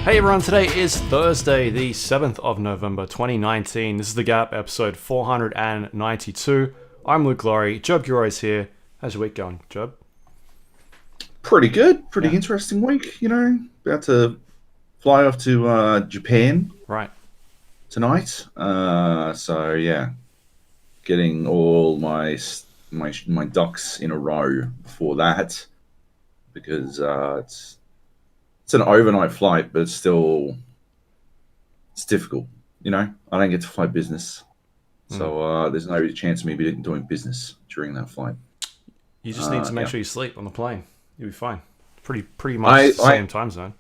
Hey everyone, today is Thursday, the 7th of November 2019. This is The Gap, episode 492. I'm Luke Lawrie. Joab Gilroy is here. How's your week going, Joab? Pretty good. Pretty interesting week, About to fly off to Japan Right. tonight. So yeah, getting all my ducks in a row before that because it's an overnight flight, but it's difficult. I don't get to fly business, so there's no chance of me doing business during that flight. You just need to make Yeah. sure you sleep on the plane. You'll be fine. Pretty much I, the I, same time zone.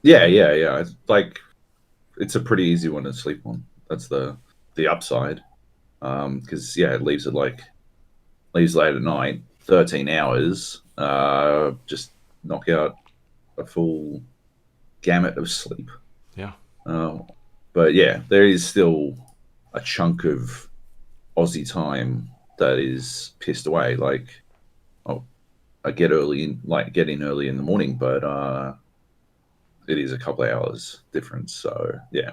yeah. It's a pretty easy one to sleep on. That's the upside. Because it leaves late at night, 13 hours. Just knock out a full gamut of sleep. Yeah. But yeah, there is still a chunk of Aussie time that is pissed away. I get in early in the morning, but it is a couple of hours difference. So yeah.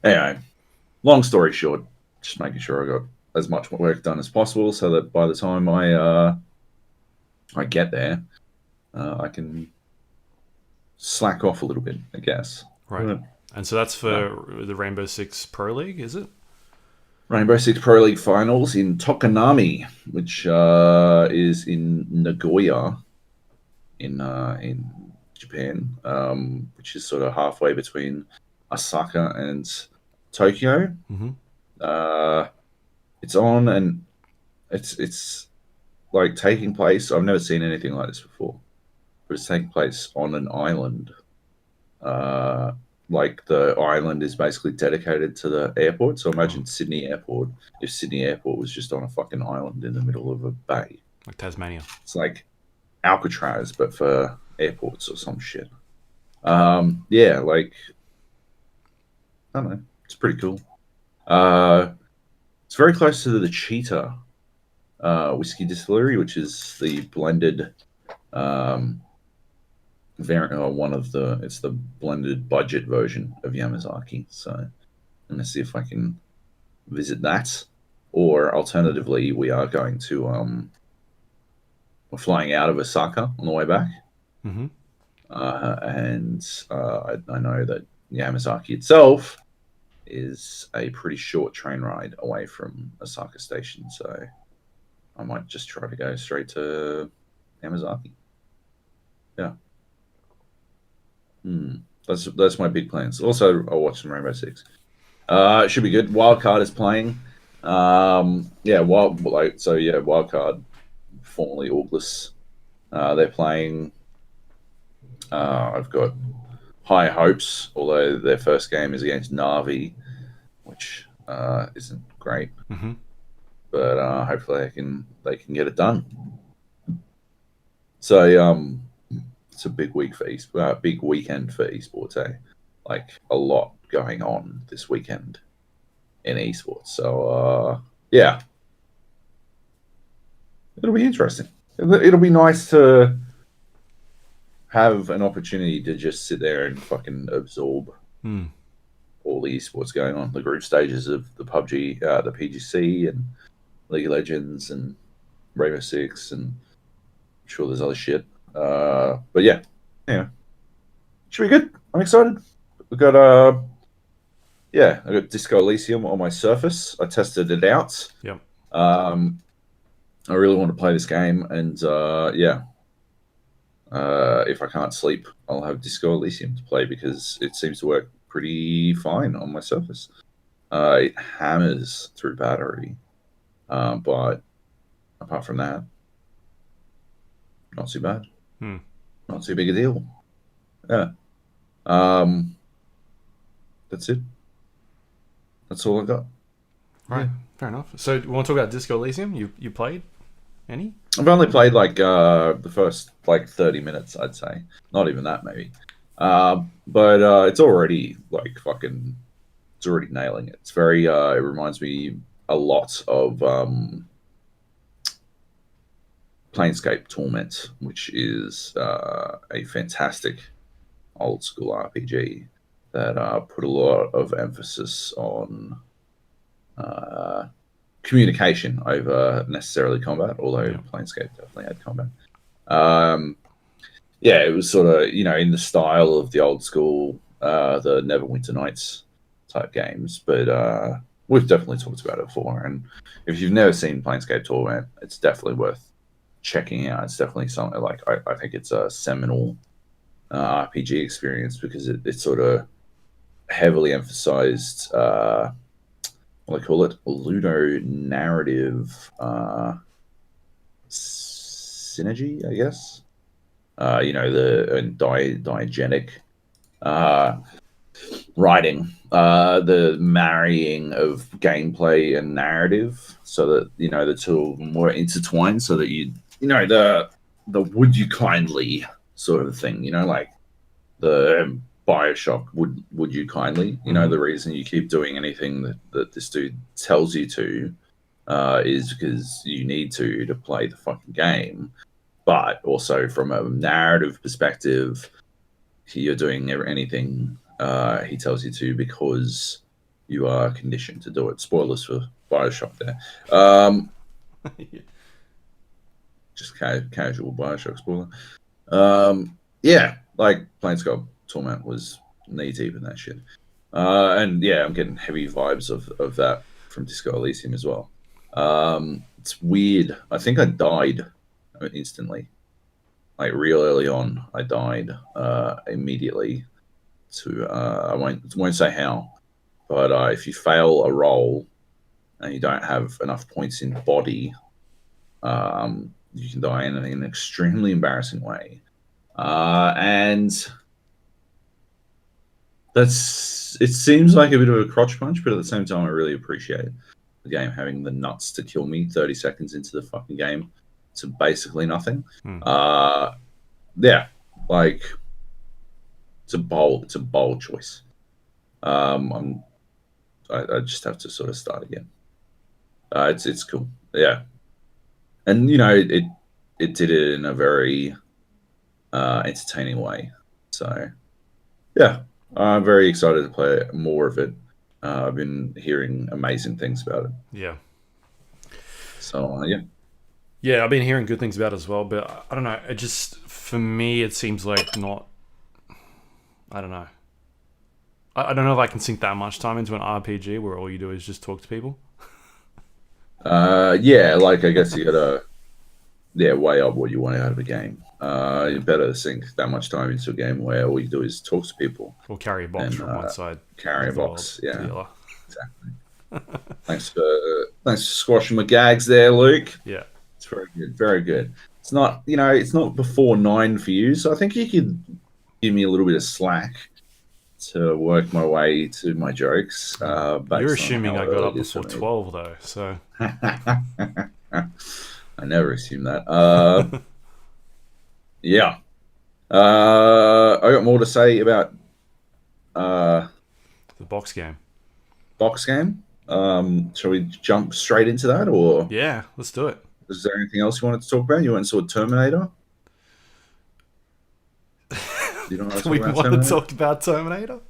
Anyway, long story short, just making sure I got as much work done as possible, so that by the time I get there, I can slack off a little bit, I guess. Right. And so that's for the Rainbow Six Pro League, is it? Rainbow Six Pro League Finals in Tokonami, which is in Nagoya, in Japan, which is sort of halfway between Osaka and Tokyo. Mm-hmm. It's on, and it's like taking place. I've never seen anything like this before, but it's taking place on an island. Like the island is basically dedicated to the airport. So imagine Sydney Airport. If Sydney Airport was just on a fucking island in the middle of a bay, Like Tasmania. it's like Alcatraz, but for airports or some shit. Yeah, like I don't know. It's pretty cool. It's very close to the Cheetah whiskey distillery, which is the blended variant. It's the blended budget version of Yamazaki. So I'm gonna see if I can visit that, or alternatively, we're flying out of Osaka on the way back. Mm-hmm. And I know that Yamazaki itself is a pretty short train ride away from Osaka Station, so I might just try to go straight to Yamazaki. Yeah. That's my big plans. Also, I'll watch some Rainbow Six. It should be good. Wildcard is playing. Wildcard, formerly August. They're playing. I've got high hopes, although their first game is against Navi, which isn't great. Mm-hmm. But hopefully they can get it done. So it's a big week for big weekend for esports. Like a lot going on this weekend in esports. So yeah, it'll be interesting. It'll be nice to have an opportunity to just sit there and fucking absorb all the esports going on, the group stages of the PUBG, the PGC, and League of Legends, and Rainbow Six, and I'm sure there's other shit. But yeah, should be good. I'm excited. We got I got Disco Elysium on my Surface. I tested it out. Yep. I really want to play this game, and if I can't sleep, I'll have Disco Elysium to play because it seems to work pretty fine on my Surface. It hammers through battery, but apart from that, not too bad. Not too big a deal. Yeah. That's it. That's all I got. Right. Yeah. Fair enough. So, you want to talk about Disco Elysium? You played any? I've only played the first 30 minutes, I'd say. Not even that, maybe. But it's already it's already nailing it. It's very. It reminds me a lot of Planescape Torment, which is a fantastic old school RPG that put a lot of emphasis on communication over necessarily combat, although Planescape definitely had combat. Yeah, it was sort of, in the style of the old school, the Neverwinter Nights type games, but we've definitely talked about it before. And if you've never seen Planescape Torment, it's definitely worth checking out. It's definitely something like I think it's a seminal RPG experience because it sort of heavily emphasized what do I call it? Ludo narrative synergy, I guess. The diegetic writing, the marrying of gameplay and narrative, so that the two of them were intertwined, so that the would you kindly sort of thing, like the Bioshock would you kindly, the reason you keep doing anything that this dude tells you to is because you need to play the fucking game, but also from a narrative perspective, you're doing anything he tells you to because you are conditioned to do it. Spoilers for Bioshock there. Just casual Bioshock spoiler. Yeah, like Planescape Torment was knee deep in that shit. And yeah, I'm getting heavy vibes of that from Disco Elysium as well. It's weird. I think I died instantly. Like real early on, I died immediately. I won't say how, but if you fail a roll and you don't have enough points in body, you can die in an extremely embarrassing way. And it seems like a bit of a crotch punch, but at the same time, I really appreciate the game having the nuts to kill me 30 seconds into the fucking game to basically nothing. Yeah, like it's a bold choice. I just have to sort of start again. It's cool, yeah, and it did it in a very entertaining way. So yeah, I'm very excited to play more of it. I've been hearing amazing things about it. Yeah. So yeah. Yeah, I've been hearing good things about it as well, but I don't know. It just, for me, it seems like not. I don't know. I don't know if I can sink that much time into an RPG where all you do is just talk to people. Yeah, like I guess you gotta weigh up what you want out of a game. You better sink that much time into a game where all you do is talk to people. Or carry a box from one side. Carry a box, yeah. To the other. Exactly. Thanks for squashing my gags there, Luke. Yeah. It's very good, very good. It's not, it's not before 9 for you, so I think you could give me a little bit of slack to work my way to my jokes. You're assuming I got up before 12, though, so. I never assume that. Yeah. I got more to say about the box game. Box game. Shall we jump straight into that, or yeah, let's do it. Is there anything else you wanted to talk about? You went and saw Terminator? You don't want to talk about Terminator? Do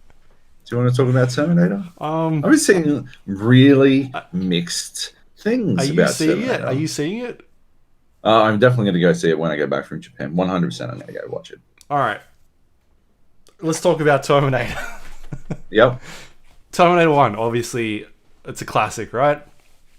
you want to talk about Terminator? I've been seeing really mixed things about Terminator. Are you seeing it? I'm definitely going to go see it when I get back from Japan. 100% I'm going to go watch it. All right. Let's talk about Terminator. Yep. Terminator 1, obviously, it's a classic, right?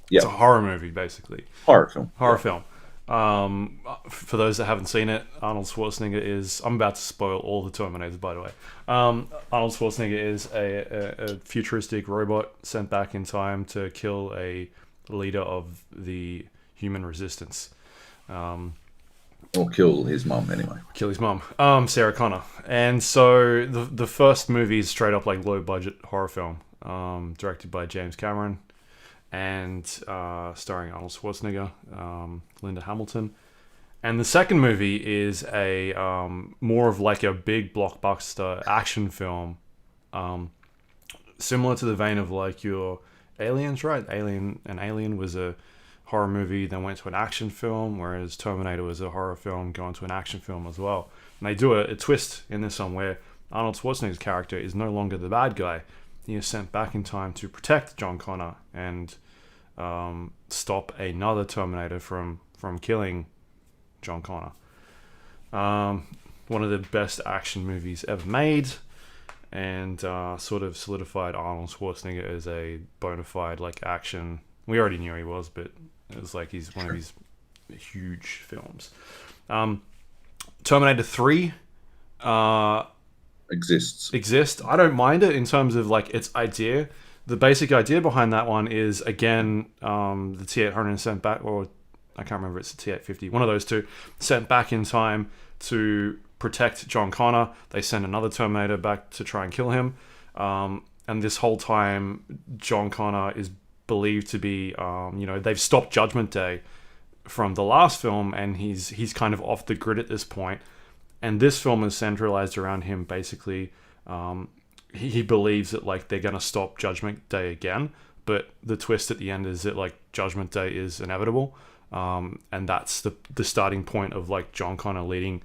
Yep. It's a horror movie, basically. Horror film. For those that haven't seen it, Arnold Schwarzenegger is... I'm about to spoil all the Terminators, by the way. Arnold Schwarzenegger is a futuristic robot sent back in time to kill a leader of the human resistance. Or kill his mum, anyway. Kill his mum. Sarah Connor. And so the first movie is straight up like low-budget horror film, directed by James Cameron, and starring Arnold Schwarzenegger, Linda Hamilton. And the second movie is a more of like a big blockbuster action film, similar to the vein of like your Aliens, right? Alien was a horror movie, then went to an action film, whereas Terminator was a horror film going to an action film as well. And they do a twist in this one where Arnold Schwarzenegger's character is no longer the bad guy. He is sent back in time to protect John Connor and stop another Terminator from killing John Connor. One of the best action movies ever made, and sort of solidified Arnold Schwarzenegger as a bona fide like action. We already knew he was, but it was like he's one of these huge films. Terminator 3 exists. I don't mind it in terms of like its idea. The basic idea behind that one is, again, the T-800 sent back, or I can't remember, it's the T-850, one of those two, sent back in time to protect John Connor. They send another Terminator back to try and kill him. And this whole time, John Connor is believed to be, they've stopped Judgment Day from the last film, and he's kind of off the grid at this point. And this film is centralized around him, basically. He believes that like they're going to stop Judgment Day again, but the twist at the end is that like Judgment Day is inevitable. And that's the starting point of like John Connor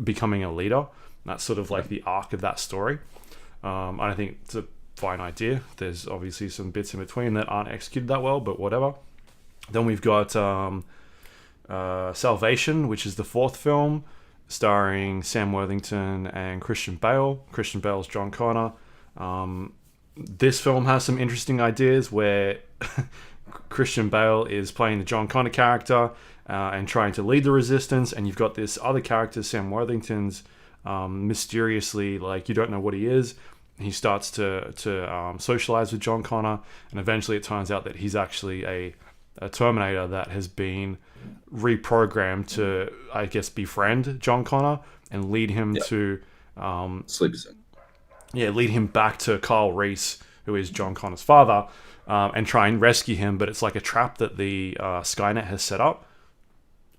becoming a leader. That's sort of like the arc of that story. I think it's a fine idea. There's obviously some bits in between that aren't executed that well, but whatever. Then we've got Salvation, which is the fourth film, starring Sam Worthington and Christian Bale. Christian Bale's John Connor. This film has some interesting ideas where Christian Bale is playing the John Connor character and trying to lead the resistance, and you've got this other character, Sam Worthington's, mysteriously, like, you don't know what he is. He starts to socialize with John Connor, and eventually it turns out that he's actually a Terminator that has been reprogrammed to, I guess, befriend John Connor and lead him to Sleeper Cell. Yeah, lead him back to Carl Reese, who is John Connor's father, and try and rescue him. But it's like a trap that the Skynet has set up.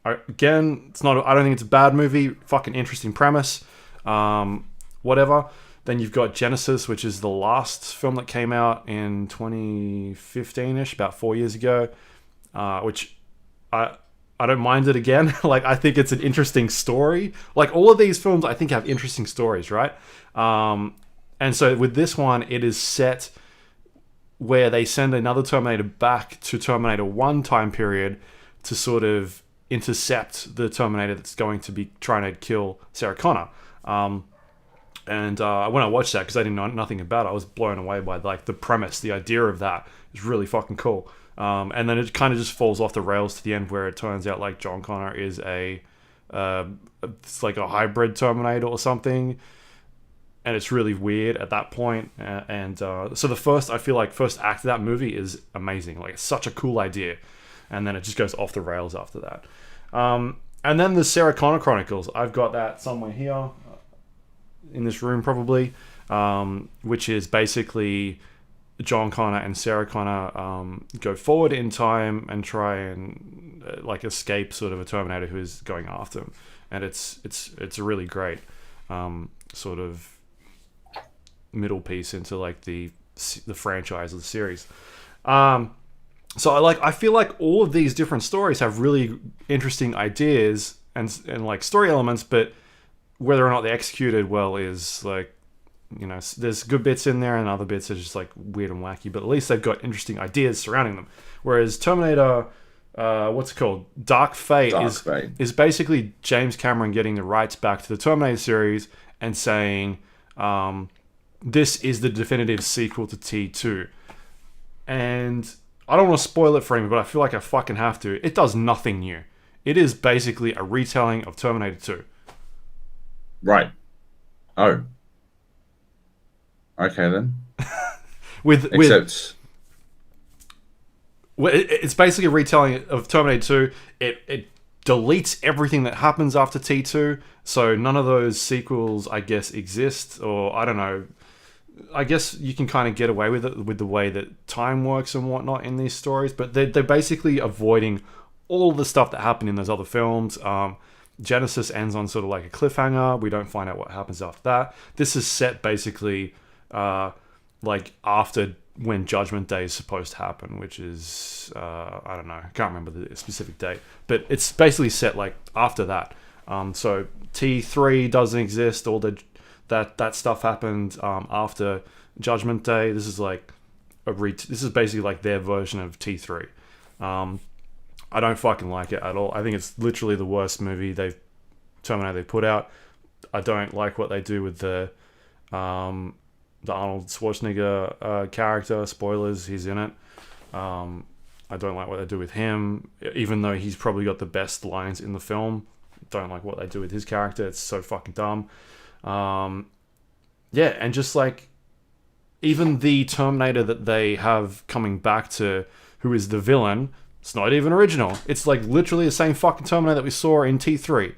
Again, it's not. I don't think it's a bad movie. Fucking interesting premise. Whatever. Then you've got Genesis, which is the last film that came out in 2015-ish, about 4 years ago, which I don't mind it again. Like, I think it's an interesting story. Like, all of these films, I think, have interesting stories, right? And so with this one, it is set where they send another Terminator back to Terminator 1 time period to sort of intercept the Terminator that's going to be trying to kill Sarah Connor. And when I watched that, because I didn't know nothing about it, I was blown away by like the premise, the idea of that is really fucking cool. And then it kind of just falls off the rails to the end, where it turns out like John Connor is it's like a hybrid Terminator or something, and it's really weird at that point. So the first act of that movie is amazing. Like, it's such a cool idea, and then it just goes off the rails after that. And then the Sarah Connor Chronicles. I've got that somewhere here in this room probably, which is basically John Connor and Sarah Connor go forward in time and try and like escape sort of a Terminator who is going after them, and it's a really great sort of middle piece into like the franchise of the series. So I feel like all of these different stories have really interesting ideas and like story elements, but whether or not they're executed well is like, you know, there's good bits in there and other bits are just like weird and wacky, but at least they've got interesting ideas surrounding them. Whereas Terminator, what's it called? Dark Fate is basically James Cameron getting the rights back to the Terminator series and saying, this is the definitive sequel to T2. And I don't want to spoil it for anyone, but I feel like I fucking have to. It does nothing new. It is basically a retelling of Terminator 2. Right. Oh. Okay then. It's basically a retelling of Terminator 2. It deletes everything that happens after T2, so none of those sequels, I guess, exist, or I don't know. I guess you can kind of get away with it with the way that time works and whatnot in these stories, but they're basically avoiding all the stuff that happened in those other films. Genesis ends on sort of like a cliffhanger. We don't find out what happens after that. This is set basically like after when Judgment Day is supposed to happen, which is I don't know, I can't remember the specific date, but it's basically set like after that. So T3 doesn't exist. All the that stuff happened after Judgment Day. This is like this is basically like their version of T3. I don't fucking like it at all. I think it's literally the worst movie Terminator they put out. I don't like what they do with the Arnold Schwarzenegger character. Spoilers, he's in it. I don't like what they do with him, even though he's probably got the best lines in the film. Don't like what they do with his character. It's so fucking dumb. Yeah, and just like even the Terminator that they have coming back to, who is the villain, it's not even original. It's like literally the same fucking Terminator that we saw in T3.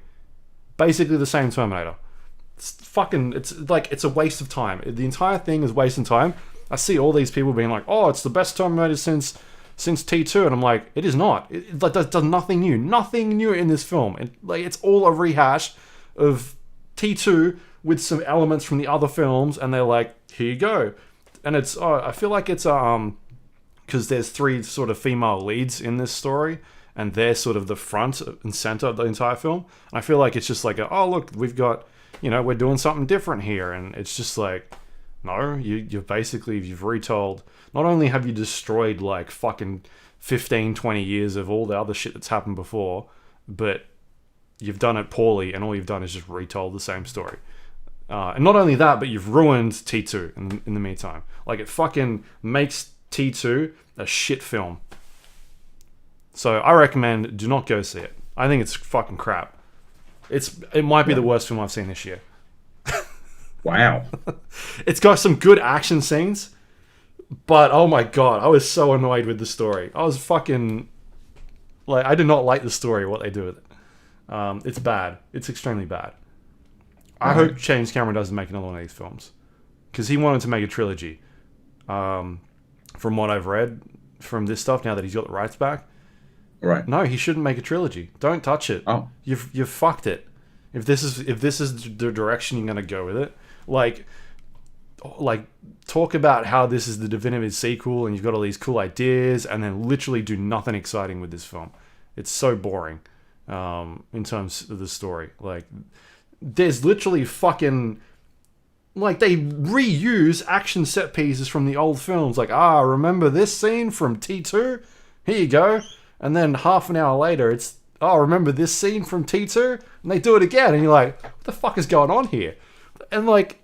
Basically the same Terminator. It's a waste of time. The entire thing is wasting time. I see all these people being like, oh, it's the best Terminator since T2, and I'm like, it is not. It does nothing new. Nothing new in this film. It's all a rehash of T2 with some elements from the other films, and they're like, here you go. And I feel like it's because there's 3 sort of female leads in this story, and they're sort of the front and center of the entire film. And I feel like it's just like, oh look, we've got, we're doing something different here, and it's just like, no, you've retold. Not only have you destroyed like fucking 15, 20 years of all the other shit that's happened before, but you've done it poorly, and all you've done is just retold the same story. And not only that, but you've ruined T2 in the meantime. Like, it fucking makes T2 a shit film. So I recommend do not go see it. I think it's fucking crap. It might be the worst film I've seen this year. Wow. It's got some good action scenes, but oh my god, I was so annoyed with the story. I was fucking like, I did not like the story, what they do with it. It's bad. It's extremely bad. I hope James Cameron doesn't make another one of these films, because he wanted to make a trilogy. From what I've read from this stuff, now that he's got the rights back, right? No, he shouldn't make a trilogy. Don't touch it. Oh, you've fucked it. If this is the direction you're gonna go with it, like talk about how this is the definitive sequel and you've got all these cool ideas, and then literally do nothing exciting with this film. It's so boring in terms of the story. Like, there's literally fucking, like, they reuse action set pieces from the old films. Like, remember this scene from T2? Here you go. And then half an hour later, it's, remember this scene from T2? And they do it again, and you're like, what the fuck is going on here? And like,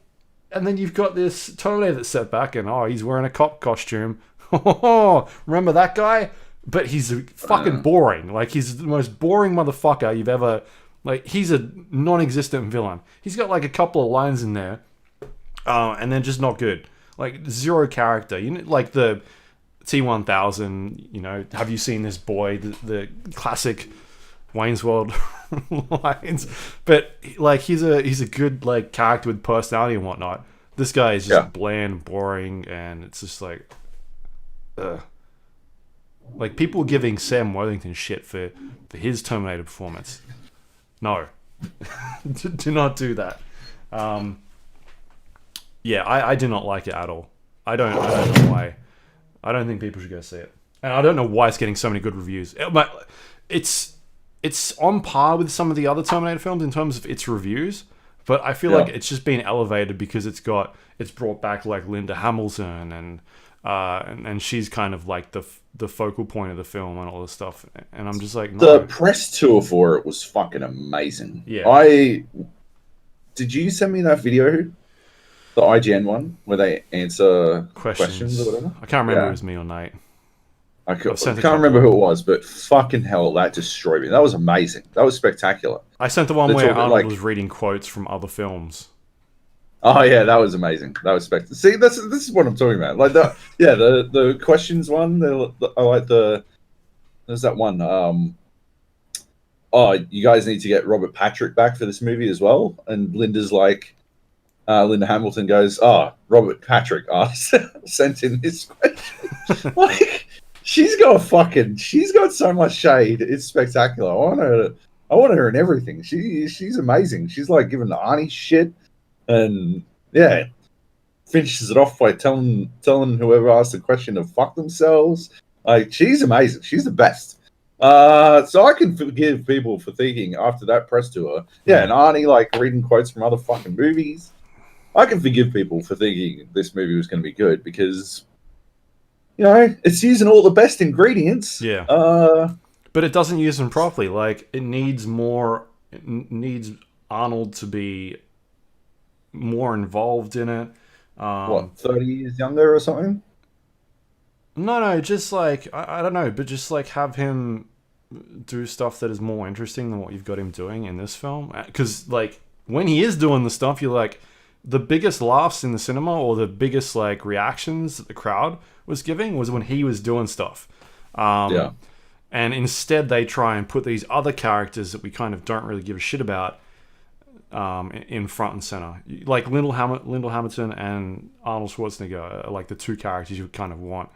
and then you've got this Terminator that's set back, and he's wearing a cop costume. Remember that guy? But he's fucking boring. Like, he's the most boring motherfucker you've ever... Like, he's a non-existent villain. He's got like a couple of lines in there, and they're just not good. Like, zero character. Like the T-1000. Have you seen this boy? The classic Wayne's World lines. But like, he's a good like character with personality and whatnot. This guy is just bland, boring, and it's just like, like, people giving Sam Worthington shit for his Terminator performance. No, do not do that. Yeah, I do not like it at all. I don't know why. I don't think people should go see it, and I don't know why it's getting so many good reviews. But it's on par with some of the other Terminator films in terms of its reviews. But I feel like it's just been elevated because it's brought back like Linda Hamilton, and she's kind of like the focal point of the film and all this stuff. And I'm just like, no. The press tour for it was fucking amazing. Yeah. Did you send me that video? The IGN one where they answer questions or whatever? I can't remember if it was me or Nate. I can't remember who it was, but fucking hell, that destroyed me. That was amazing. That was spectacular. I sent the one where Arnold was reading quotes from other films. Oh yeah, that was amazing. That was spectacular. See, this is what I'm talking about. Like the questions one. I like there's that one. You guys need to get Robert Patrick back for this movie as well. And Linda's like, Linda Hamilton goes, Robert Patrick sent in this question. Like, she's got so much shade. It's spectacular. I want her in everything. She's amazing. She's like giving the Arnie shit. And yeah, finishes it off by telling whoever asked the question to fuck themselves. Like, she's amazing. She's the best. So I can forgive people for thinking after that press tour, and Arnie like reading quotes from other fucking movies. I can forgive people for thinking this movie was going to be good because, you know, it's using all the best ingredients. Yeah. But it doesn't use them properly. Like, it needs more. It needs Arnold to be more involved in it. What, 30 years younger or something? No, just like I don't know, but just like have him do stuff that is more interesting than what you've got him doing in this film. Because like when he is doing the stuff, you're like the biggest laughs in the cinema or the biggest like reactions that the crowd was giving was when he was doing stuff. Yeah. And instead, they try and put these other characters that we kind of don't really give a shit about in front and center. Like Lyndall Hamilton and Arnold Schwarzenegger are like the two characters you kind of want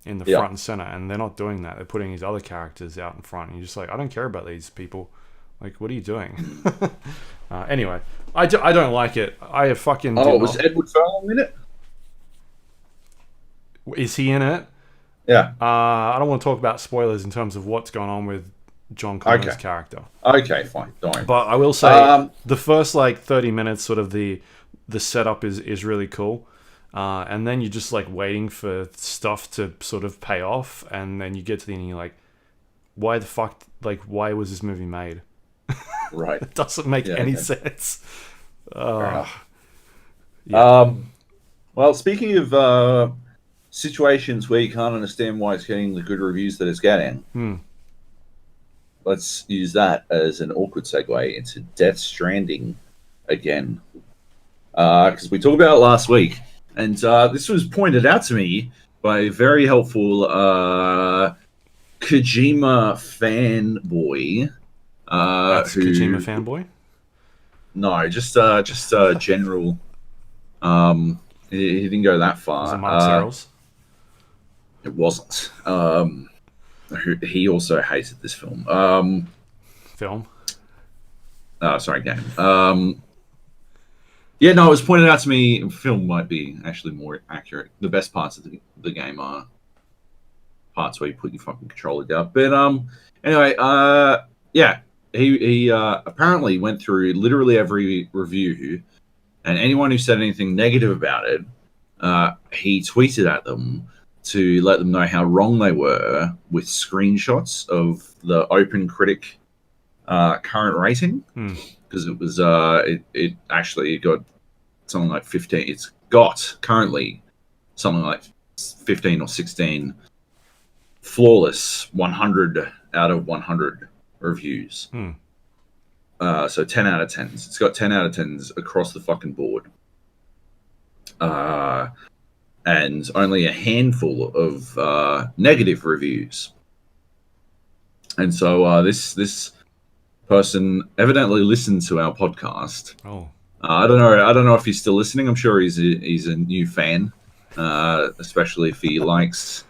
in the front and center, and they're not doing that. They're putting these other characters out in front, and you're just like, I don't care about these people. Like, what are you doing? Anyway, I don't like it. I fucking. Oh, was Edward Furlong in it? Is he in it? Yeah. I don't want to talk about spoilers in terms of what's going on with John Connor's character. Okay, fine. Don't worry. But I will say the first like 30 minutes, sort of the setup is really cool. And then you're just like waiting for stuff to sort of pay off, and then you get to the end and you're like, why the fuck, like, why was this movie made? Right. It doesn't make any sense. Well, speaking of situations where you can't understand why it's getting the good reviews that it's getting, let's use that as an awkward segue into Death Stranding again. Because we talked about it last week, and this was pointed out to me by a very helpful Kojima fanboy. Kojima fanboy? No, just general. He didn't go that far. Was it Mark Searles? It wasn't. He also hated this film. Film? Sorry, game. Yeah, no, it was pointed out to me. Film might be actually more accurate. The best parts of the game are parts where you put your fucking controller down. But anyway, yeah, he apparently went through literally every review, and anyone who said anything negative about it, he tweeted at them to let them know how wrong they were with screenshots of the Open Critic current rating, because it was it actually got something like 15. It's got currently something like 15 or 16 flawless 100 out of 100 reviews. So 10 out of 10s. It's got 10 out of 10s across the fucking board. And only a handful of negative reviews. And so this person evidently listened to our podcast. Oh, I don't know if he's still listening. I'm sure he's a new fan, especially if he likes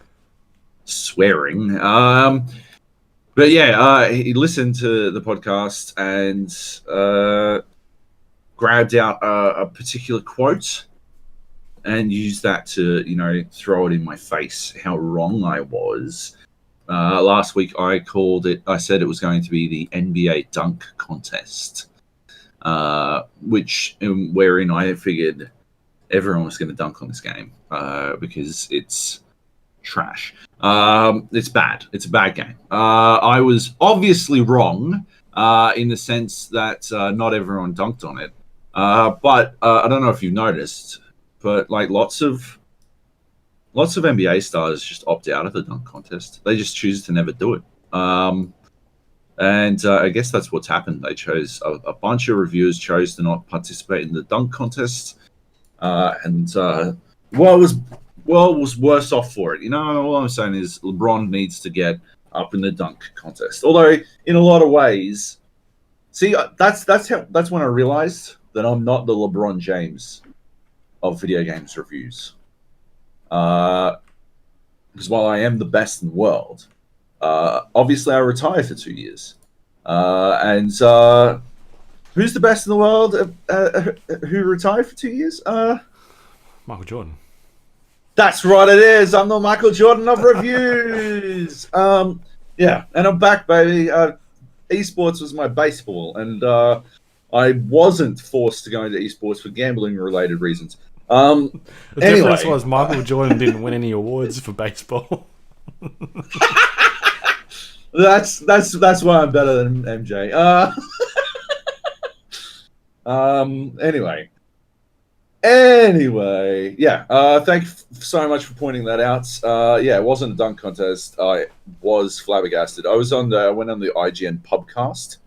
swearing. But yeah, he listened to the podcast and grabbed out a particular quote and used that to, throw it in my face how wrong I was. Last week I said it was going to be the NBA dunk contest, wherein I figured everyone was going to dunk on this game because it's trash. It's bad. It's a bad game. I was obviously wrong in the sense that not everyone dunked on it. But I don't know if you've noticed, but like lots of NBA stars just opt out of the dunk contest. They just choose to never do it. And I guess that's what's happened. They chose a bunch of reviewers chose to not participate in the dunk contest, and was worse off for it. All I'm saying is LeBron needs to get up in the dunk contest. Although in a lot of ways, see, that's when I realized that I'm not the LeBron James of video games reviews. Because while I am the best in the world, obviously I retired for 2 years. And who's the best in the world who retired for 2 years? Michael Jordan. That's right, it is. I'm the Michael Jordan of reviews. Yeah, and I'm back, baby. Esports was my baseball, and I wasn't forced to go into esports for gambling related reasons. The difference Anyway, was Michael Jordan didn't win any awards for baseball. that's why I'm better than MJ. Anyway. Anyway, yeah. Thank you so much for pointing that out. Yeah, it wasn't a dunk contest. I was flabbergasted. I went on the IGN pubcast.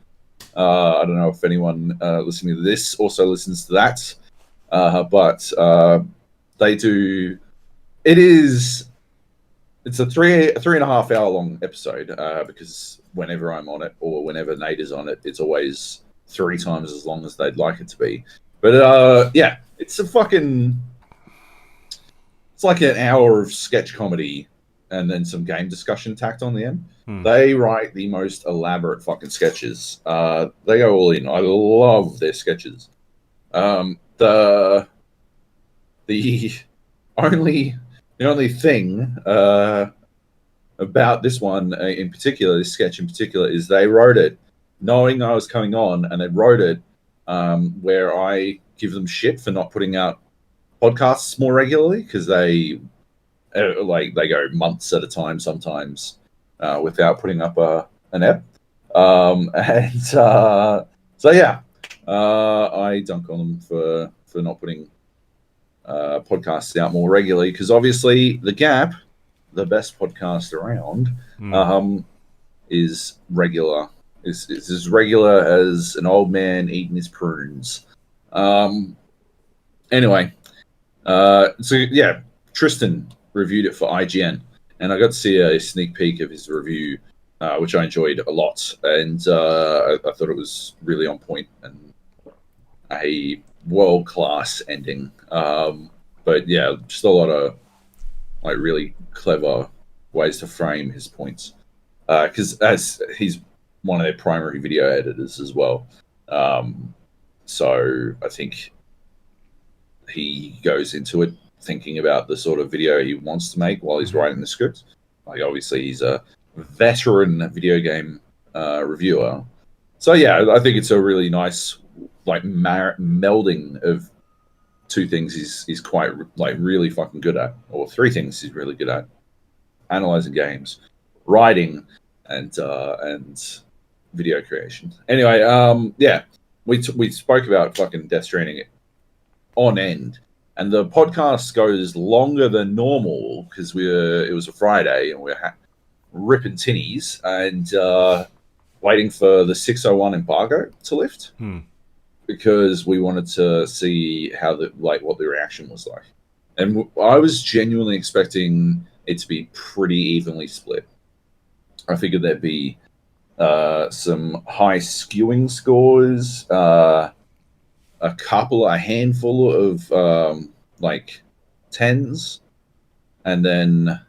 I don't know if anyone listening to this also listens to that, but they do. It's a 3.5 hour long episode because whenever I'm on it or whenever Nate is on it, it's always 3 times as long as they'd like it to be. But yeah, it's like an hour of sketch comedy and then some game discussion tacked on the end. They write the most elaborate fucking sketches. They go all in. I love their sketches. The only thing about this one in particular, this sketch in particular, is they wrote it knowing I was coming on, and they wrote it where I give them shit for not putting out podcasts more regularly because they go months at a time sometimes without putting up an ep. So yeah, I dunk on them for not putting podcasts out more regularly because obviously The Gap, the best podcast around, is regular. Is as regular as an old man eating his prunes. Anyway, so yeah, Tristan reviewed it for IGN, and I got to see a sneak peek of his review, which I enjoyed a lot, and I thought it was really on point and a world-class ending. But yeah, just a lot of like really clever ways to frame his points, because as he's one of their primary video editors as well. So I think he goes into it thinking about the sort of video he wants to make while he's writing the script. Like obviously he's a veteran video game reviewer. So yeah, I think it's a really nice like melding of two things he's quite like really fucking good at, or three things he's really good at: analyzing games, writing, and video creation. Anyway, yeah, we spoke about fucking Death Stranding on end, and the podcast goes longer than normal because it was a Friday and we're ripping tinnies and waiting for the 601 embargo to lift because we wanted to see how what the reaction was like, and I was genuinely expecting it to be pretty evenly split. I figured there'd be some high skewing scores, a handful of like tens, and then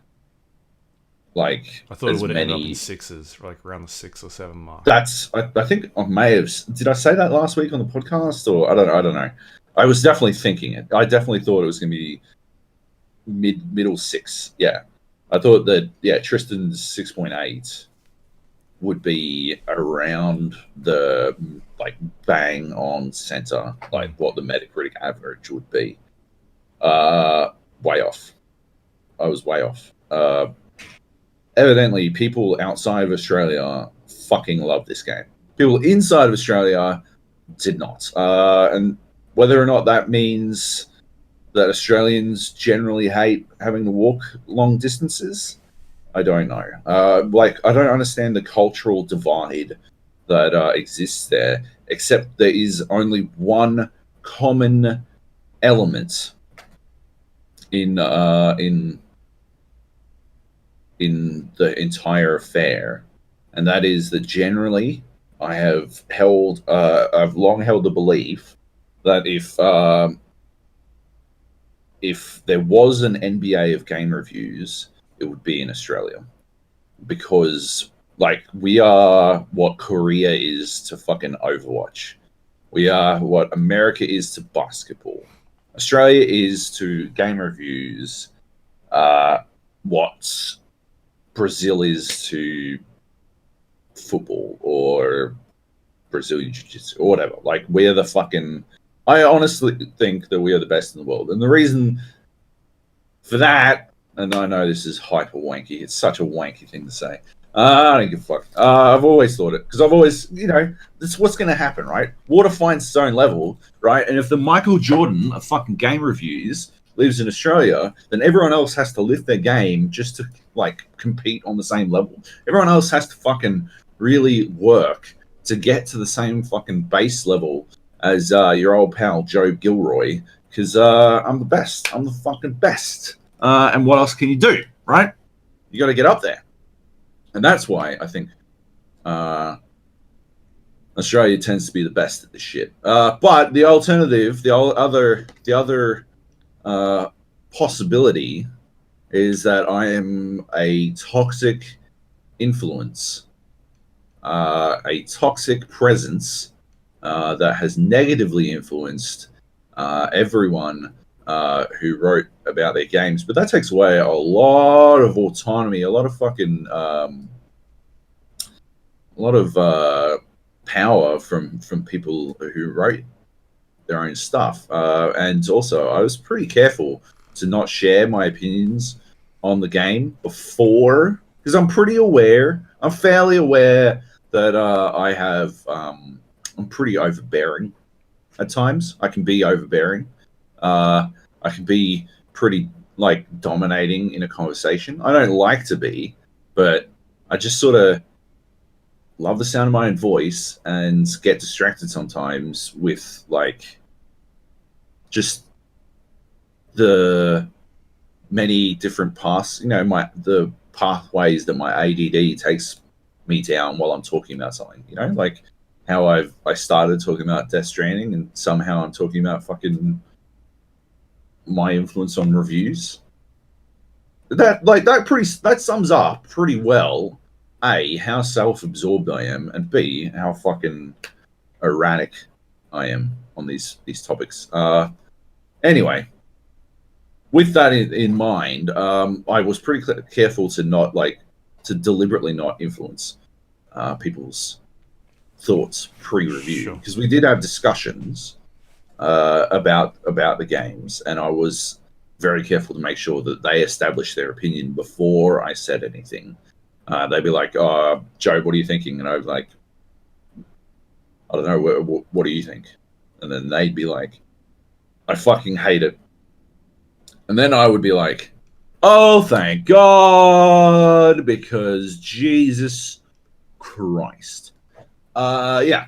like I thought it as would have ended up in many. sixes, like around the 6 or 7 mark. I think I may have. Did I say that last week on the podcast, or I don't know. I was definitely thinking it. I definitely thought it was going to be middle six. Yeah, I thought that. Yeah, Tristan's 6.8 would be around the like bang on center, like what the Metacritic average would be. Way off. I was way off. Evidently, people outside of Australia fucking love this game. People inside of Australia did not. And whether or not that means that Australians generally hate having to walk long distances, I don't know. I don't understand the cultural divide that exists there, except there is only one common element in the entire affair, and that is that generally I've long held the belief that if there was an NBA of game reviews, it would be in Australia, because like we are what Korea is to fucking Overwatch. We are what America is to basketball. Australia is to game reviews what Brazil is to football, or Brazilian Jiu-Jitsu or whatever. Like, we're the fucking... I honestly think that we are the best in the world. And the reason for that, and I know this is hyper wanky, it's such a wanky thing to say. I don't give a fuck. I've always thought it, because I've always, this is what's going to happen, right? Water finds its own level, right? And if the Michael Jordan of fucking game reviews lives in Australia, then everyone else has to lift their game just to, like, compete on the same level. Everyone else has to fucking really work to get to the same fucking base level as your old pal Joab Gilroy, because I'm the best. I'm the fucking best. And what else can you do, right? You got to get up there. And that's why I think Australia tends to be the best at this shit. But the alternative, the other possibility is that I am a toxic influence, a toxic presence that has negatively influenced everyone who wrote about their games. But that takes away a lot of autonomy, a lot of fucking, a lot of power from people who wrote their own stuff. And also, I was pretty careful to not share my opinions on the game before, because I'm fairly aware that I'm pretty overbearing at times. I can be overbearing. I can be pretty, like, dominating in a conversation. I don't like to be, but I just sort of love the sound of my own voice and get distracted sometimes with, like, just the many different paths, the pathways that my ADD takes me down while I'm talking about something, like how I started talking about Death Stranding and somehow I'm talking about fucking my influence on reviews. That sums up pretty well A, how self-absorbed I am, and B, how fucking erratic I am on these topics. Anyway, with that in mind, I was pretty careful to deliberately not influence people's thoughts pre-review, because we did have discussions about the games, and I was very careful to make sure that they established their opinion before I said anything. They'd be like, "Oh, Joe, what are you thinking?" And I was like, "I don't know. What do you think?" And then they'd be like, "I fucking hate it." And then I would be like, "Oh, thank God, because Jesus Christ." Yeah.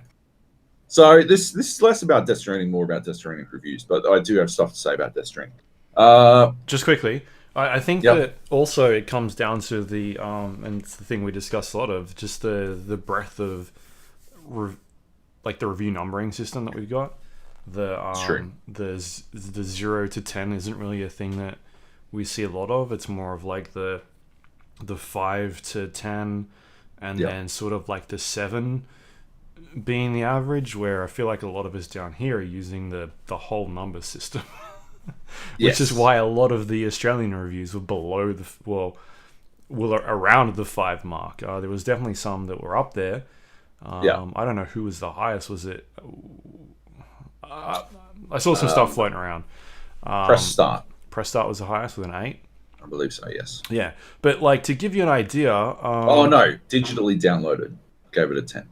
So this is less about Death Stranding, more about Death Stranding reviews, but I do have stuff to say about Death Stranding. Just quickly, I think that also it comes down to the and it's the thing we discussed a lot of, just the breadth of the review numbering system that we've got. The 0 to 10 isn't really a thing that we see a lot of. It's more of like the 5 to 10, and then sort of like the 7 being the average, where I feel like a lot of us down here are using the whole number system. Which is why a lot of the Australian reviews were below were around the 5 mark. There was definitely some that were up there. I don't know who was the highest. Was it? I saw some stuff floating around. Press Start. Press Start was the highest with an 8. I believe so. Yes. Yeah, but like, to give you an idea. Oh no! Digitally downloaded. Gave it a 10.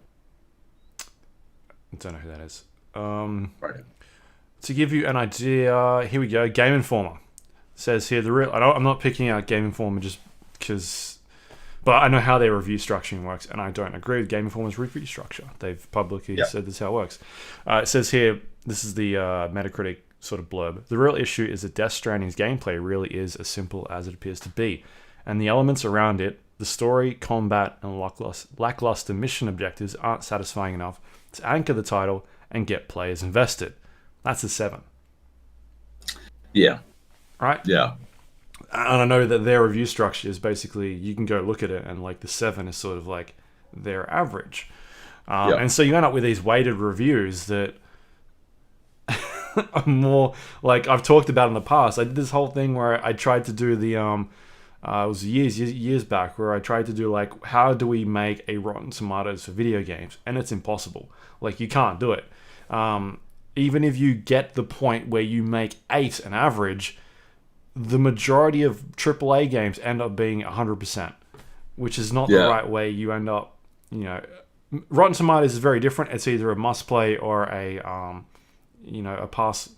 I don't know who that is. Right. To give you an idea, here we go. Game Informer says here I'm not picking out Game Informer just because, but I know how their review structuring works, and I don't agree with Game Informer's review structure. They've publicly said this is how it works. It says here, this is the Metacritic sort of blurb. The real issue is that Death Stranding's gameplay really is as simple as it appears to be, and the elements around it, the story, combat, and lackluster mission objectives aren't satisfying enough to anchor the title and get players invested. That's a 7. Yeah. Right? Yeah. And I know that their review structure is basically, you can go look at it, and like the 7 is sort of like their average. And so you end up with these weighted reviews that are more like I've talked about in the past. I did this whole thing where I tried to do the It was years back where I tried to do like, how do we make a Rotten Tomatoes for video games? And it's impossible. Like, you can't do it. Even if you get the point where you make 8 an average, the majority of AAA games end up being 100%, which is not the right way. You end up, Rotten Tomatoes is very different. It's either a must play or a pass,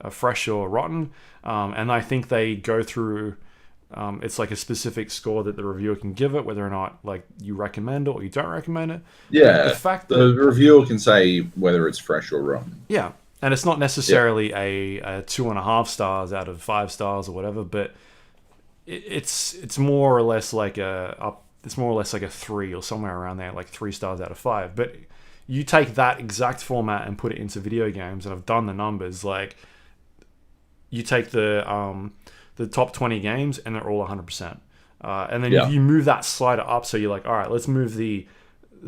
a fresh or rotten. And I think they go through. It's like a specific score that the reviewer can give it, whether or not like you recommend it or you don't recommend it. Yeah, the fact that the reviewer can say whether it's fresh or rotten. Yeah, and it's not necessarily a 2.5 stars out of 5 stars or whatever, but it's more or less like a 3 or somewhere around there, like 3 stars out of 5. But you take that exact format and put it into video games, and I've done the numbers. Like, you take the top 20 games, and they're all 100%. And then if you move that slider up, so you're like, all right, let's move the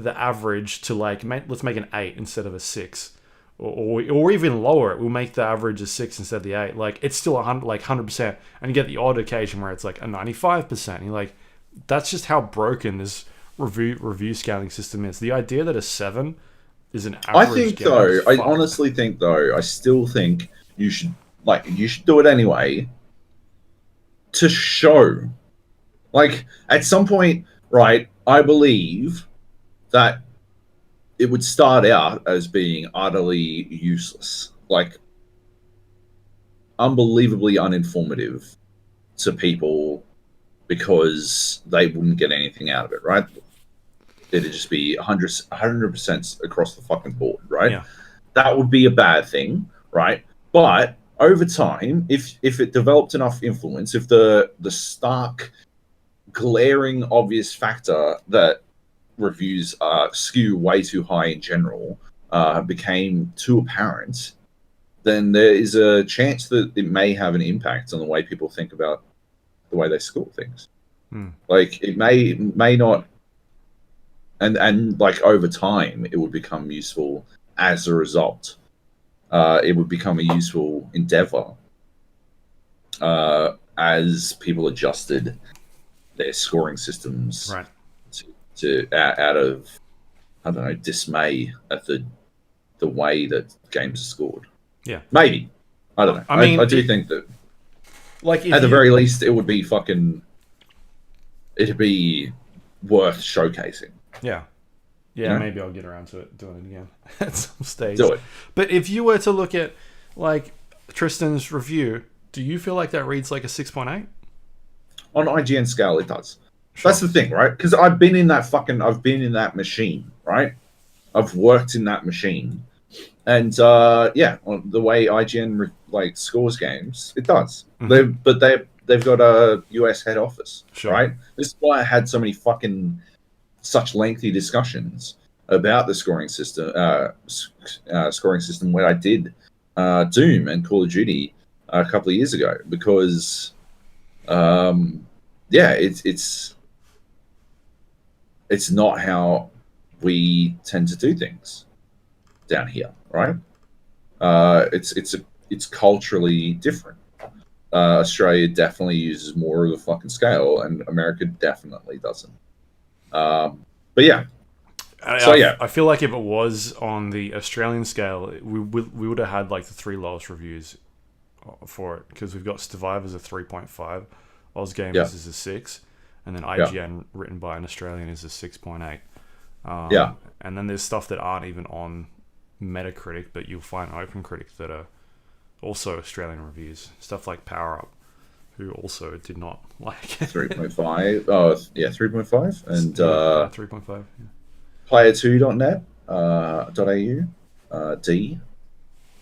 average to like, let's make an 8 instead of a 6, or even lower it. We'll make the average a 6 instead of the 8. Like, it's still 100%, and you get the odd occasion where it's like a 95%. And you're like, that's just how broken this review scaling system is. The idea that a 7 is an average. I honestly think though, I still think you should do it anyway. To show, like, at some point, right, I believe that it would start out as being utterly useless, like unbelievably uninformative to people because they wouldn't get anything out of it, right? It'd just be 100% across the fucking board, right? Yeah. That would be a bad thing, right? But over time, if it developed enough influence, if the stark, glaring, obvious factor that reviews skew way too high in general became too apparent, then there is a chance that it may have an impact on the way people think about the way they score things. Like, it may not, and like over time, it would become useful as a result. It would become a useful endeavor as people adjusted their scoring systems to out of, I don't know, dismay at the way that games are scored. Yeah, maybe. I don't know. I mean, I do think that, like, at the very least, it would be it'd be worth showcasing. Yeah. Yeah, maybe I'll get around to doing it again at some stage. Do it. But if you were to look at, like, Tristan's review, do you feel like that reads like a 6.8? On IGN scale, it does. Sure. That's the thing, right? Because I've been in that machine, right? I've worked in that machine. And, on the way IGN, scores games, it does. Mm-hmm. They've got a US head office, sure. Right? This is why I had such lengthy discussions about the scoring system when I did Doom and Call of Duty a couple of years ago, because it's not how we tend to do things down here, right? It's culturally different. Australia definitely uses more of the fucking scale, and America definitely doesn't. But yeah. I feel like if it was on the Australian scale, we would have had like the 3 lowest reviews for it, because we've got Survivors a 3.5, Oz Gamers is a 6, and then IGN written by an Australian is a 6.8. And then there's stuff that aren't even on Metacritic, but you'll find OpenCritic that are also Australian reviews. Stuff like Power Up, who also did not like it. 3.5. Oh, yeah, 3.5. And 3.5. Yeah. Player2.net, .au, D.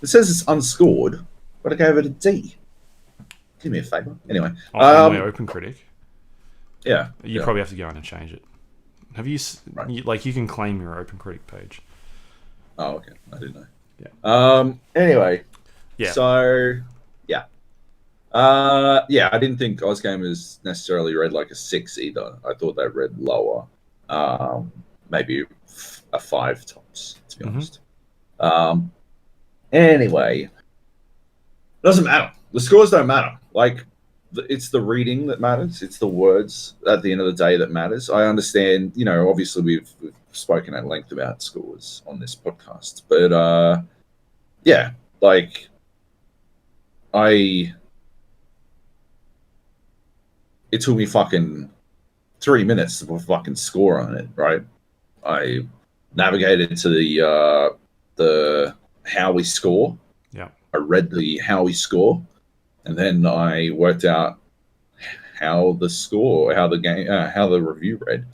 It says it's unscored, but I gave it a D. Do me a favour. Anyway. On my OpenCritic. Yeah. You probably have to go in and change it. Have you... you can claim your OpenCritic page. Oh, okay. I didn't know. Yeah. Anyway. Yeah. So, yeah. I didn't think Ozgamers necessarily read like a 6 either. I thought they read lower. Maybe a 5 tops, to be honest. Anyway. Doesn't matter. The scores don't matter. Like, it's the reading that matters. It's the words at the end of the day that matters. I understand, obviously we've spoken at length about scores on this podcast, but yeah, like it took me fucking 3 minutes to put a fucking score on it, right? I navigated to the how we score. Yeah. I read the how we score, and then I worked out how the review read.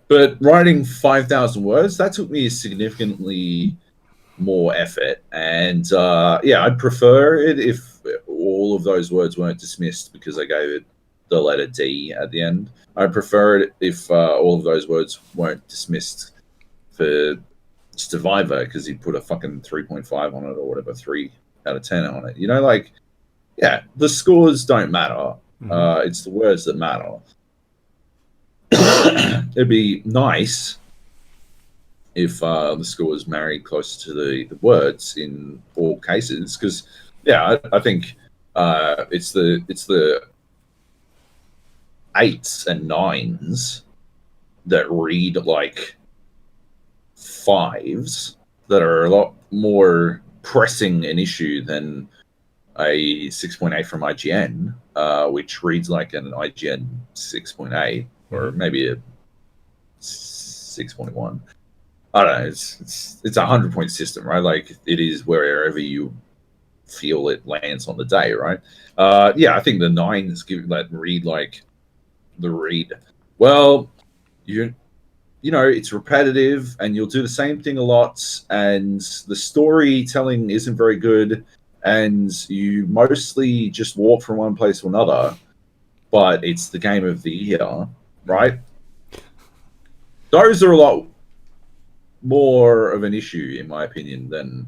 But writing 5,000 words, that took me significantly more effort. And yeah, I'd prefer it if all of those words weren't dismissed because I gave it the letter D at the end. I'd prefer it if all of those words weren't dismissed for Survivor because he put a fucking 3.5 on it or whatever, 3 out of 10 on it. Like, yeah, the scores don't matter. It's the words that matter. It'd be nice if the score was married closer to the words in all cases, because yeah, I think it's the 8s and 9s that read like 5s that are a lot more pressing an issue than a 6.8 from IGN, which reads like an IGN 6.8 or maybe a 6.1. I don't know. It's a 100-point system, right? Like it is wherever you feel it lands on the day, right? Yeah, I think the 9s read like the read. Well, it's repetitive, and you'll do the same thing a lot, and the storytelling isn't very good, and you mostly just walk from one place to another. But it's the game of the year, right? Those are a lot more of an issue, in my opinion, than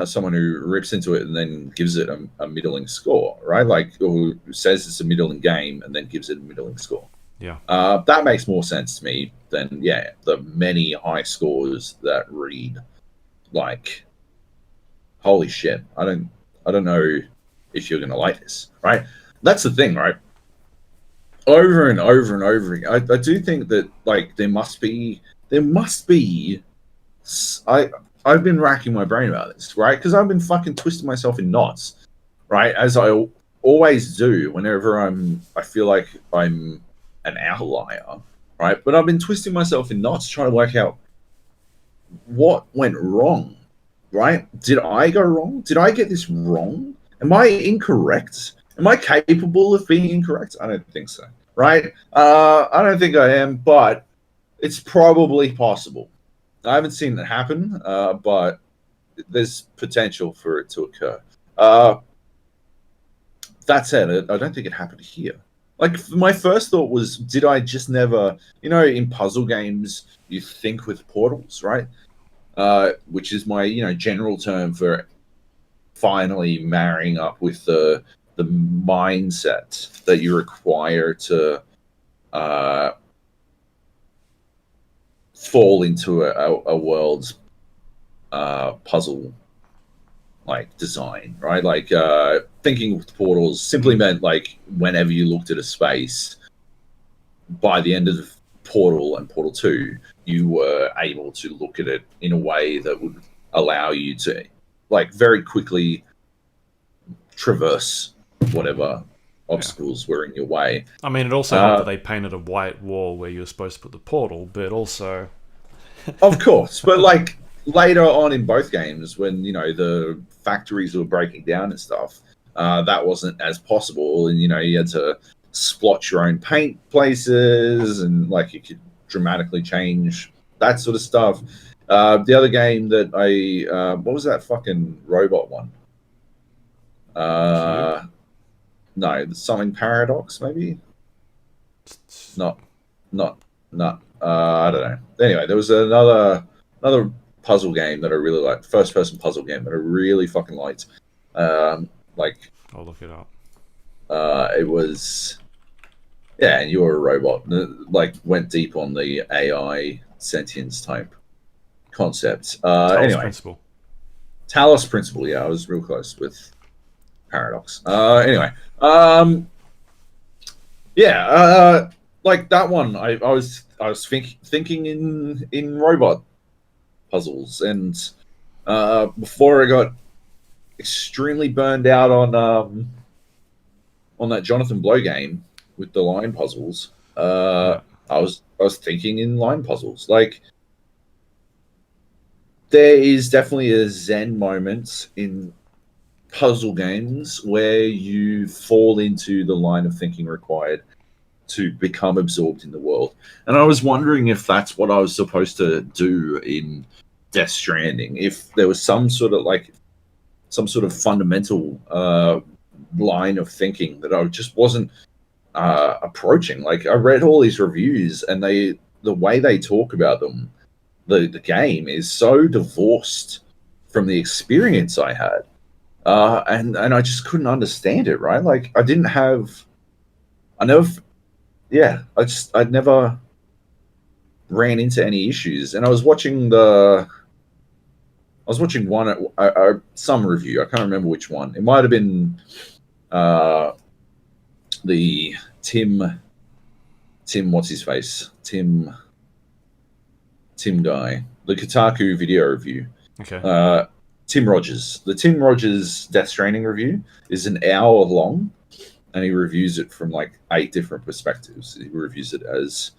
someone who rips into it and then gives it a middling score, right? Like, who says it's a middling game and then gives it a middling score. Yeah. That makes more sense to me than the many high scores that read like, holy shit. I don't know if you're gonna like this, right? That's the thing, right? Over and over and over again, I do think that like there must be. I've been racking my brain about this, right? Because I've been fucking twisting myself in knots, right? As I always do whenever I feel like I'm an outlier, right? But I've been twisting myself in knots trying to work out what went wrong, right? Did I go wrong? Did I get this wrong? Am I incorrect? Am I capable of being incorrect? I don't think so, right? I don't think I am, but it's probably possible. I haven't seen it happen, but there's potential for it to occur. That said, I don't think it happened here. Like, my first thought was, did I just never... in puzzle games, you think with portals, right? Which is my, general term for finally marrying up with the mindset that you require to fall into a world's puzzle like design, right? Like thinking with portals simply meant like whenever you looked at a space, by the end of the Portal and Portal 2, you were able to look at it in a way that would allow you to like very quickly traverse whatever obstacles were in your way. I mean, it also helped that they painted a white wall where you were supposed to put the portal, but also... Of course, but like later on in both games, when the factories were breaking down and stuff, that wasn't as possible, and you had to splotch your own paint places, and like you could dramatically change that sort of stuff. The other game that what was that fucking robot one? No, something Paradox maybe. Not. I don't know. Anyway, there was another puzzle game that I really liked. First person puzzle game that I really fucking liked. Like, I'll look it up. It was, and you were a robot. Like, went deep on the AI sentience type concept. Anyway, Principle. Talos Principle. Yeah, I was real close with paradox. Anyway, yeah, like that one. I was thinking in robot puzzles, and before I got extremely burned out on that Jonathan Blow game with the line puzzles. Yeah. I was thinking in line puzzles. Like there is definitely a zen moment in puzzle games where you fall into the line of thinking required to become absorbed in the world. And I was wondering if that's what I was supposed to do in Death Stranding. If there was some sort of fundamental line of thinking that I just wasn't approaching. Like I read all these reviews, and the way they talk about them, the game is so divorced from the experience I had, and I just couldn't understand it. Right, like I never, yeah, I never ran into any issues, and I was watching one some review. I can't remember which one. It might have been uh, the Tim, what's his face? Tim guy, the Kotaku video review. Okay. Tim Rogers. The Tim Rogers Death Stranding review is an hour long, and he reviews it from like 8 different perspectives. He reviews it as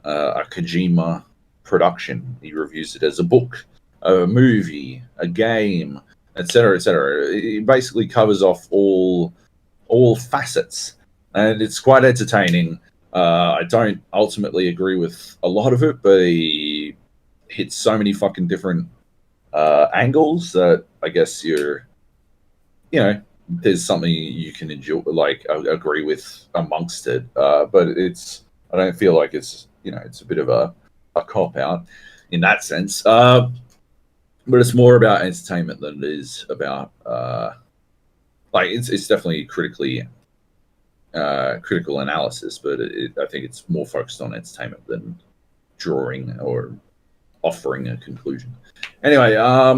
a Kojima production. He reviews it as a book, a movie, a game, etc., etc. It basically covers off all facets, and it's quite entertaining. I don't ultimately agree with a lot of it, but he hits so many fucking different angles that I guess there's something you can enjoy, like agree with amongst it. But I don't feel like it's a bit of a cop out in that sense. But it's more about entertainment than it is about like it's definitely critical analysis, but I think it's more focused on entertainment than drawing or offering a conclusion. Anyway, I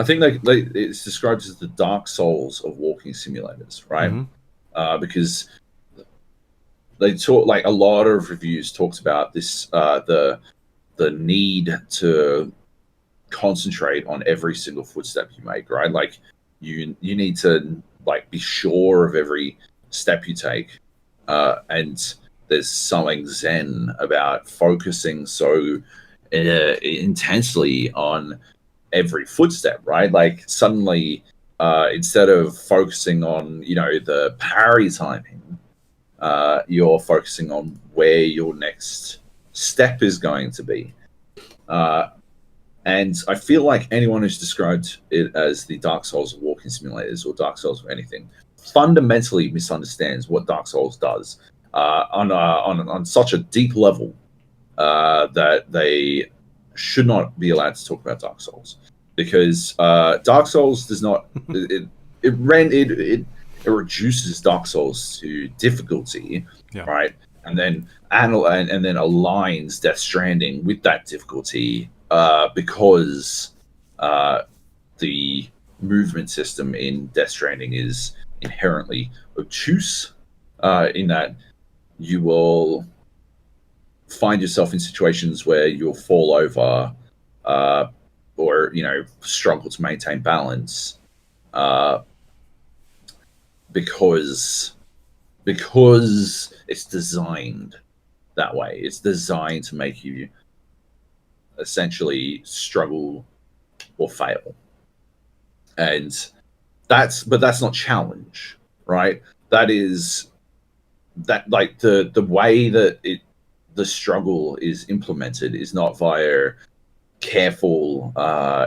think it's described as the Dark Souls of walking simulators, right? Because they talk, like a lot of reviews talks about this, the need to concentrate on every single footstep you make, right? Like you need to like be sure of every step you take, and there's something zen about focusing so intensely on every footstep, right? Like suddenly, instead of focusing on the parry timing, you're focusing on where your next step is going to be. And I feel like anyone who's described it as the Dark Souls of walking simulators or Dark Souls of anything fundamentally misunderstands what Dark Souls does on such a deep level that they should not be allowed to talk about Dark Souls, because Dark Souls does not it reduces Dark Souls to difficulty, Yeah. right? And then and then aligns Death Stranding with that difficulty because the movement system in Death Stranding is inherently obtuse, in that you will find yourself in situations where you'll fall over, or struggle to maintain balance, because it's designed that way. It's designed to make you essentially struggle or fail, and that's not challenge, right? That like the way that the struggle is implemented is not via careful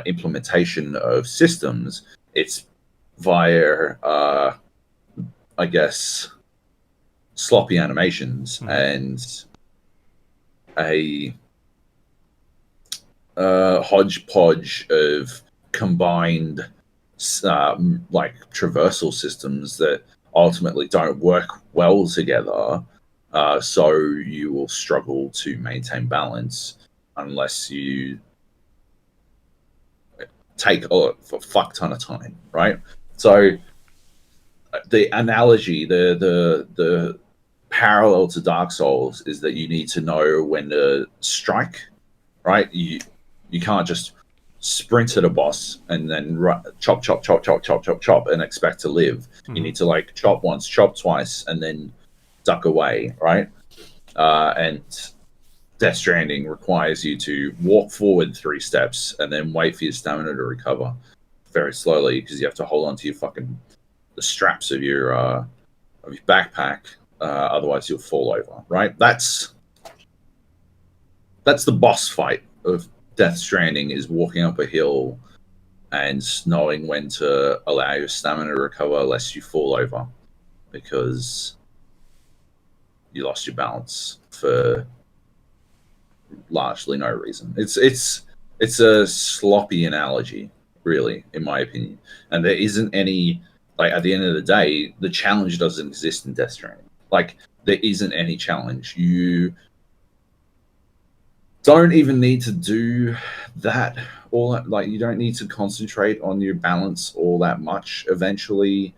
implementation of systems. It's via I guess sloppy animations and a hodgepodge of combined like traversal systems that ultimately don't work well together, so you will struggle to maintain balance unless you take a fuck ton of time, right? So the analogy, the parallel to Dark Souls is that you need to know when to strike, right? You can't just sprint at a boss and then chop, chop, chop, chop, chop, chop, chop, and expect to live. You need to like chop once, chop twice, and then duck away, right? And Death Stranding requires you to walk forward 3 steps and then wait for your stamina to recover very slowly, because you have to hold on to the straps of your backpack. Otherwise, you'll fall over. Right? That's the boss fight of Death Stranding, is walking up a hill and knowing when to allow your stamina to recover lest you fall over, because you lost your balance for largely no reason. It's a sloppy analogy, really, in my opinion. And there isn't any, like, at the end of the day, the challenge doesn't exist in Death Stranding. Like, there isn't any challenge. You don't even need to do that all that, like, you don't need to concentrate on your balance all that much. Eventually,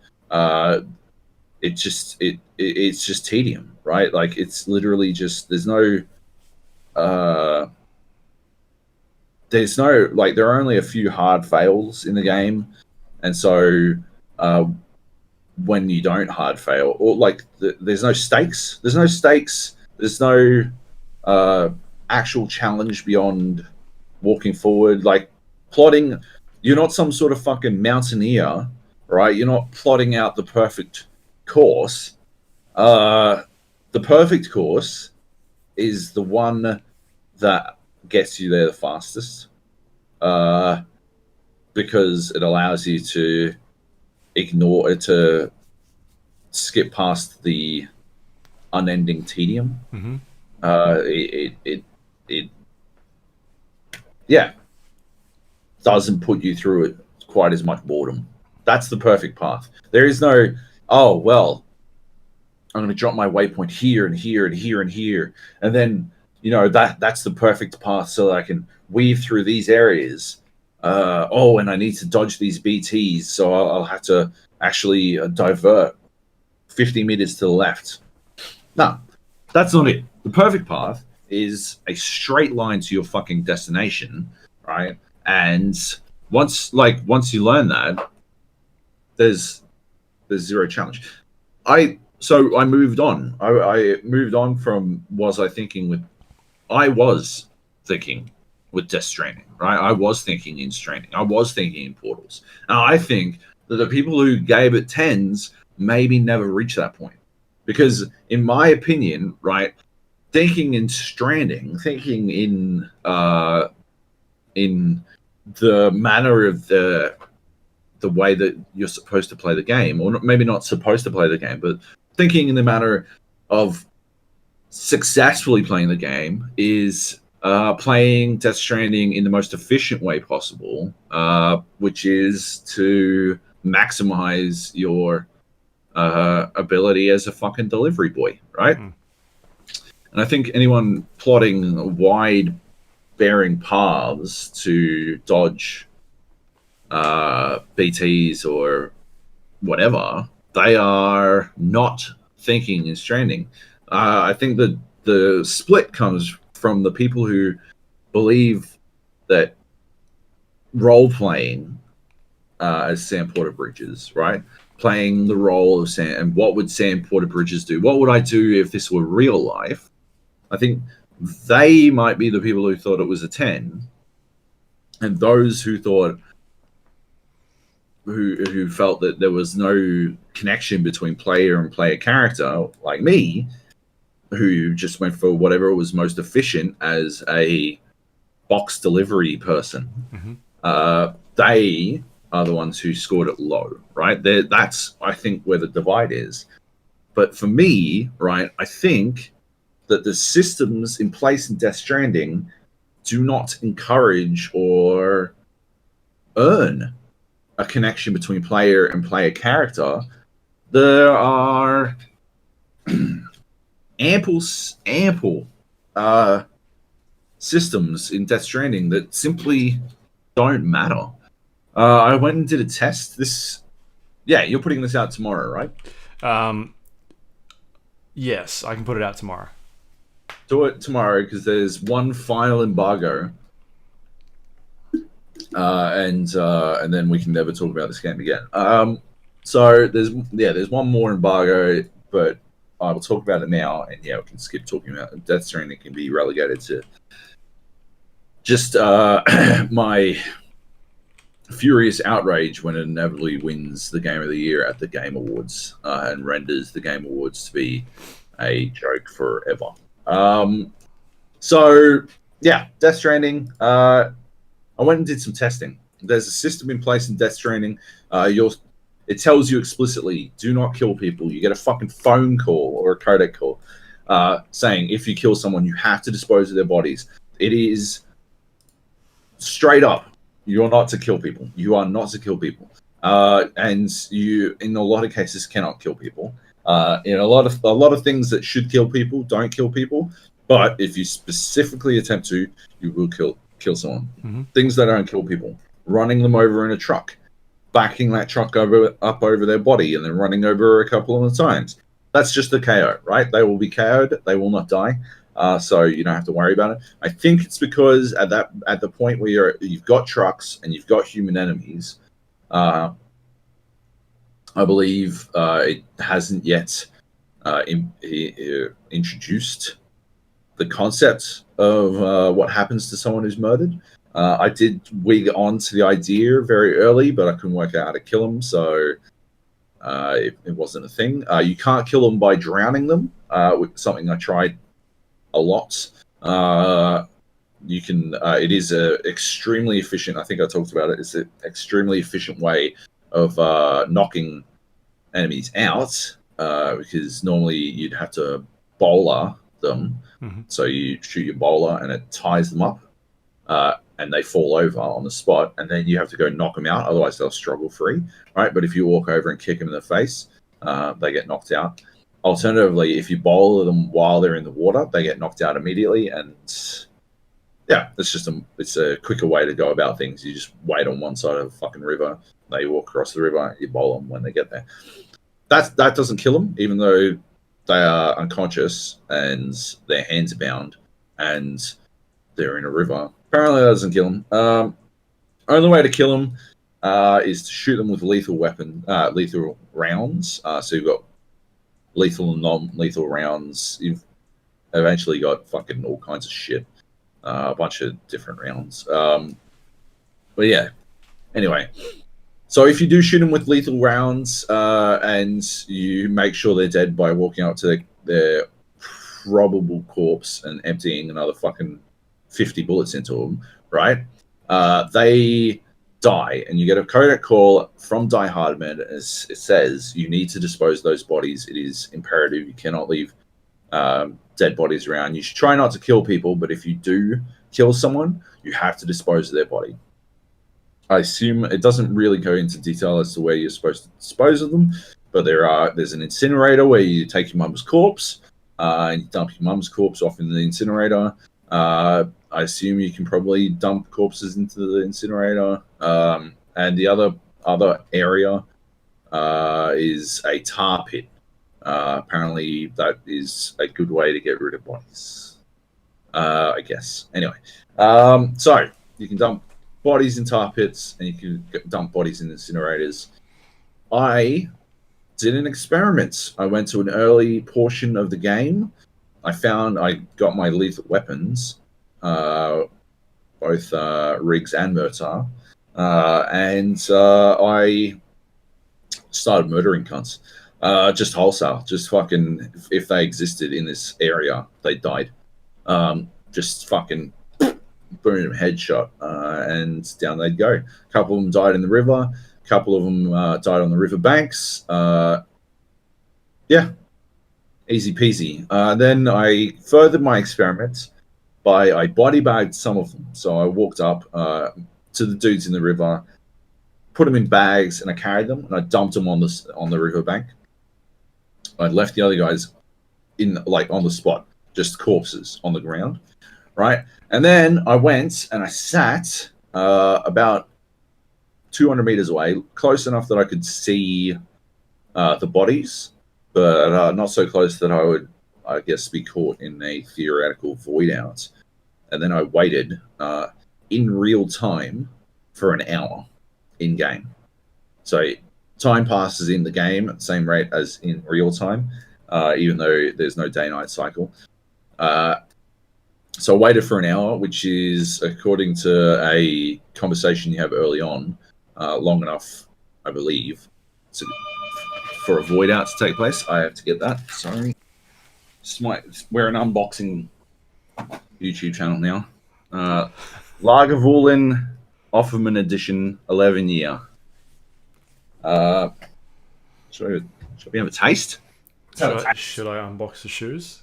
it's just tedium, right? Like, it's literally just there's no like, there are only a few hard fails in the game, and so when you don't hard fail, or like there's no stakes, there's no actual challenge beyond walking forward, like plotting. You're not some sort of fucking mountaineer, right? You're not plotting out the perfect course. The perfect course is the one that gets you there the fastest, because it allows you to skip past the unending tedium. It yeah, doesn't put you through it quite as much boredom. That's the perfect path. There is no, oh well, I'm going to drop my waypoint here and here and here and here, and then that's the perfect path so that I can weave through these areas. And I need to dodge these BTs, so I'll have to actually divert 50 meters to the left. No, that's not it. The perfect path is a straight line to your fucking destination, right? And once you learn that, there's zero challenge. I moved on. I moved on from I was thinking with Death Stranding, right? I was thinking in Stranding. I was thinking in Portals. And I think that the people who gave it 10s maybe never reach that point. Because in my opinion, right, thinking in Stranding, thinking in the manner of the way that you're supposed to play the game, or maybe not supposed to play the game, but thinking in the manner of successfully playing the game is playing Death Stranding in the most efficient way possible, which is to maximize your ability as a fucking delivery boy, right? And I think anyone plotting wide-bearing paths to dodge BTs or whatever, they are not thinking in Stranding. I think that the split comes from the people who believe that role-playing as Sam Porter Bridges, right? Playing the role of Sam, and what would Sam Porter Bridges do? What would I do if this were real life? I think they might be the people who thought it was a 10, and those who thought, who felt that there was no connection between player and player character, like me, who just went for whatever was most efficient as a box delivery person. They are the ones who scored it low, right? That's, I think, where the divide is. But for me, right, I think that the systems in place in Death Stranding do not encourage or earn a connection between player and player character. There are ample systems in Death Stranding that simply don't matter. I went and did a test this Yeah, you're putting this out tomorrow, right? Yes, I can put it out tomorrow. Do it tomorrow because there's one final embargo, and then we can never talk about this game again. So there's one more embargo, but I will talk about it now, and yeah, we can skip talking about it. Death Stranding. Can be relegated to just my furious outrage when it inevitably wins the Game of the Year at the Game Awards and renders the Game Awards to be a joke forever. So yeah, Death Stranding. I went and did some testing. There's a system in place in Death Stranding. It tells you explicitly, do not kill people. You get a fucking phone call or a codec call saying if you kill someone, you have to dispose of their bodies. It is straight up. You're not to kill people. You are not to kill people. And you, in a lot of cases, cannot kill people. In a lot of things that should kill people don't kill people. But if you specifically attempt to, you will kill someone. Mm-hmm. Things that don't kill people: running them over in a truck, backing that truck up over their body, and then running over a couple of times. That's just a KO, right? They will be KO'd. They will not die. So you don't have to worry about it. I think it's because at the point where you've got trucks and you've got human enemies, I believe it hasn't yet introduced the concept of what happens to someone who's murdered. I did wig on to the idea very early, but I couldn't work out how to kill them, so it wasn't a thing. You can't kill them by drowning them, with something I tried a lot. You can. It is a extremely efficient. I think I talked about it. It's an extremely efficient way of knocking enemies out, because normally you'd have to bowler them. Mm-hmm. So you shoot your bowler and it ties them up, and they fall over on the spot, and then you have to go knock them out. Otherwise, they'll struggle free, right? But if you walk over and kick them in the face, they get knocked out. Alternatively, if you bowl them while they're in the water, they get knocked out immediately. And yeah, it's a quicker way to go about things. You just wait on one side of the fucking river. They walk across the river. You bowl them when they get there. That doesn't kill them, even though they are unconscious and their hands are bound and they're in a river. Apparently, that doesn't kill them. Only way to kill them is to shoot them with lethal rounds. So you've got lethal and non-lethal rounds. You've eventually got fucking all kinds of shit, a bunch of different rounds. But yeah, anyway. So if you do shoot them with lethal rounds, and you make sure they're dead by walking up to their probable corpse and emptying another fucking 50 bullets into them, right? They die, and you get a codec call from Die Hardman. As it says, you need to dispose of those bodies. It is imperative. You cannot leave dead bodies around. You should try not to kill people, but if you do kill someone, you have to dispose of their body. I assume it doesn't really go into detail as to where you're supposed to dispose of them, but there's an incinerator where you take your mum's corpse and you dump your mum's corpse off in the incinerator. I assume you can probably dump corpses into the incinerator. And the other area is a tar pit. Apparently, that is a good way to get rid of bodies. I guess. Anyway, so you can dump bodies in tar pits and you can dump bodies in incinerators. I did an experiment. I went to an early portion of the game. I got my lethal weapons, both Riggs and Murtaugh, and I started murdering cunts. Just wholesale. Just fucking, if they existed in this area, they died. Just fucking boom, headshot, and down they'd go. A couple of them died in the river. A couple of them died on the river banks. Yeah, easy peasy. Then I furthered my experiment by I body bagged some of them. So I walked up to the dudes in the river, put them in bags, and I carried them and I dumped them on the river bank. I left the other guys on the spot, just corpses on the ground, right? And then I went and I sat about 200 meters away, close enough that I could see the bodies, but not so close that I would, I guess, be caught in a theoretical void out. And then I waited in real time for an hour in game. So time passes in the game at the same rate as in real time, even though there's no day-night cycle. So I waited for an hour, which is, according to a conversation you have early on, long enough, I believe, for a void out to take place. I have to get that. Sorry. We're an unboxing YouTube channel now. Lagavulin Offerman Edition 11 year. Should we have a taste? Should I unbox the shoes?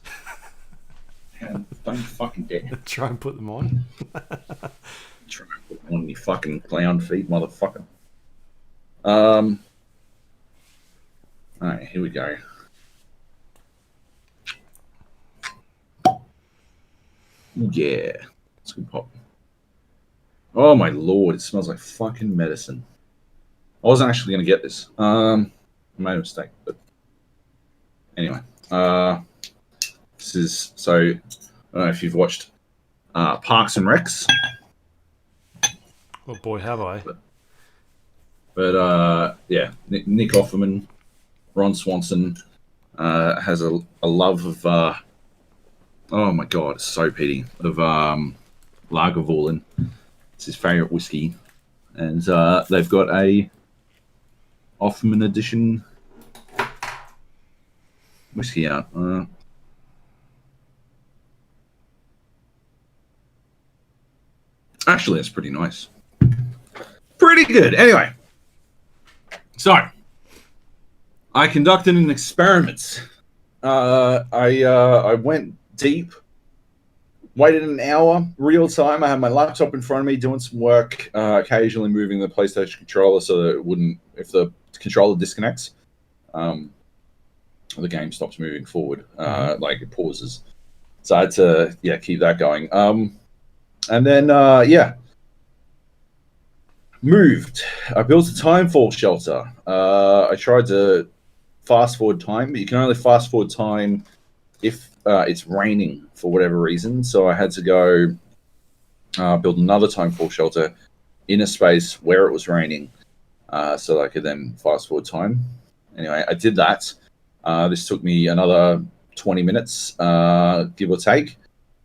Don't fucking dare. Try and put them on. Try and put them on your fucking clown feet, motherfucker. Alright, here we go. Yeah. It's good pop. Oh my lord, it smells like fucking medicine. I wasn't actually going to get this. I made a mistake, but anyway. This is, so, I don't know if you've watched Parks and Recs. Oh boy, have I. But yeah, Nick Offerman, Ron Swanson has a love of, oh my god, it's so pity, of Lagavulin. It's his favourite whiskey. And they've got a Offerman edition whiskey out. Actually, it's pretty nice. Pretty good. Anyway, so I conducted an experiment. I went deep, waited an hour, real time. I had my laptop in front of me doing some work, occasionally moving the PlayStation controller so that it wouldn't, if the controller disconnects, the game stops moving forward, like it pauses. So I had to, keep that going. And then, moved. I built a timefall shelter. I tried to fast forward time, but you can only fast forward time if it's raining for whatever reason. So I had to go build another timefall shelter in a space where it was raining, so that I could then fast forward time. Anyway, I did that. This took me another 20 minutes, give or take.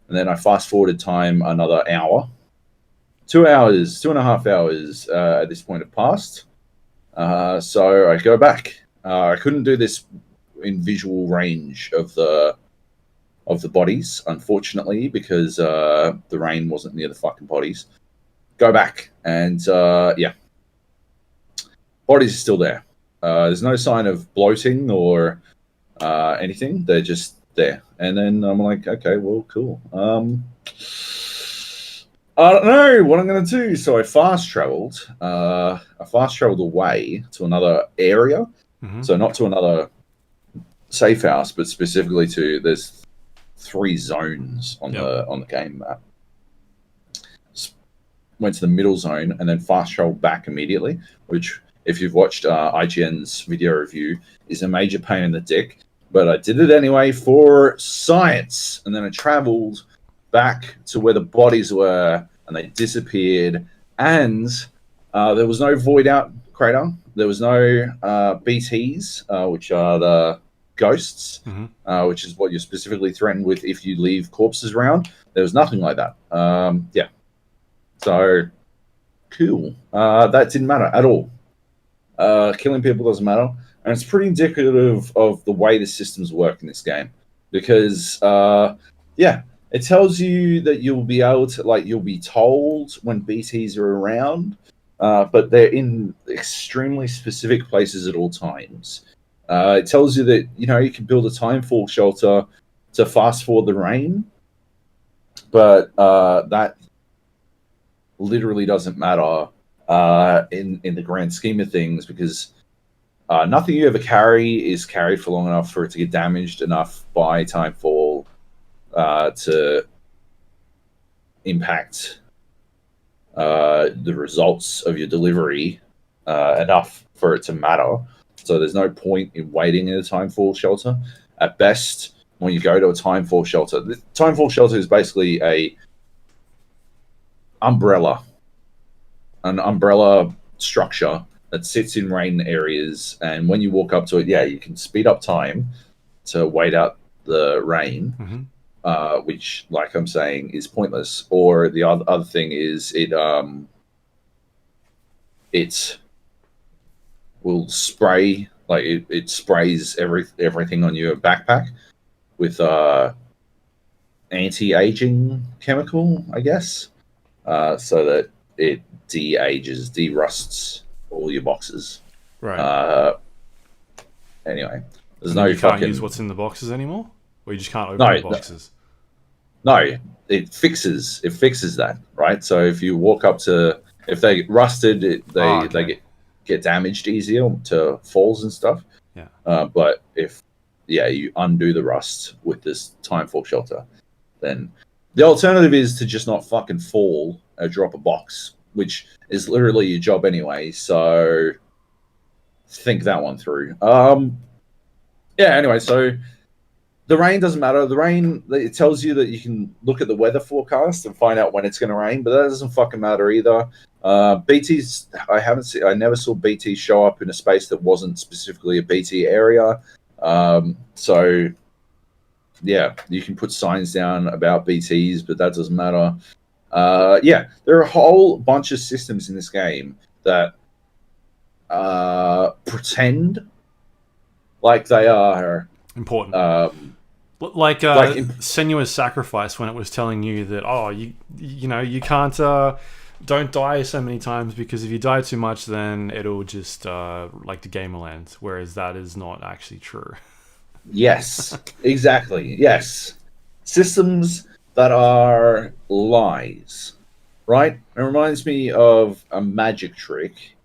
And then I fast forwarded time another hour. 2 hours, 2.5 hours at this point have passed. So I go back. I couldn't do this in visual range of the bodies, unfortunately, because the rain wasn't near the fucking bodies. Go back, and bodies are still there. There's no sign of bloating or anything. They're just there. And then I'm like, okay, well, cool. I don't know what I'm going to do. So I fast traveled. Away to another area. Mm-hmm. So not to another safe house, but specifically to, there's 3 zones on the game map. Went to the middle zone and then fast traveled back immediately, which, if you've watched IGN's video review, is a major pain in the dick. But I did it anyway for science. And then I traveled back to where the bodies were, and they disappeared. And there was no void out crater. There was no BTs, which are the ghosts, which is what you're specifically threatened with if you leave corpses around. There was nothing like that. So, cool. That didn't matter at all. Killing people doesn't matter. And it's pretty indicative of the way the systems work in this game. Because, it tells you that you'll be able to, you'll be told when BTs are around, but they're in extremely specific places at all times. It tells you that, you can build a timefall shelter to fast forward the rain, but that literally doesn't matter in the grand scheme of things, because nothing you ever carry is carried for long enough for it to get damaged enough by timefall to impact the results of your delivery enough for it to matter. So there's no point in waiting in a timefall shelter. At best, when you go to a timefall shelter, the timefall shelter is basically an umbrella structure that sits in rain areas, and when you walk up to it, you can speed up time to wait out the rain, which, like I'm saying, is pointless. Or the other thing is it will spray, like it sprays everything on your backpack with anti-aging chemical, I guess, so that it de-ages, de-rusts all your boxes. Right. Anyway, there's You no can't use what's in the boxes anymore, or you just can't open the boxes. No, it fixes that, right? So if you walk up to, if they get rusted, they get damaged easier to falls and stuff. Yeah. But if you undo the rust with this timefall shelter, then the alternative is to just not fucking fall or drop a box, which is literally your job anyway. So think that one through. Anyway, so the rain doesn't matter. The rain, it tells you that you can look at the weather forecast and find out when it's going to rain, but that doesn't fucking matter either. BT's, I never saw BT show up in a space that wasn't specifically a BT area. So yeah, you can put signs down about BTs, but that doesn't matter. There are a whole bunch of systems in this game that pretend like they are important. Like Senua's Sacrifice, when it was telling you that, you can't, don't die so many times, because if you die too much, then it'll just, like the game will end. Whereas that is not actually true. Yes, exactly. Yes. Systems that are lies, right? It reminds me of a magic trick,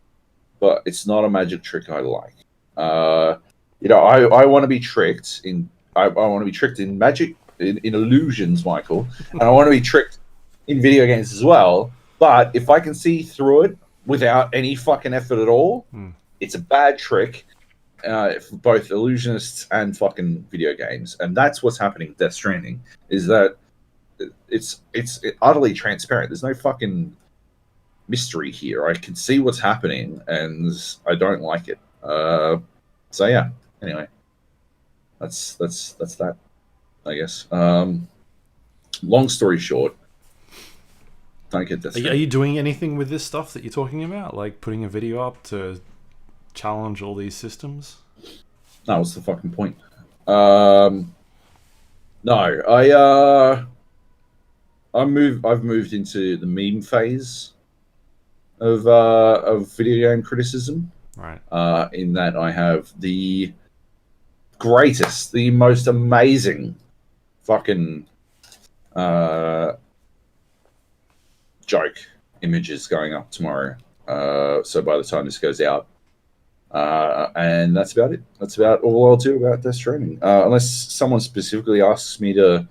but it's not a magic trick I like. I want to be tricked in. I want to be tricked in magic, in illusions, Michael, and I want to be tricked in video games as well. But if I can see through it without any fucking effort at all, it's a bad trick for both illusionists and fucking video games. And that's what's happening with Death Stranding, is that it's utterly transparent. There's no fucking mystery here. I can see what's happening, and I don't like it. So yeah. Anyway, that's that, I guess. Long story short, don't get that. Are you doing anything with this stuff that you're talking about, like putting a video up to challenge all these systems? No, what's the fucking point? No, I've moved into the meme phase of video game criticism. Right. In that I have the greatest, the most amazing fucking joke images going up tomorrow. So by the time this goes out, and that's about it. That's about all I'll do about Death Stranding. Unless someone specifically asks me to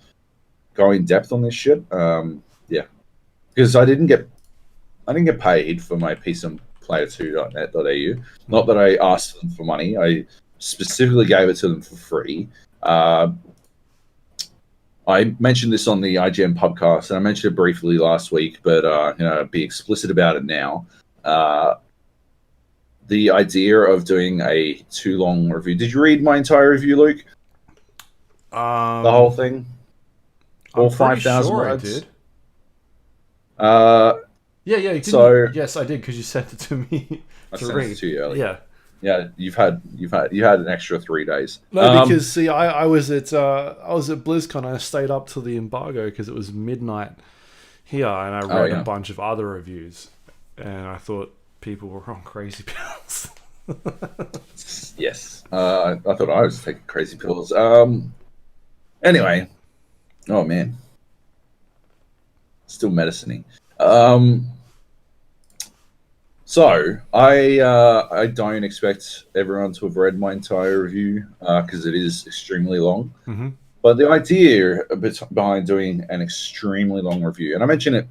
go in depth on this shit. Because I didn't get paid for my piece on player2.net.au. Not that I asked them for money. I specifically gave it to them for free. I mentioned this on the IGN podcast, and I mentioned it briefly last week, but be explicit about it now. The idea of doing a too long review. Did you read my entire review, Luke? The whole thing? All 5,000 words? I did. Yes, I did, because you sent it to me. I sent it to you earlier. Yeah, you had an extra 3 days. No, because see, I was at BlizzCon. I stayed up till the embargo because it was midnight here, and I read a bunch of other reviews, and I thought people were on crazy pills. Yes, I thought I was taking crazy pills. Anyway, oh man, still medicining. So I don't expect everyone to have read my entire review because it is extremely long. Mm-hmm. But the idea behind doing an extremely long review, and I mention it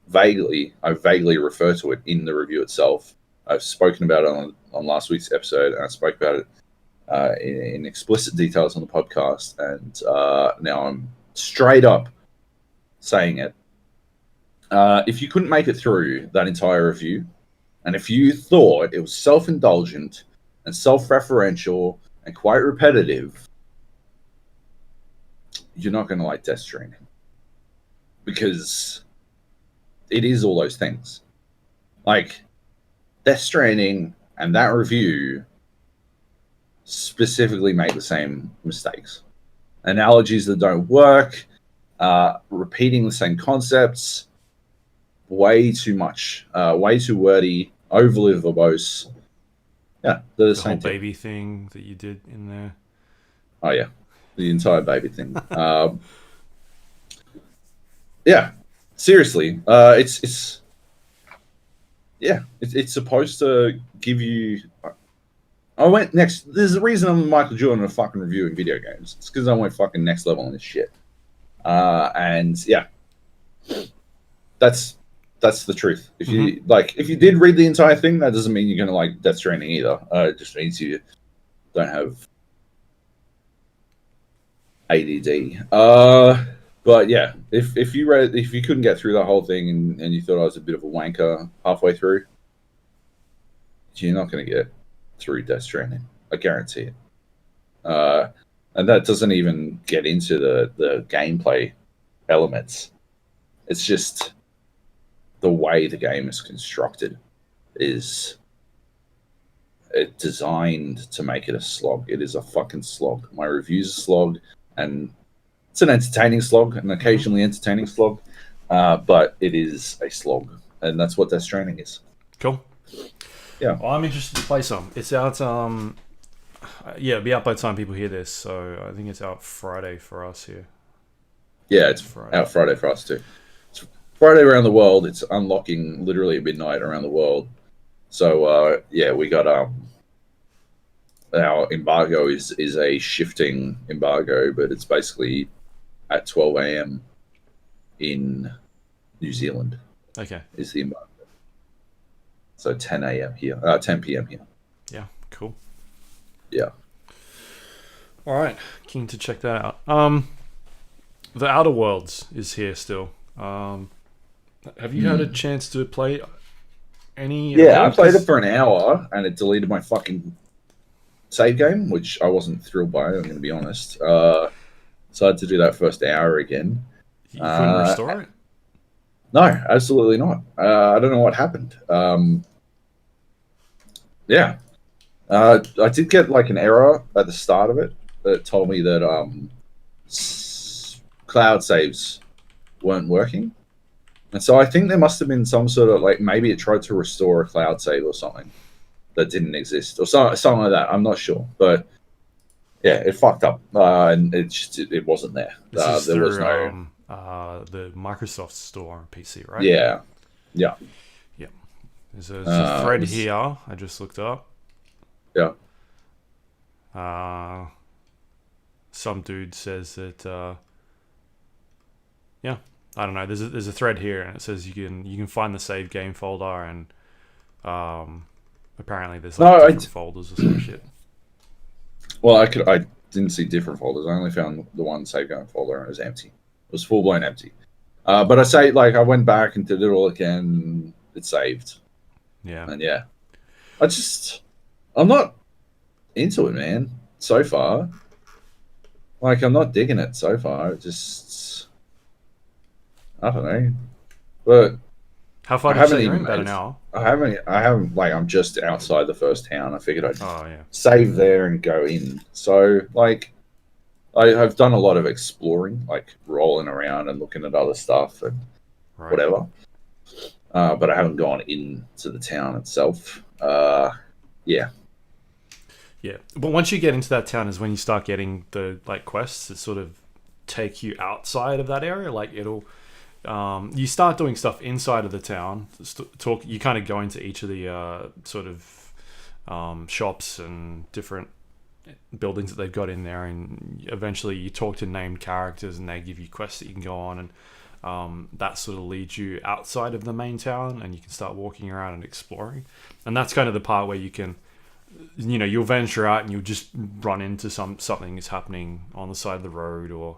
vaguely, I vaguely refer to it in the review itself, I've spoken about it on last week's episode, and I spoke about it in explicit details on the podcast, and now I'm straight up saying it. If you couldn't make it through that entire review, and if you thought it was self-indulgent and self-referential and quite repetitive, you're not going to like Death Stranding. Because it is all those things. Like, Death Stranding and that review specifically make the same mistakes. Analogies that don't work, repeating the same concepts, way too much, way too wordy, overly verbose. Yeah, they're the whole same thing. baby thing that you did in there. Oh yeah, the entire baby thing. Yeah, seriously, it's supposed to give you. I went next. There's a reason I'm Michael Jordan of fucking reviewing video games. It's because I went fucking next level on this shit. And yeah, that's the truth. If you if you did read the entire thing, that doesn't mean you're gonna like Death Stranding either. It just means you don't have ADD. But yeah, if you couldn't get through that whole thing and you thought I was a bit of a wanker halfway through, you're not gonna get through Death Stranding. I guarantee it. And that doesn't even get into the gameplay elements. It's just the way the game is constructed is designed to make it a slog. It is a fucking slog. My review's a slog, and it's an entertaining slog, an occasionally entertaining slog, but it is a slog, and that's what Death Stranding is. Cool. Yeah. Well, I'm interested to play some. It's out. It'll be out by the time people hear this, so I think it's out Friday for us here. Yeah, it's out Friday for us too. It's Friday around the world. It's unlocking literally at midnight around the world. So yeah, we got our embargo is a shifting embargo, but it's basically at 12 a.m. in New Zealand. Okay. Is the embargo. So 10 a.m. here, 10 p.m. here. Yeah, cool. Yeah. All right, keen to check that out. The Outer Worlds is here still. Have you had a chance to play any? Yeah, I played it for an hour and it deleted my fucking save game, which I wasn't thrilled by. I'm going to be honest. So I had to do that first hour again. You couldn't restore it? No, absolutely not. I don't know what happened. Yeah. I did get like an error at the start of it that told me that cloud saves weren't working. And so I think there must have been some sort of like, maybe it tried to restore a cloud save or something that didn't exist or something like that. I'm not sure, but yeah, it fucked up and it wasn't there. This is there through, was no the Microsoft Store on PC, right? Yeah. There's a thread here I just looked up. Yeah. Some dude says that I don't know. There's a thread here and it says you can find the save game folder and apparently there's like different folders or some shit. Well, I didn't see different folders. I only found the one save game folder and it was empty. It was full blown empty. But I went back and did it all again. It saved. Yeah. And yeah, I'm not into it, man. So far, like I'm not digging it so far. I don't know. But how far did you say you're in? About an hour. I haven't. Like I'm just outside the first town. I figured I'd save there and go in. So like, I've done a lot of exploring, like rolling around and looking at other stuff and whatever. But I haven't gone into the town itself. Yeah. Yeah, but once you get into that town is when you start getting the like quests that sort of take you outside of that area. Like it'll, you start doing stuff inside of the town. You kind of go into each of the sort of shops and different buildings that they've got in there, and eventually you talk to named characters and they give you quests that you can go on. that sort of leads you outside of the main town, and you can start walking around and exploring. And that's kind of the part where you can, you'll venture out and you'll just run into something that's happening on the side of the road or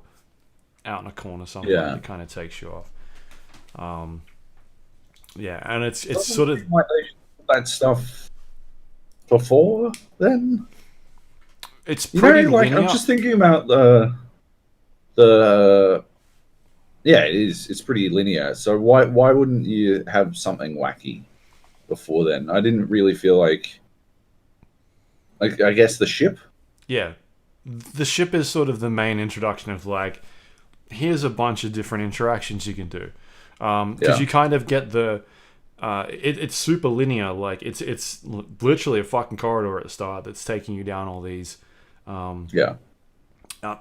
out in a corner somewhere that kind of takes you off. And it's sort of that stuff before then. It's pretty linear. I'm just thinking about the it is. It's pretty linear. So why wouldn't you have something wacky before then? I didn't really feel like I guess the ship. Yeah, the ship is sort of the main introduction of like, here's a bunch of different interactions you can do, because you kind of get the. It's super linear. Like it's literally a fucking corridor at the start that's taking you down all these, out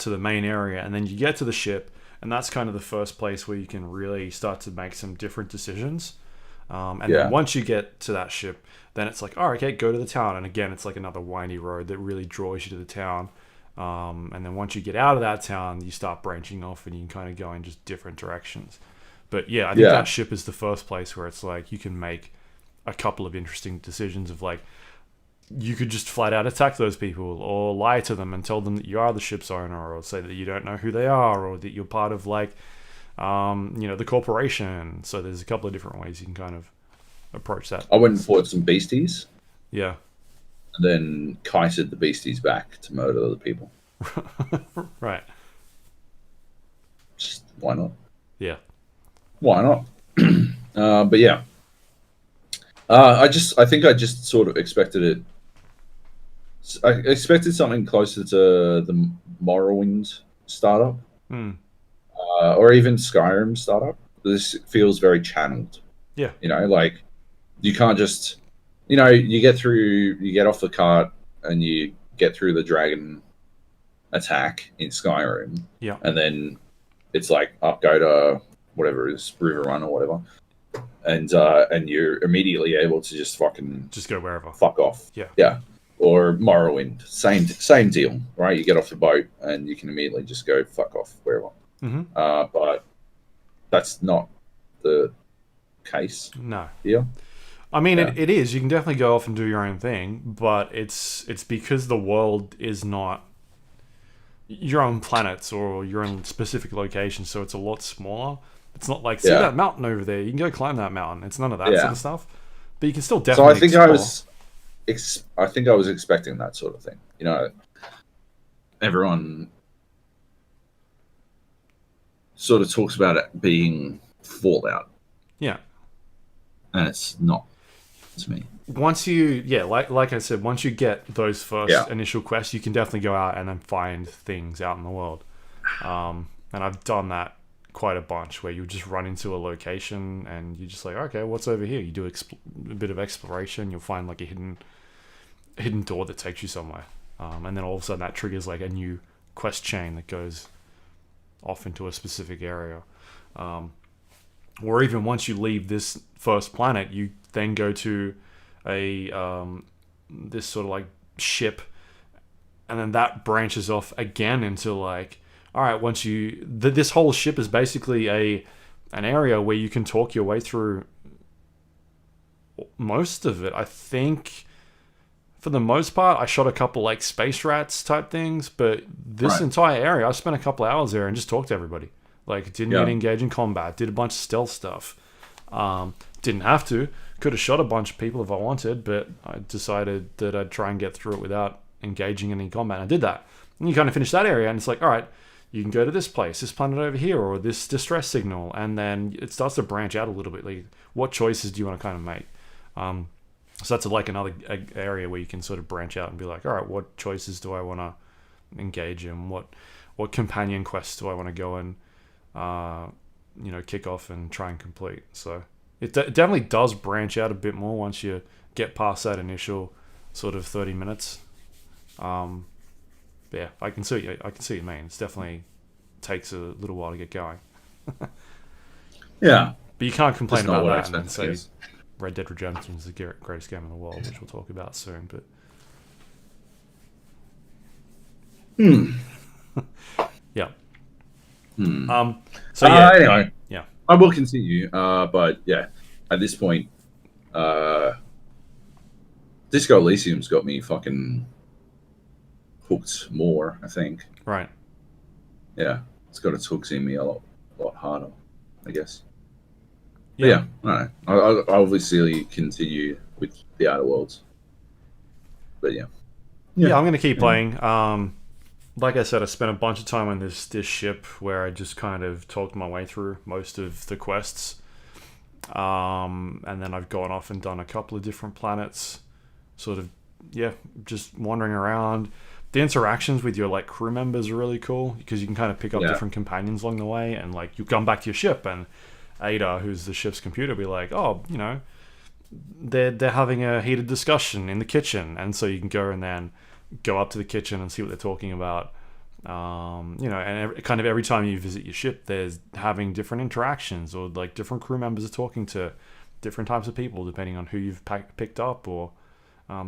to the main area, and then you get to the ship, and that's kind of the first place where you can really start to make some different decisions. Then once you get to that ship, then it's like, okay, go to the town, and again, it's like another windy road that really draws you to the town. And then once you get out of that town, you start branching off, and you can kind of go in just different directions. But yeah, I think that ship is the first place where it's like you can make a couple of interesting decisions of like, you could just flat out attack those people or lie to them and tell them that you are the ship's owner, or say that you don't know who they are, or that you're part of like, the corporation. So there's a couple of different ways you can kind of approach that. I went and fought some beasties. Yeah. And then kited the beasties back to murder other people. Right. Just, why not? Yeah. Why not? But yeah. I think I just sort of expected it. I expected something closer to the Morrowind startup. Or even Skyrim startup. This feels very channeled. Yeah. Like you can't just, you get off the cart and you get through the dragon attack in Skyrim. Yeah. And then it's like, go to whatever it is, River Run or whatever. And you're immediately able to just go wherever. Fuck off. Yeah. Yeah. Or Morrowind. Same deal, right? You get off the boat and you can immediately just go fuck off wherever. Mm-hmm. But that's not the case. No. Yeah. I mean, it is. You can definitely go off and do your own thing, but it's because the world is not your own planets or your own specific locations, so it's a lot smaller. It's not like, see that mountain over there, you can go climb that mountain. It's none of that sort of stuff. But you can still definitely explore. I think I was expecting that sort of thing. Everyone sort of talks about it being Fallout. Yeah. And it's not to me. Once you, like I said, once you get those first initial quests, you can definitely go out and then find things out in the world. And I've done that quite a bunch, where you just run into a location and you're just like, okay, what's over here? You do a bit of exploration, you'll find like a hidden door that takes you somewhere. And then all of a sudden that triggers like a new quest chain that goes off into a specific area. Or even once you leave this first planet, you then go to a this sort of like ship, and then that branches off again into like, all right, once this whole ship is basically an area where you can talk your way through most of it. I think for the most part, I shot a couple like space rats type things, but this entire area, I spent a couple of hours there and just talked to everybody. Like, didn't get engaged in combat, did a bunch of stealth stuff. Didn't have to. Could have shot a bunch of people if I wanted, but I decided that I'd try and get through it without engaging in any combat. I did that. And you kind of finish that area, and it's like, all right, you can go to this place, this planet over here, or this distress signal, and then it starts to branch out a little bit. Like, what choices do you want to kind of make? So that's like another area where you can sort of branch out and be like, all right, what choices do I want to engage in? What companion quests do I want to go and kick off and try and complete? So it definitely does branch out a bit more once you get past that initial sort of 30 minutes. Yeah, I can see what you mean. It's definitely takes a little while to get going. Yeah, but you can't complain about that and then say Red Dead Redemption is the greatest game in the world, which we'll talk about soon. But yeah. So yeah, Anyway, yeah, I will continue. But yeah, at this point, uh, Disco Elysium's got me fucking hooked more. I think. right. Yeah, it's got its hooks in me a lot harder, I guess. But Yeah, yeah, all right. I obviously continue with the Outer Worlds. But yeah, yeah. yeah, I'm gonna keep anyway. playing. Like I said, I spent a bunch of time on this ship where I just kind of talked my way through most of the quests. And then I've gone off and done a couple of different planets, sort of, yeah, just wandering around. The interactions with your like crew members are really cool because you can kind of pick up Yeah, different companions along the way, and like you come back to your ship, and Ada, who's the ship's computer, be like, oh, they're having a heated discussion in the kitchen, and so you can go and then go up to the kitchen and see what they're talking about. And kind of every time you visit your ship, there's having different interactions, or like different crew members are talking to different types of people depending on who you've picked up, or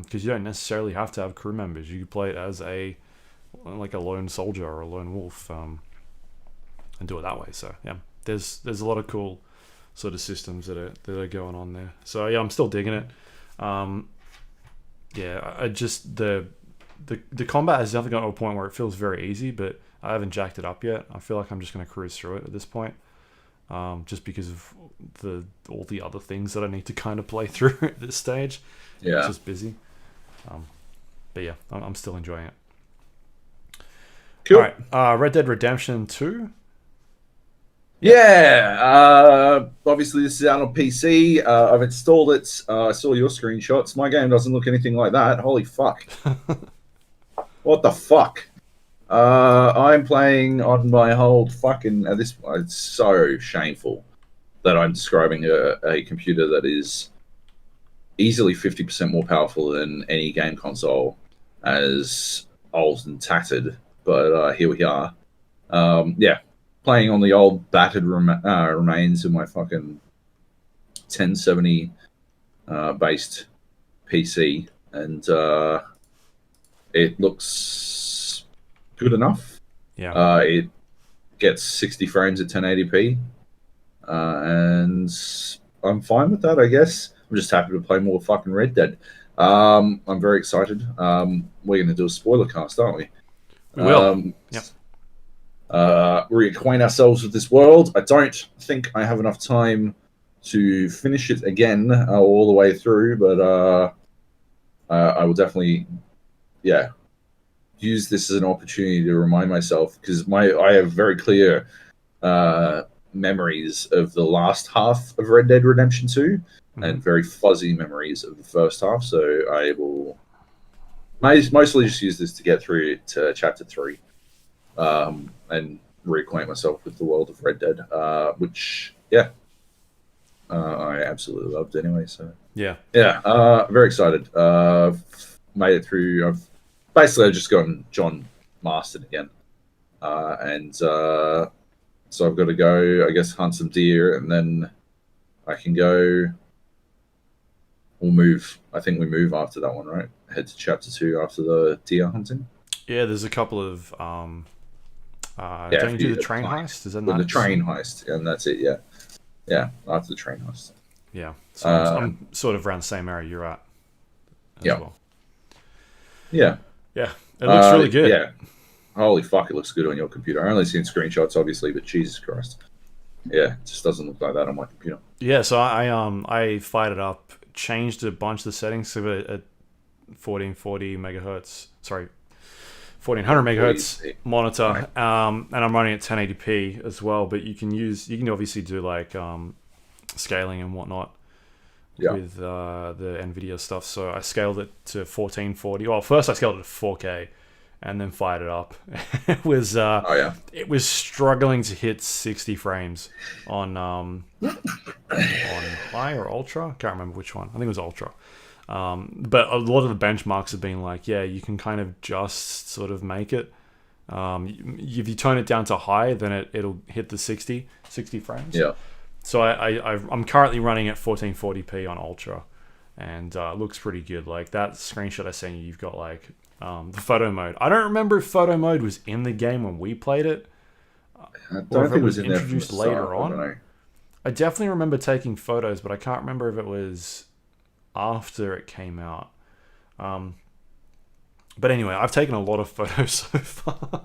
because you don't necessarily have to have crew members. You could play it as a lone soldier or a lone wolf, and do it that way. So yeah, there's a lot of cool sort of systems that are going on there. So yeah, I'm still digging it. Um, yeah, I just the combat has definitely gotten to a point where it feels very easy, but I haven't jacked it up yet. I feel like I'm just going to cruise through it at this point, just because of all the other things that I need to kind of play through at this stage. It's yeah. just busy. But yeah, I'm still enjoying it. All Cool. right, Red Dead Redemption 2. Yeah. Obviously, this is out on PC. I've installed it. I saw your screenshots. My game doesn't look anything like that. Holy fuck! What the fuck? I'm playing on my old fucking. At this, it's so shameful that I'm describing a computer that is easily 50% more powerful than any game console as old and tattered. But here we are. Yeah, playing on the old battered remains of my fucking 1070 based PC, and it looks good enough. Yeah. It gets 60 frames at 1080p, and I'm fine with that, I guess. I'm just happy to play more fucking Red Dead. I'm very excited. We're going to do a spoiler cast, aren't we? We will. Yep. Reacquaint ourselves with this world. I don't think I have enough time to finish it again all the way through, but I will definitely, yeah, use this as an opportunity to remind myself, because I have very clear memories of the last half of Red Dead Redemption 2 and very fuzzy memories of the first half. So I will mostly just use this to get through to chapter 3, and reacquaint myself with the world of Red Dead, which, yeah, I absolutely loved anyway. So Yeah. yeah, very excited. Made it through. I've just gotten John mastered again, and so I've got to go, I guess, hunt some deer, and then I can go. We'll move. I think we move after that one, right? Head to chapter 2 after the deer hunting. Yeah, there's a couple of Yeah, don't you do the train heist? Is that with the not train heist, and that's it. Yeah, yeah. After the train heist. Yeah. So I'm sort of around the same area you're at as Yeah. well. Yeah. Yeah. It looks really good. Yeah. Holy fuck, it looks good on your computer. I only seen screenshots, obviously, but Jesus Christ. Yeah, it just doesn't look like that on my computer. Yeah, so I fired it up, changed a bunch of the settings to a 1440 megahertz, sorry, 1400 megahertz monitor, Right. and I'm running at 1080p as well. But you can obviously do like scaling and whatnot with the Nvidia stuff. So I scaled it to 1440. Well, first I scaled it to 4K, and then fired it up. It was struggling to hit 60 frames on high or ultra. Can't remember which one. I think it was ultra. But a lot of the benchmarks have been like, yeah, you can kind of just sort of make it. If you tone it down to high, then it'll hit the 60 frames. Yeah. So I'm currently running at 1440p on ultra, and it looks pretty good. Like that screenshot I sent you, you've got like the photo mode. I don't remember if photo mode was in the game when we played it. I or don't if think it it was was in there from the introduced later start. I don't on. know. I definitely remember taking photos, but I can't remember if it was after it came out. Um, but anyway, I've taken a lot of photos so far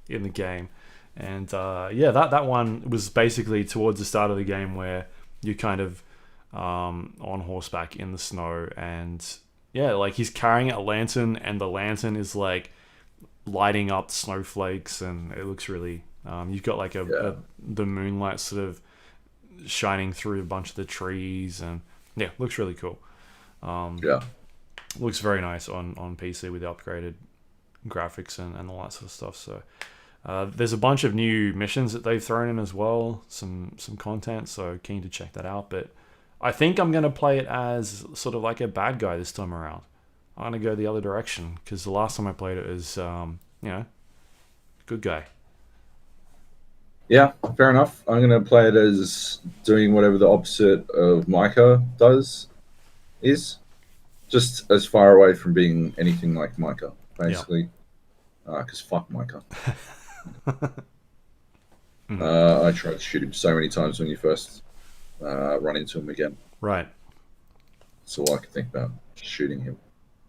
in the game, and yeah, that one was basically towards the start of the game where you kind of on horseback in the snow, and yeah, like he's carrying a lantern, and the lantern is like lighting up snowflakes, and it looks really. You've got like Yeah, the moonlight sort of shining through a bunch of the trees, and yeah, looks really cool. yeah, Looks very nice on PC with the upgraded graphics and all that sort of stuff. So there's a bunch of new missions that they've thrown in as well, some content. So keen to check that out. But I think I'm gonna play it as sort of like a bad guy this time around. I'm gonna go the other direction because the last time I played it was good guy. yeah. Fair enough. I'm gonna play it as doing whatever the opposite of Micah does is, just as far away from being anything like Micah, Yeah. basically. Because fuck Micah. Mhm. I tried to shoot him so many times when you first run into him again. Right. That's all I can think about. Just shooting him.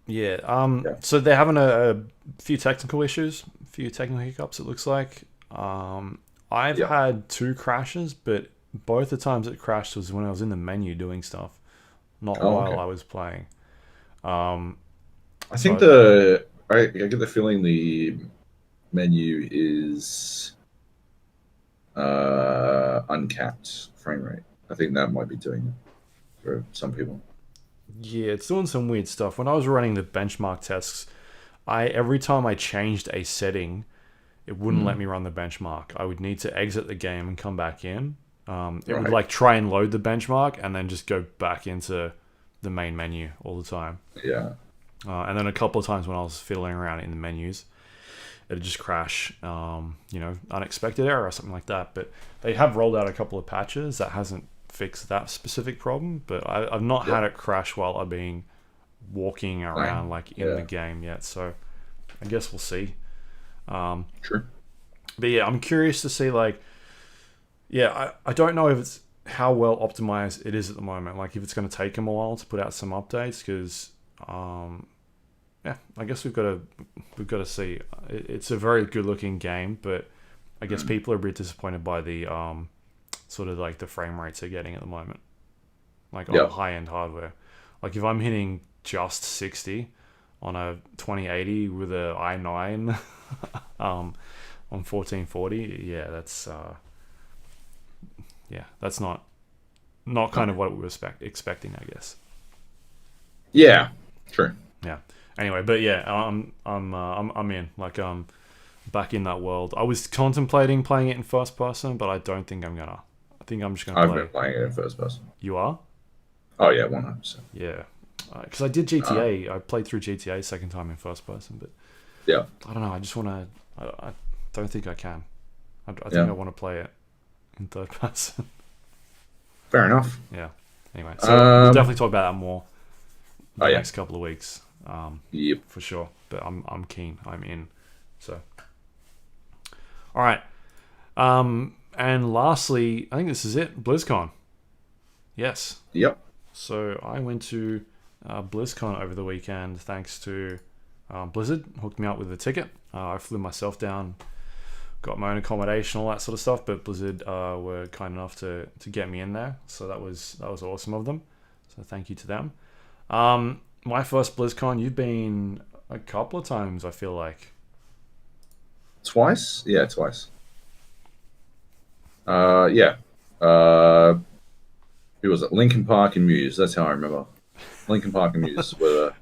Yeah. Yeah. So they're having a few technical issues, a few technical hiccups. It looks like. I've Yeah. had two crashes, but both the times it crashed was when I was in the menu doing stuff, not Oh, while okay. I was playing. Um, I think so I get the feeling the menu is uncapped frame rate. I think that might be doing it for some people. yeah, it's doing some weird stuff. When I was running the benchmark tests, I every time I changed a setting, it wouldn't let Mm, me run the benchmark. I would need to exit the game and come back in. It would right. like try and load the benchmark and then just go back into the main menu all the time. Yeah. And then a couple of times when I was fiddling around in the menus, it'd just crash, unexpected error or something like that. But they have rolled out a couple of patches that hasn't fixed that specific problem. But I've not Yeah. had it crash while I've been walking around Fine. like in the Yeah. game yet. So I guess we'll see. Um, True. but yeah, I'm curious to see like, yeah, I don't know if it's how well optimized it is at the moment. Like if it's going to take them a while to put out some updates because yeah, I guess we've got to see. It's a very good looking game, but I guess Mm. people are a bit disappointed by the sort of like the frame rates they're getting at the moment, like on Yeah. high end hardware. Like if I'm hitting just 60 on a 2080 with a i9 on 1440, yeah, that's not kind No. of what we were expecting, I guess. Yeah. True. Yeah. Anyway, but yeah, I'm in. Like back in that world. I was contemplating playing it in first person, but I don't think I'm gonna. I think I'm just gonna I've play. been playing it in first person. You are? Oh yeah, 100%. Yeah. Because I did Uh, GTA. I played through GTA second time in first person, but yeah. I don't know. I just want to. I don't think I can. I think Yeah. I want to play it in third person. Fair enough. Yeah. Anyway, so we'll Um. definitely talk about that more Oh the yeah. next couple of weeks, Yep. for sure. But I'm keen. I'm in. So, all right. And lastly, I think this is it. BlizzCon. Yes. Yep. So I went to BlizzCon over the weekend thanks to Blizzard. Hooked me up with a ticket. I flew myself down, got my own accommodation, all that sort of stuff. But Blizzard were kind enough to get me in there. So that was awesome of them. So thank you to them. My first BlizzCon. You've been a couple of times, I feel like. Twice. Yeah, twice. Yeah. Uh, who was it? Linkin Park and Muse. That's how I remember. Linkin Park and Muse were the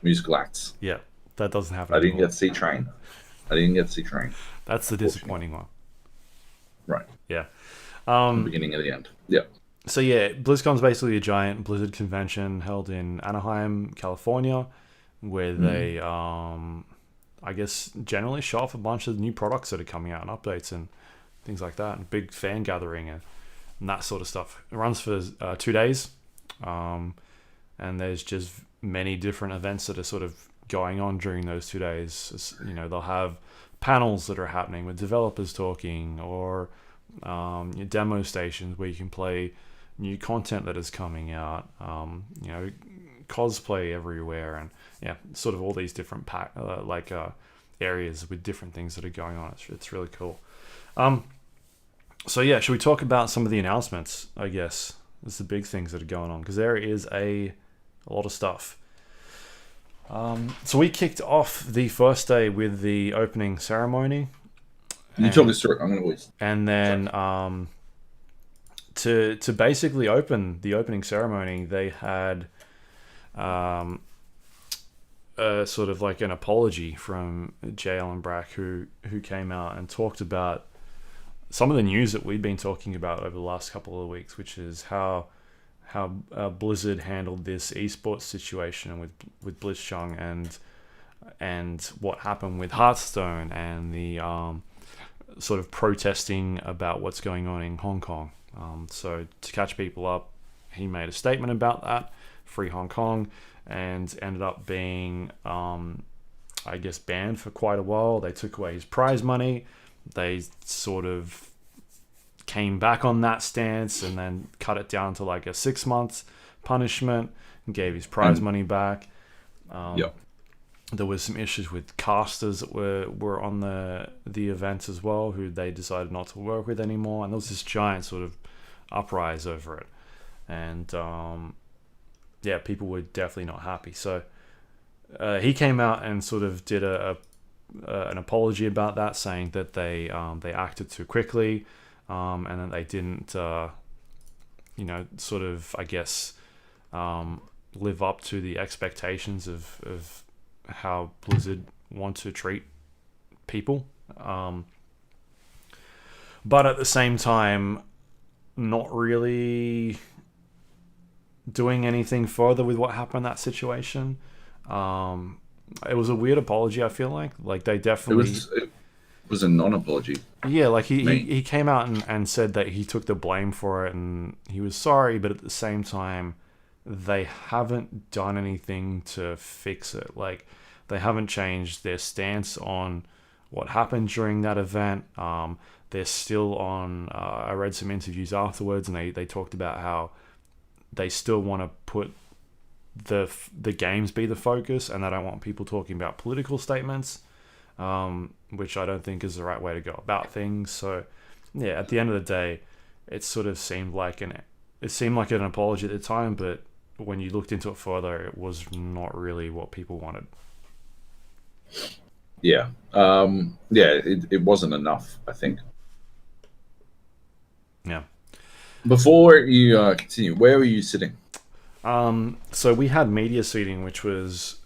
musical acts. Yeah, that doesn't happen I didn't anymore. get to see Train. I didn't get to see Train. That's the disappointing one. Right. Yeah. From the beginning and the end. Yeah. So yeah, BlizzCon's basically a giant Blizzard convention held in Anaheim, California, where they, I guess, generally show off a bunch of new products that are coming out and updates and things like that, and big fan gathering and that sort of stuff. It runs for 2 days, and there's just many different events that are sort of going on during those 2 days. They'll have panels that are happening with developers talking, or your demo stations where you can play new content that is coming out. Cosplay everywhere, and sort of all these different areas with different things that are going on. It's really cool. So yeah, should we talk about some of the announcements? I guess it's the big things that are going on, because there is a lot of stuff. So we kicked off the first day with the opening ceremony. You talk us through it. I'm going to voice. And then to basically open the opening ceremony, they had sort of like an apology from J. Allen Brack, who came out and talked about some of the news that we've been talking about over the last couple of weeks, which is how Blizzard handled this esports situation with BlizzCon, and what happened with Hearthstone, and the sort of protesting about what's going on in Hong Kong. So to catch people up, he made a statement about that, Free Hong Kong, and ended up being, I guess, banned for quite a while. They took away his prize money. They sort of came back on that stance and then cut it down to like a 6-month punishment and gave his prize money back. There was some issues with casters that were on the event as well, who they decided not to work with anymore, and there was this giant sort of uprise over it, and people were definitely not happy. So he came out and sort of did an apology about that, saying that they acted too quickly, and that they didn't sort of, I guess, live up to the expectations of how Blizzard want to treat people, but at the same time not really doing anything further with what happened in that situation. It was a weird apology, I feel like they definitely... It was a non-apology. Yeah, like he came out and said that he took the blame for it and he was sorry, but at the same time they haven't done anything to fix it. Like, they haven't changed their stance on what happened during that event. They're still on... I read some interviews afterwards, and they talked about how they still want to put the games be the focus, and they don't want people talking about political statements, which I don't think is the right way to go about things. So, yeah, at the end of the day, it sort of seemed like an apology at the time, but when you looked into it further, it was not really what people wanted. Yeah. It wasn't enough, I think. Yeah. Before you continue, where were you sitting? So we had media seating, which was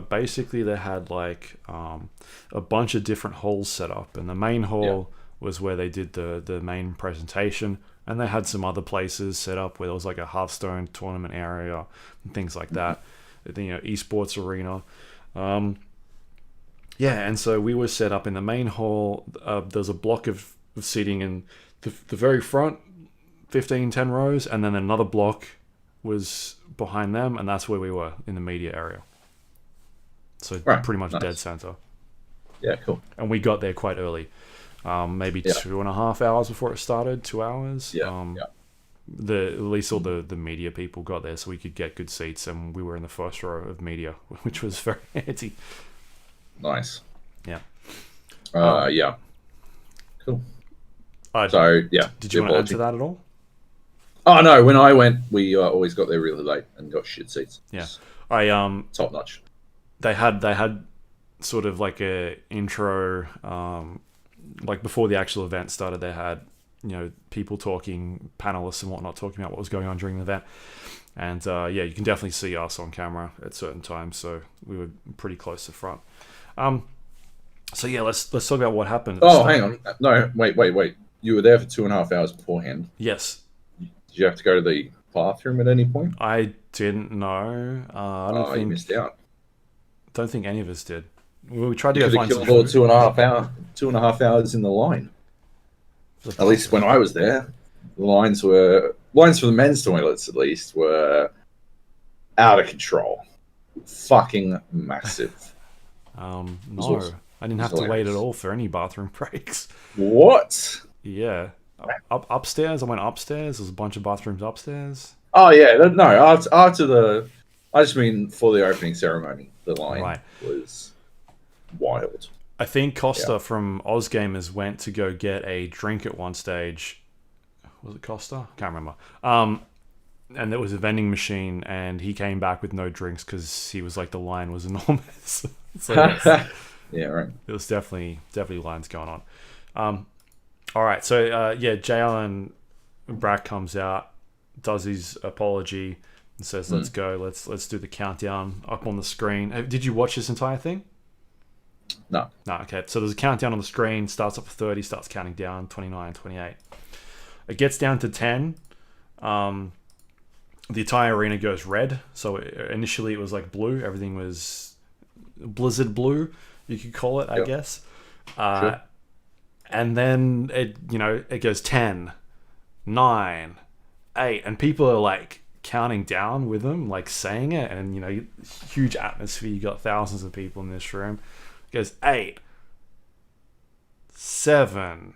basically they had like a bunch of different halls set up, and the main hall was where they did the main presentation, and they had some other places set up where there was like a Hearthstone tournament area and things like that. Esports arena. And so we were set up in the main hall. There's a block of seating in the very front, 10 rows, and then another block was behind them, and that's where we were, in the media area. So pretty much nice. Dead center. Yeah, cool. And we got there quite early, maybe 2.5 hours before it started, 2 hours. At least all the media people got there, so we could get good seats, and we were in the first row of media, which was very handy. Nice. Yeah. Cool. Did you want to answer that at all? Oh no! When I went, we always got there really late and got shit seats. Yeah, top notch. They had sort of like a intro, like before the actual event started. They had people talking, panelists and whatnot, talking about what was going on during the event. And you can definitely see us on camera at certain times. So we were pretty close to the front. Let's talk about what happened. Hang on. No, wait. You were there for 2.5 hours beforehand. Yes. Did you have to go to the bathroom at any point? I didn't know. I don't think you missed out. Don't think any of us did. We tried to go find some food. 2.5 hours in the line. At least when I was there, the lines for the men's toilets at least were out of control. Fucking massive. No. I didn't It's have to wait at hilarious. all for any bathroom breaks. What? Yeah. Upstairs, I went upstairs. There's a bunch of bathrooms upstairs. Oh yeah, no. After the, I just mean for the opening ceremony, the line Right. was wild. I think Yeah. Costa from Ozgamers went to go get a drink at one stage. Was it Costa? Can't remember. And there was a vending machine, and he came back with no drinks because he was like the line was enormous. So yes, Yeah, right. there was definitely lines going on. All right, so yeah, Jalen Brack comes out, does his apology, and says, "Let's go. Let's do the countdown up on the screen." Did you watch this entire thing? No. No, okay. So there's a countdown on the screen. Starts up for 30, starts counting down 29, 28. It gets down to 10. The entire arena goes red. So initially it was like blue. Everything was blizzard blue, you could call it, I Yep. guess. Sure. And then it goes 10, 9, 8, and people are like counting down with them, like saying it, and huge atmosphere. You got thousands of people in this room. It goes 8, 7,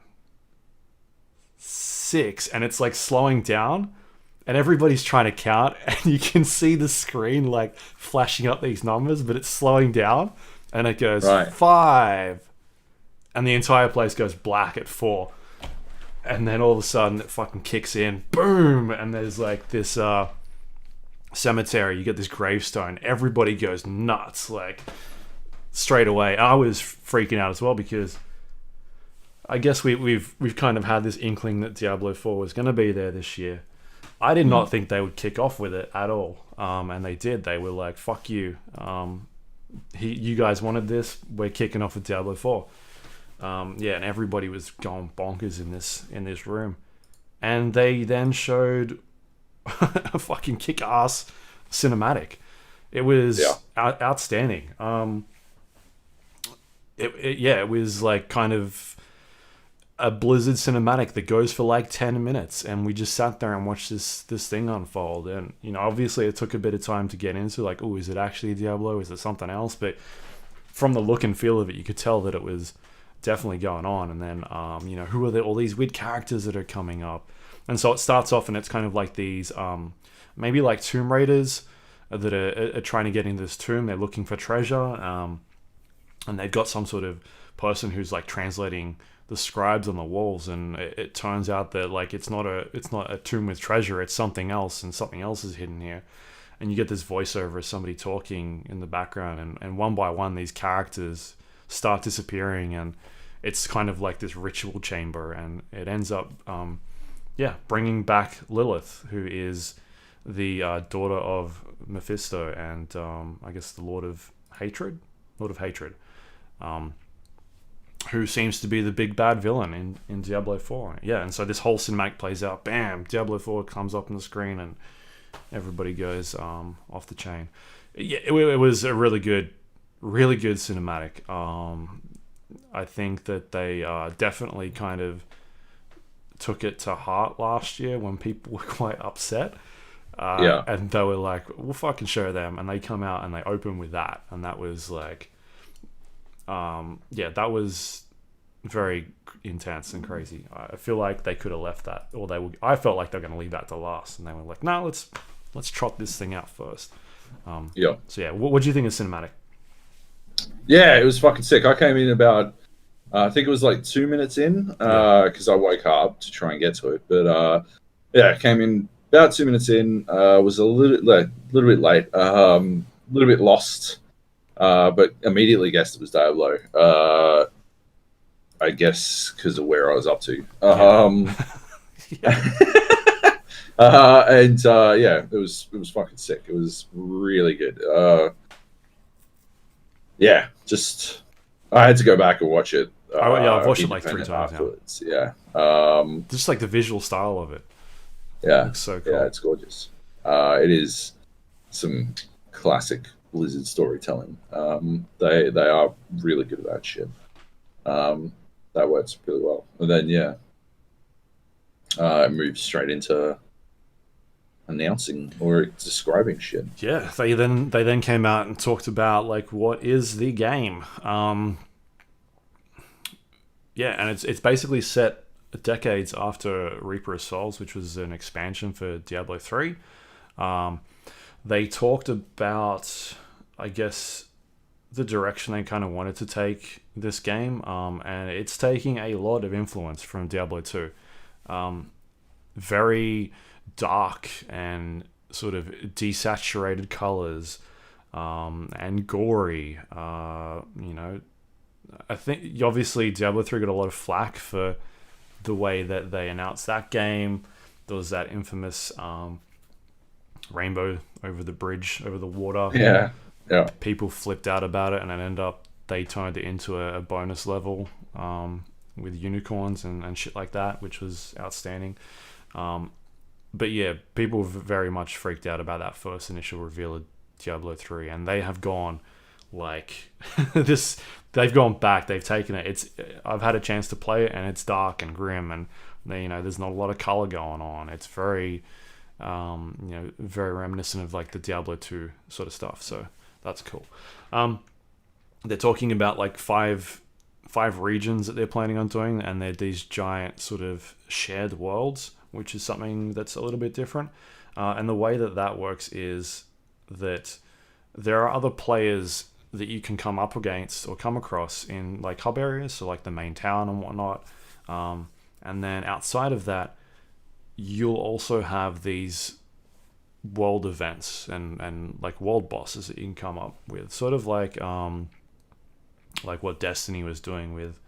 6, and it's like slowing down, and everybody's trying to count, and you can see the screen like flashing up these numbers, but it's slowing down, and it goes Right. 5, and the entire place goes black at 4, and then all of a sudden it fucking kicks in, boom, and there's like this cemetery. You get this gravestone. Everybody goes nuts, like straight away. I was freaking out as well because I guess we've kind of had this inkling that Diablo 4 was going to be there this year. I did not think they would kick off with it at all, and they did. They were like, "Fuck you! You guys wanted this. We're kicking off with Diablo 4." Yeah, and everybody was going bonkers in this room, and they then showed a fucking kick-ass cinematic. It was outstanding. It was like kind of a Blizzard cinematic that goes for like 10 minutes, and we just sat there and watched this thing unfold. And obviously it took a bit of time to get into, like, oh, is it actually Diablo, is it something else? But from the look and feel of it, you could tell that it was definitely going on. And then who are all these weird characters that are coming up? And so it starts off, and it's kind of like these maybe like Tomb Raiders that are trying to get into this tomb. They're looking for treasure, and they've got some sort of person who's like translating the scribes on the walls, and it turns out that like it's not a tomb with treasure, it's something else, and something else is hidden here. And you get this voiceover of somebody talking in the background, and one by one these characters start disappearing, and it's kind of like this ritual chamber, and it ends up bringing back Lilith, who is the daughter of Mephisto, and I guess the Lord of Hatred, who seems to be the big bad villain in Diablo 4. Yeah, and so this whole cinematic plays out. Bam! Diablo 4 comes up on the screen, and everybody goes off the chain. Yeah, it was a really good cinematic. I think that they definitely kind of took it to heart last year when people were quite upset. And they were like, we'll fucking show them. And they come out and they open with that. And that was like, that was very intense and crazy. I feel like they could have left that, or I felt like they were going to leave that to last. And they were like, no, let's trot this thing out first. So yeah, what do you think of cinematic? Yeah, it was fucking sick. I came in about, I think it was like 2 minutes in, because I woke up to try and get to it. But I came in about 2 minutes in. Was a little bit late, a little bit lost, but immediately guessed it was Diablo. I guess because of where I was up to. It was fucking sick. It was really good. Just I had to go back and watch it. I've watched it like 3 times afterwards. Now. Just like the visual style of it. Yeah, it looks so cool. Yeah, it's gorgeous. It is some classic Blizzard storytelling. They are really good at that shit. That works really well. And then it moves straight into announcing or describing shit. Yeah, they then came out and talked about like what is the game. Yeah, and it's basically set decades after Reaper of Souls, which was an expansion for Diablo 3. Um, they talked about, I guess, the direction they kind of wanted to take this game, and it's taking a lot of influence from Diablo 2. Very dark and sort of desaturated colors, and gory. I think obviously Diablo 3 got a lot of flack for the way that they announced that game. There was that infamous rainbow over the bridge, over the water. Yeah, yeah. People flipped out about it, and it ended up they turned it into a bonus level with unicorns and shit like that, which was outstanding. But yeah, people were very much freaked out about that first initial reveal of Diablo 3, and they have gone like this. They've gone back. They've taken it. I've had a chance to play it, and it's dark and grim, and there's not a lot of color going on. It's very, very reminiscent of like the Diablo 2 sort of stuff. So that's cool. They're talking about like five regions that they're planning on doing, and they're these giant sort of shared worlds, which is something that's a little bit different. And the way that works is that there are other players that you can come up against or come across in like hub areas, so like the main town and whatnot. And then outside of that, you'll also have these world events and like world bosses that you can come up with, sort of like what Destiny was doing with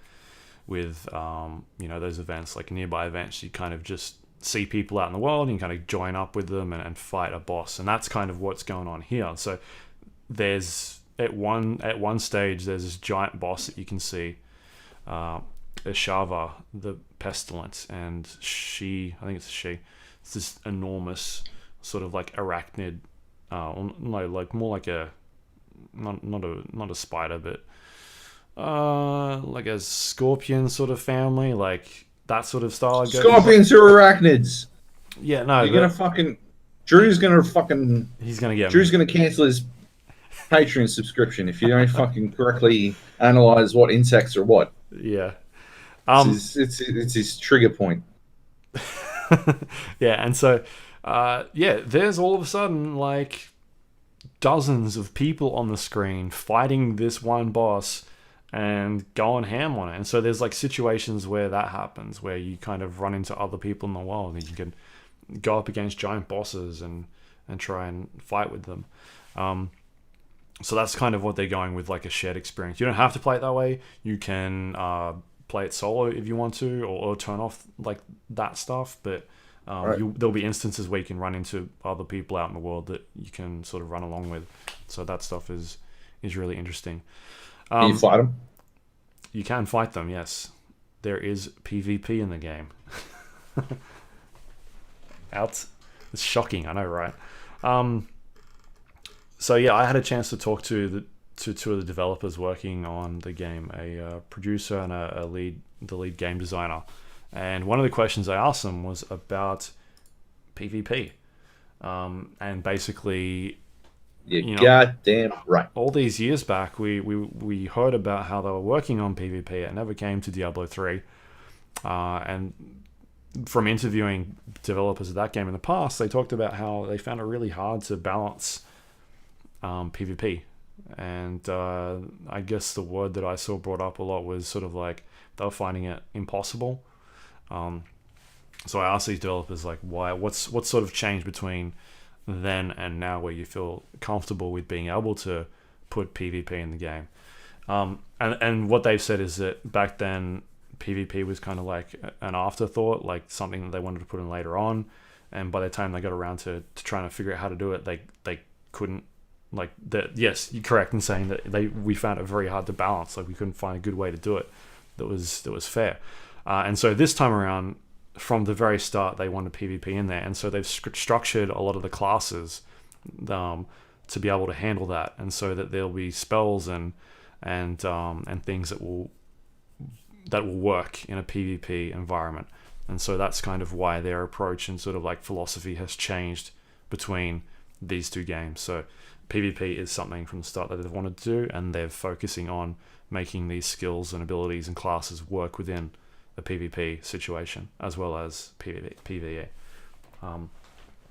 those events, like nearby events. You kind of just see people out in the world and you kind of join up with them and fight a boss, and that's kind of what's going on here. So there's at one stage there's this giant boss that you can see, Ishava the Pestilent, and it's this enormous sort of like arachnid, no, like more like a not a spider, but like a scorpion sort of family, like that sort of style. I guess. Scorpions are arachnids. Yeah, no. You're gonna fucking Drew's gonna fucking. He's gonna get. Drew's gonna cancel his Patreon subscription if you don't fucking correctly analyze what insects are what. Yeah. It's his trigger point. Yeah, and so there's all of a sudden like dozens of people on the screen fighting this one boss and going ham on it. And so there's like situations where that happens, where you kind of run into other people in the world and you can go up against giant bosses and try and fight with them. So that's kind of what they're going with, like a shared experience. You don't have to play it that way. You can play it solo if you want to, or turn off like that stuff. But Right. there'll be instances where you can run into other people out in the world that you can sort of run along with. So that stuff is really interesting. Can you fight them? You can fight them, yes. There is PvP in the game. It's shocking, I know, right? So yeah, I had a chance to talk to two of the developers working on the game, a producer and the lead game designer. And one of the questions I asked them was about PvP. And basically, goddamn right. all these years back, we heard about how they were working on PvP. It never came to Diablo 3. And from interviewing developers of that game in the past, they talked about how they found it really hard to balance PvP. And I guess the word that I saw brought up a lot was sort of like they were finding it impossible. So I asked these developers like, why? What's sort of changed between then and now, where you feel comfortable with being able to put PvP in the game? And what they've said is that back then PvP was kind of like an afterthought, like something that they wanted to put in later on. And by the time they got around to trying to figure out how to do it, they couldn't. Like that, yes, you're correct in saying that we found it very hard to balance. Like we couldn't find a good way to do it that was fair. And so this time around, from the very start, they wanted PvP in there, and so they've structured a lot of the classes to be able to handle that, and so that there'll be spells and things that will work in a PvP environment. And so that's kind of why their approach and sort of like philosophy has changed between these two games. So PvP is something from the start that they've wanted to do, and they're focusing on making these skills and abilities and classes work within a PvP situation as well as PvE. I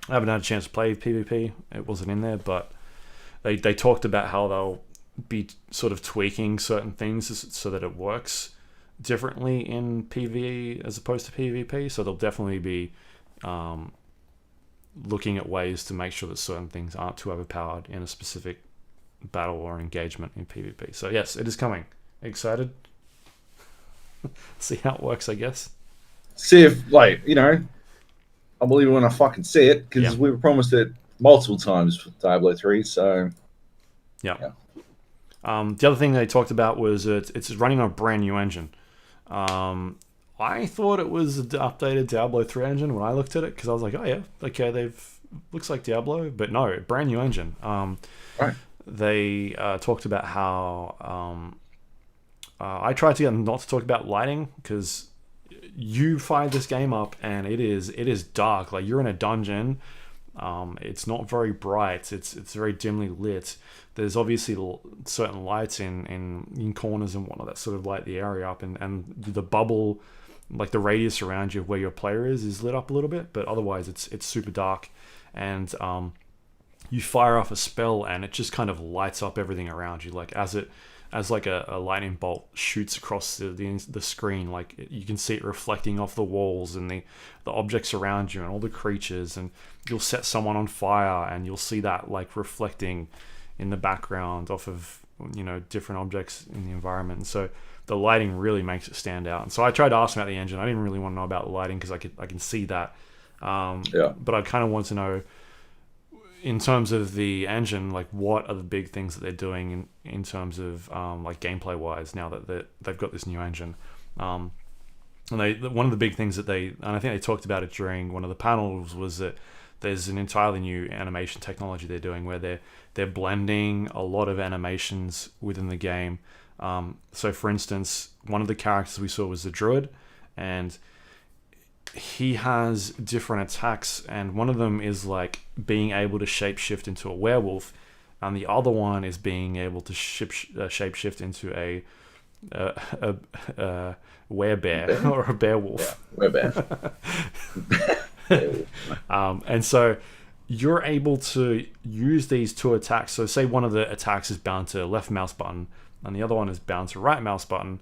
haven't had a chance to play PvP. It wasn't in there, but they talked about how they'll be sort of tweaking certain things so that it works differently in PvE as opposed to PvP. So they'll definitely be looking at ways to make sure that certain things aren't too overpowered in a specific battle or engagement in PvP. So yes, it is coming. Excited? See how it works, I guess. See if, like, you know, I believe it when I fucking see it, because we were promised it multiple times for Diablo 3, so... Yeah. The other thing they talked about was it's running on a brand new engine. I thought it was the updated Diablo 3 engine when I looked at it, because I was like, oh yeah, okay, looks like Diablo, but no, brand new engine. Right. They talked about how I tried to get them not to talk about lighting, because you fire this game up and it is dark. Like, you're in a dungeon. It's not very bright. It's very dimly lit. There's obviously certain lights in corners and whatnot that sort of light the area up, and the bubble, like the radius around you of where your player is lit up a little bit, but otherwise it's super dark. And you fire off a spell and it just kind of lights up everything around you, like as like a lightning bolt shoots across the screen. Like, you can see it reflecting off the walls and the objects around you and all the creatures, and you'll set someone on fire and you'll see that like reflecting in the background off of, you know, different objects in the environment. And so the lighting really makes it stand out. And so I tried to ask about the engine. I didn't really want to know about the lighting because I can see that. But I kind of want to know, in terms of the engine, like, what are the big things that they're doing in terms of like gameplay wise now that they've got this new engine. And one of the big things that and I think they talked about it during one of the panels, was that there's an entirely new animation technology they're doing where they're blending a lot of animations within the game. So for instance, one of the characters we saw was the druid, and he has different attacks, and one of them is like being able to shapeshift into a werewolf, and the other one is being able to shapeshift into a werebear or a beowolf. Yeah, werebear. And so you're able to use these two attacks. So say one of the attacks is bound to left mouse button and the other one is bound to right mouse button.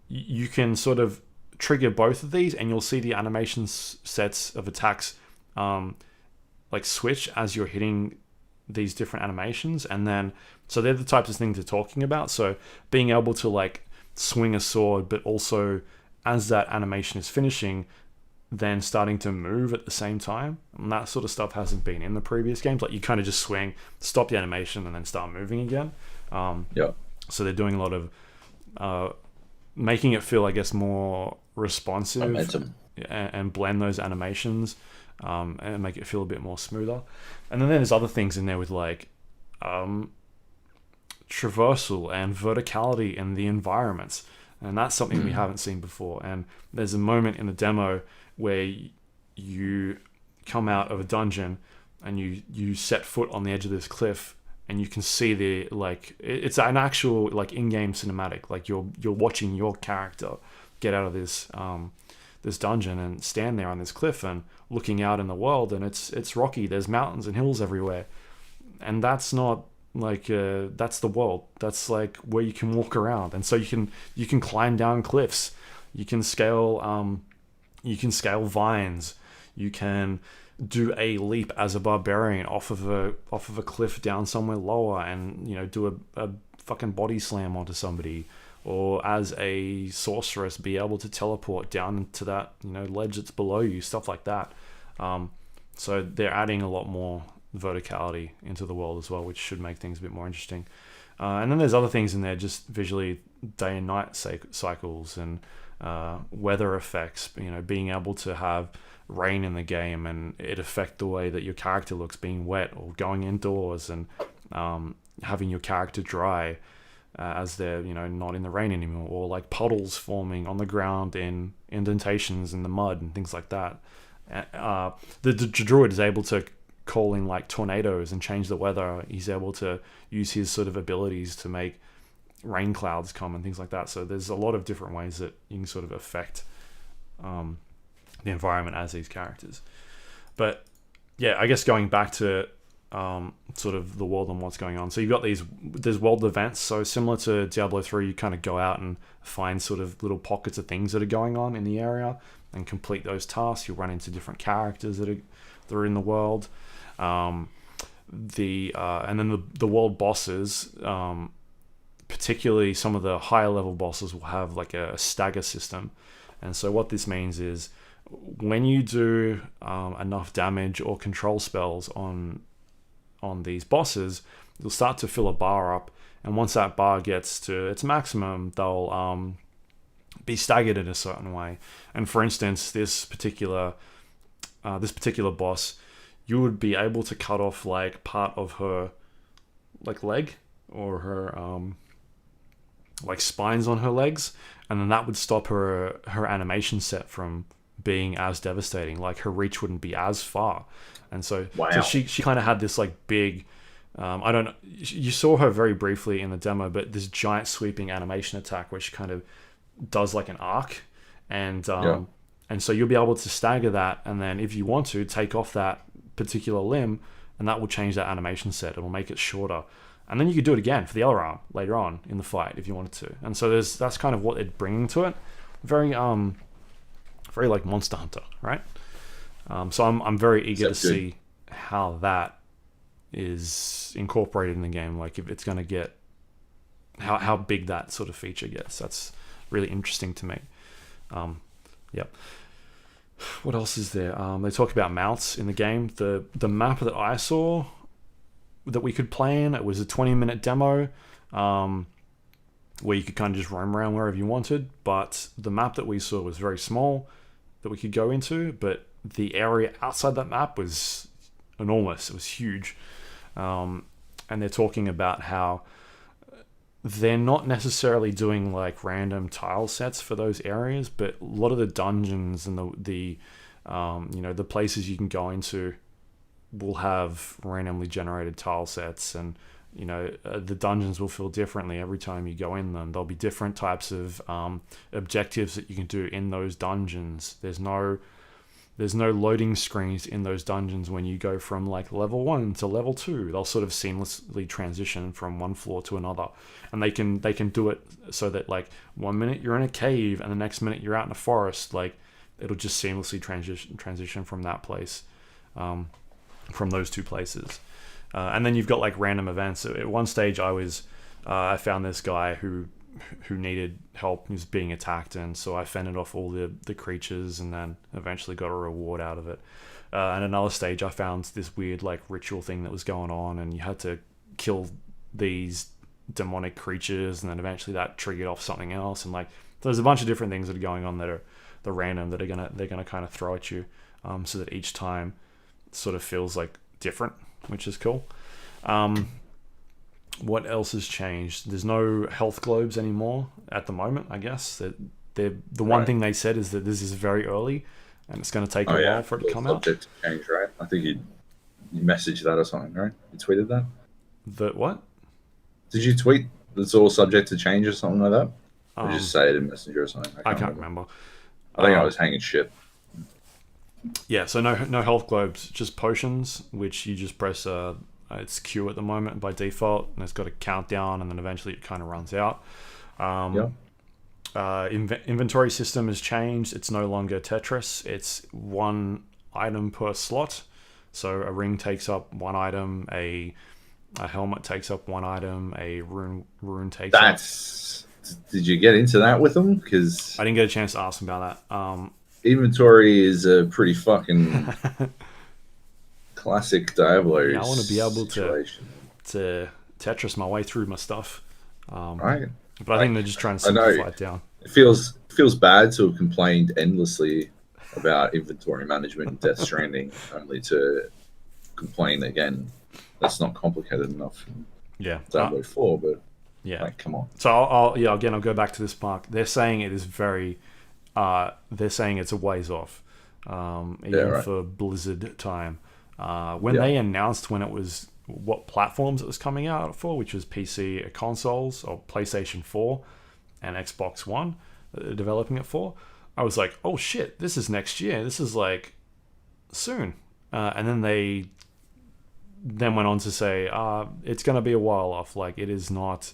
You can sort of trigger both of these and you'll see the animation sets of attacks like switch as you're hitting these different animations. And then, so they're the types of things they're talking about. So being able to like swing a sword, but also as that animation is finishing, then starting to move at the same time. And that sort of stuff hasn't been in the previous games. Like, you kind of just swing, stop the animation, and then start moving again. So they're doing a lot of making it feel, I guess, more responsive and blend those animations and make it feel a bit more smoother. And then there's other things in there with like traversal and verticality in the environments. And that's something we haven't seen before. And there's a moment in the demo where you come out of a dungeon and you set foot on the edge of this cliff, and you can see the, like, it's an actual like in-game cinematic. Like, you're watching your character get out of this this dungeon and stand there on this cliff and looking out in the world, and it's rocky. There's mountains and hills everywhere, and that's not like that's the world. That's like where you can walk around, and so you can climb down cliffs, you can scale vines, you can do a leap as a barbarian off of a cliff down somewhere lower, and, you know, do a fucking body slam onto somebody, or as a sorceress be able to teleport down to that, you know, ledge that's below you, stuff like that. So they're adding a lot more verticality into the world as well, which should make things a bit more interesting. And then there's other things in there, just visually, day and night cycles and weather effects, you know, being able to have rain in the game and it affect the way that your character looks being wet, or going indoors and having your character dry as they're, you know, not in the rain anymore, or like puddles forming on the ground in indentations in the mud and things like that. The druid is able to call in like tornadoes and change the weather. He's able to use his sort of abilities to make rain clouds come and things like that. So there's a lot of different ways that you can sort of affect the environment as these characters. But yeah, I guess going back to sort of the world and what's going on. So you've got there's world events. So similar to Diablo 3, you kind of go out and find sort of little pockets of things that are going on in the area and complete those tasks. You run into different characters that are in the world. And then the world bosses, particularly some of the higher level bosses, will have like a stagger system. And so what this means is when you do enough damage or control spells on these bosses, you'll start to fill a bar up, and once that bar gets to its maximum, they'll be staggered in a certain way. And for instance, this particular boss, you would be able to cut off like part of her like leg or her like spines on her legs, and then that would stop her animation set from being as devastating. Like her reach wouldn't be as far. And so, wow. So she kind of had this like big, I don't know, you saw her very briefly in the demo, but this giant sweeping animation attack which kind of does like an arc, and so you'll be able to stagger that, and then if you want to take off that particular limb, and that will change that animation set. It'll make it shorter, and then you could do it again for the other arm later on in the fight if you wanted to. And so that's kind of what they're bringing to it. Very like Monster Hunter, right? So I'm very eager to see how that is incorporated in the game. Like if it's going to get how big that sort of feature gets. That's really interesting to me. Yep. What else is there? They talk about mounts in the game. The map that I saw that we could play in, it was a 20-minute demo where you could kind of just roam around wherever you wanted. But the map that we saw was very small that we could go into, but the area outside that map was enormous. It was huge. And they're talking about how they're not necessarily doing like random tile sets for those areas, but a lot of the dungeons and the places you can go into will have randomly generated tile sets, and the dungeons will feel differently every time you go in them. There'll be different types of objectives that you can do in those dungeons. There's no loading screens in those dungeons when you go from like level 1 to level 2. They'll sort of seamlessly transition from one floor to another, and they can do it so that like 1 minute you're in a cave and the next minute you're out in a forest. Like it'll just seamlessly transition from that place, from those two places. And then you've got like random events. At one stage I found this guy who needed help. He was being attacked, and so I fended off all the creatures and then eventually got a reward out of it. And another stage I found this weird like ritual thing that was going on, and you had to kill these demonic creatures, and then eventually that triggered off something else. And like there's a bunch of different things that are going on that are the random that they're gonna kind of throw at you, so that each time sort of feels like different, which is cool. What else has changed? There's no health globes anymore at the moment, I guess. The one thing they said is that this is very early and it's going to take a while for it to come out. Subject to change, right? I think you messaged that or something, right? You tweeted that? The what? Did you tweet it's all subject to change or something like that? Or just say it in Messenger or something? I can't remember. I think I was hanging shit. Yeah, so no health globes, just potions, which you just press it's Q at the moment by default, and it's got a countdown, and then eventually it kind of runs out. Inventory system has changed. It's no longer Tetris. It's one item per slot. So a ring takes up one item, a helmet takes up one item, a rune takes up. Did you get into that with them? Because I didn't get a chance to ask them about that. Inventory is a pretty fucking classic Diablo. Yeah, I want to be able to Tetris my way through my stuff. Right. But I think they're just trying to simplify it down. It feels bad to have complained endlessly about inventory management in Death Stranding, only to complain again that's not complicated enough in Diablo 4, but like, come on. So I'll go back to this park. They're saying it is very they're saying it's a ways off, even for Blizzard time. When they announced what platforms it was coming out for, which was PC consoles or PlayStation 4 and Xbox One, developing it for, I was like, oh shit, this is next year. This is like soon. And then they went on to say, it's going to be a while off. Like, it is not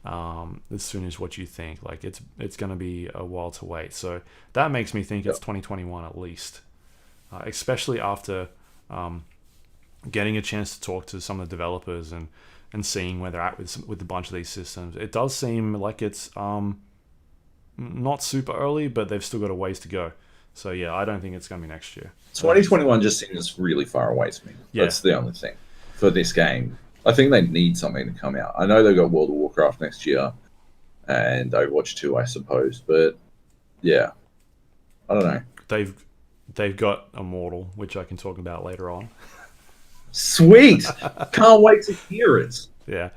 as soon as what you think. Like, it's going to be a while to wait. So that makes me think it's 2021 at least, especially after getting a chance to talk to some of the developers and seeing where they're at with a bunch of these systems. It does seem like it's not super early, but they've still got a ways to go. So yeah, I don't think it's going to be next year. 2021 just seems really far away to me. Yeah. That's the only thing for this game. I think they need something to come out. I know they've got World of Warcraft next year and Overwatch 2, I suppose. But yeah, I don't know. They've got Immortal, which I can talk about later on. Sweet! Can't wait to hear it. Yeah.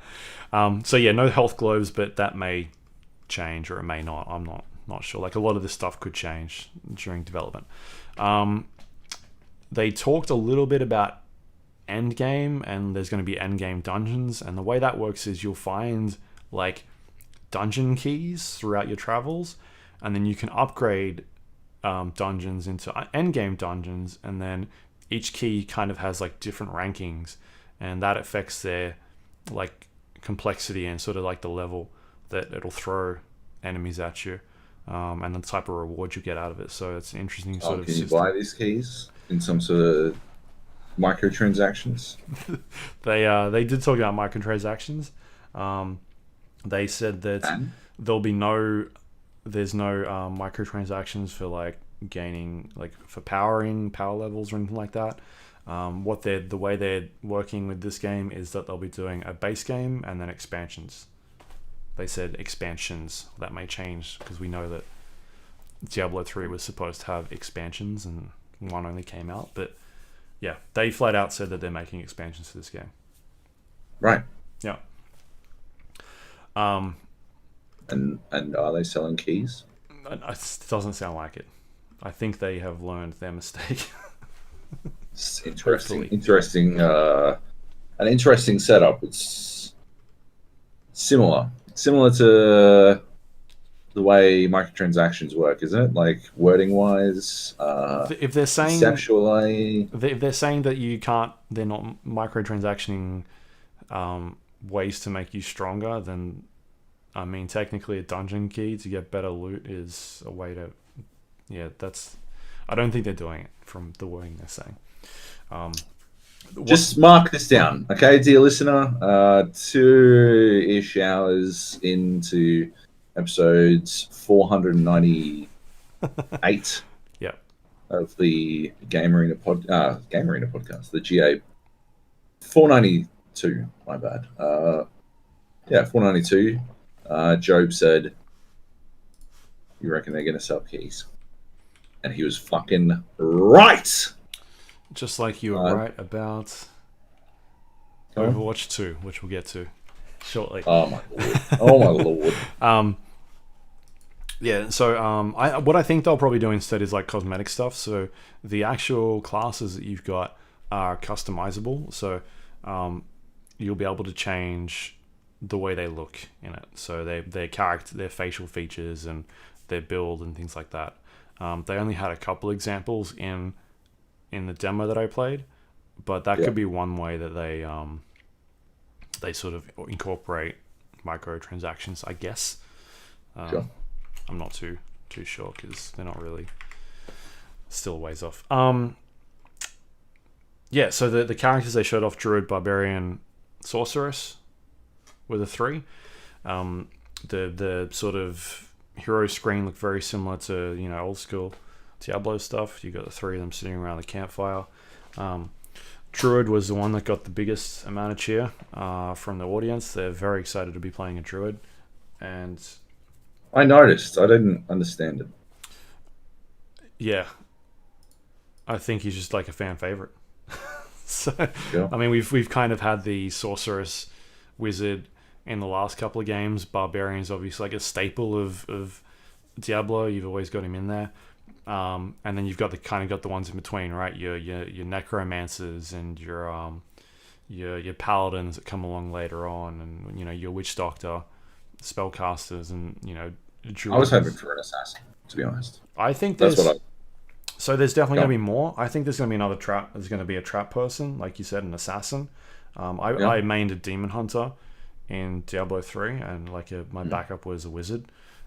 So yeah, no health globes, but that may change or it may not. I'm not sure. Like, a lot of this stuff could change during development. They talked a little bit about endgame, and there's going to be endgame dungeons, and the way that works is you'll find like dungeon keys throughout your travels, and then you can upgrade dungeons into endgame dungeons, and then each key kind of has like different rankings, and that affects their like complexity and sort of like the level that it'll throw enemies at you, and the type of reward you get out of it. So it's an interesting sort of system. Can you buy these keys in some sort of microtransactions? They did talk about microtransactions. They said that there's no microtransactions for like gaining, like for power levels or anything like that. The way they're working with this game is that they'll be doing a base game and then expansions. They said expansions. That may change because we know that Diablo 3 was supposed to have expansions and one only came out. But yeah, they flat out said that they're making expansions for this game. Right. Yeah. And are they selling keys? It doesn't sound like it. I think they have learned their mistake. It's interesting. An interesting setup. It's similar to the way microtransactions work, isn't it? Like wording wise, if they're saying conceptually, if they're saying that you can't, they're not microtransactioning ways to make you stronger, then I mean technically a dungeon key to get better loot is a way to. Yeah, I don't think they're doing it from the wording they're saying. Just mark this down, okay, dear listener. 2-ish hours into episodes 498 of the Game Arena podcast, the GA 492. My bad. 492. Joab said, "You reckon they're gonna sell keys?" And he was fucking right. Just like you were right about Overwatch 2, which we'll get to shortly. Oh my lord. Yeah, so what I think they'll probably do instead is like cosmetic stuff. So the actual classes that you've got are customizable. So you'll be able to change the way they look in it. So their character, their facial features, and their build and things like that. They only had a couple examples in the demo that I played, but that could be one way that they sort of incorporate microtransactions, I guess. Sure. I'm not too sure because they're not really still a ways off. Yeah, so the characters they showed off: Druid, Barbarian, Sorceress were the three. The sort of hero screen looked very similar to old school Diablo stuff. You got the three of them sitting around the campfire. Druid was the one that got the biggest amount of cheer from the audience. They're very excited to be playing a Druid, and I noticed. I didn't understand it. Yeah, I think he's just like a fan favorite. So yeah. I mean, we've kind of had the Sorceress Wizard in the last couple of games. Barbarian's obviously like a staple of Diablo. You've always got him in there. And then you've got the ones in between, right? Your necromancers and your paladins that come along later on, and your witch doctor, spellcasters, and I was hoping druids. for an assassin, to be honest. I think That's what I there's definitely going got. to be more. I think there's going to be another trap. There's going to be a trap person, like you said, an assassin. Yeah. I mained a demon hunter in Diablo 3, and my Mm. backup was a wizard,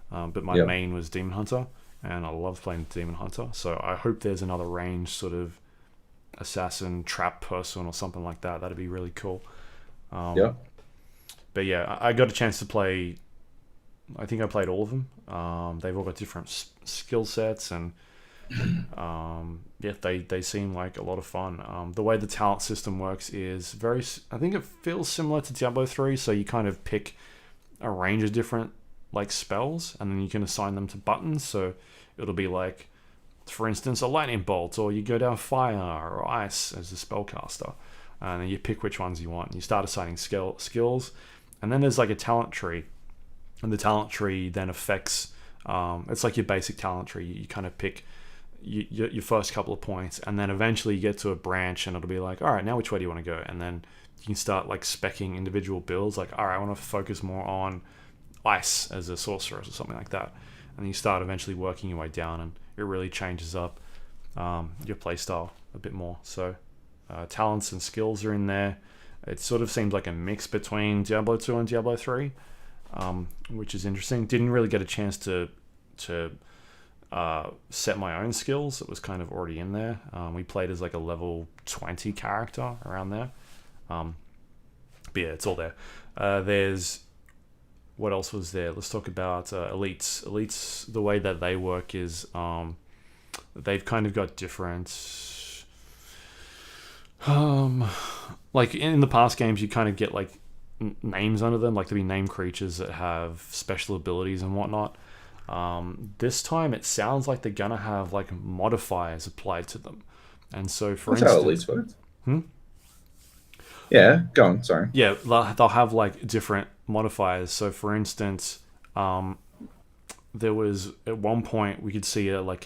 but my Yeah. main was demon hunter, and I love playing demon hunter. So I hope there's another range sort of assassin trap person or something like that. That'd be really cool. Yeah. But yeah, I got a chance to play. I think I played all of them. They've all got different skill sets, and yeah, they seem like a lot of fun. The way the talent system works is I think it feels similar to Diablo 3. So you kind of pick a range of different like spells, and then you can assign them to buttons. So it'll be like, for instance, a lightning bolt, or you go down fire or ice as a spellcaster, and then you pick which ones you want. And you start assigning skills, and then there's like a talent tree, and the talent tree then affects. It's like your basic talent tree. You kind of pick your first couple of points, and then eventually you get to a branch, and it'll be like, all right, now which way do you want to go? And then you can start like specking individual builds. Like, all right, I want to focus more on ice as a sorceress or something like that. And you start eventually working your way down, and it really changes up your playstyle a bit more. So talents and skills are in there. It sort of seems like a mix between Diablo 2 and Diablo 3, which is interesting. Didn't really get a chance to set my own skills. It was kind of already in there. We played as like a level 20 character around there. But yeah, it's all there. There's what else was there? Let's talk about elites. Elites, the way that they work is they've kind of got different. Like in the past games, you kind of get like names under them. Like there'll be named creatures that have special abilities and whatnot. This time, it sounds like they're gonna have like modifiers applied to them, and so for That's how instance, elites work. Yeah, go on. Sorry. yeah, they'll have like different modifiers. So for instance, there was at one point we could see like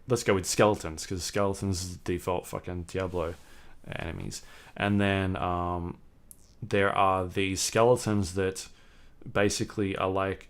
let's go with skeletons, because skeletons is the default fucking Diablo enemies, and then there are these skeletons that basically are like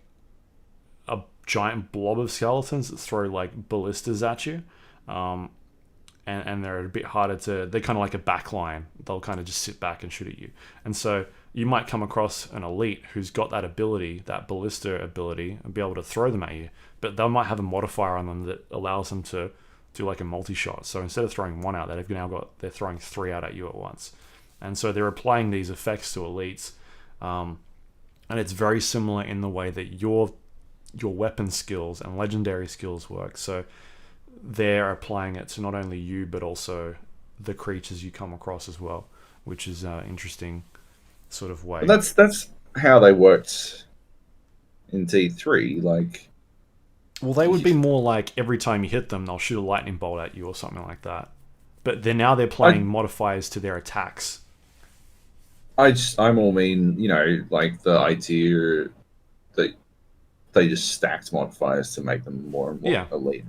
a giant blob of skeletons that throw like ballistas at you, and they're a bit harder to. They're kind of like a backline. They'll kind of just sit back and shoot at you, and so you might come across an elite who's got that ability, that ballista ability, and be able to throw them at you. But they might have a modifier on them that allows them to do like a multi-shot. So instead of throwing one out, they're throwing 3 out at you at once, and so they're applying these effects to elites, and it's very similar in the way that your weapon skills and legendary skills work. So they're applying it to not only you but also the creatures you come across as well, which is interesting sort of way. But that's how they worked in D3. Like, Well, they would be more like every time you hit them, they'll shoot a lightning bolt at you or something like that. But they're playing modifiers to their attacks. I more mean, like the idea that they just stacked modifiers to make them more and more elite.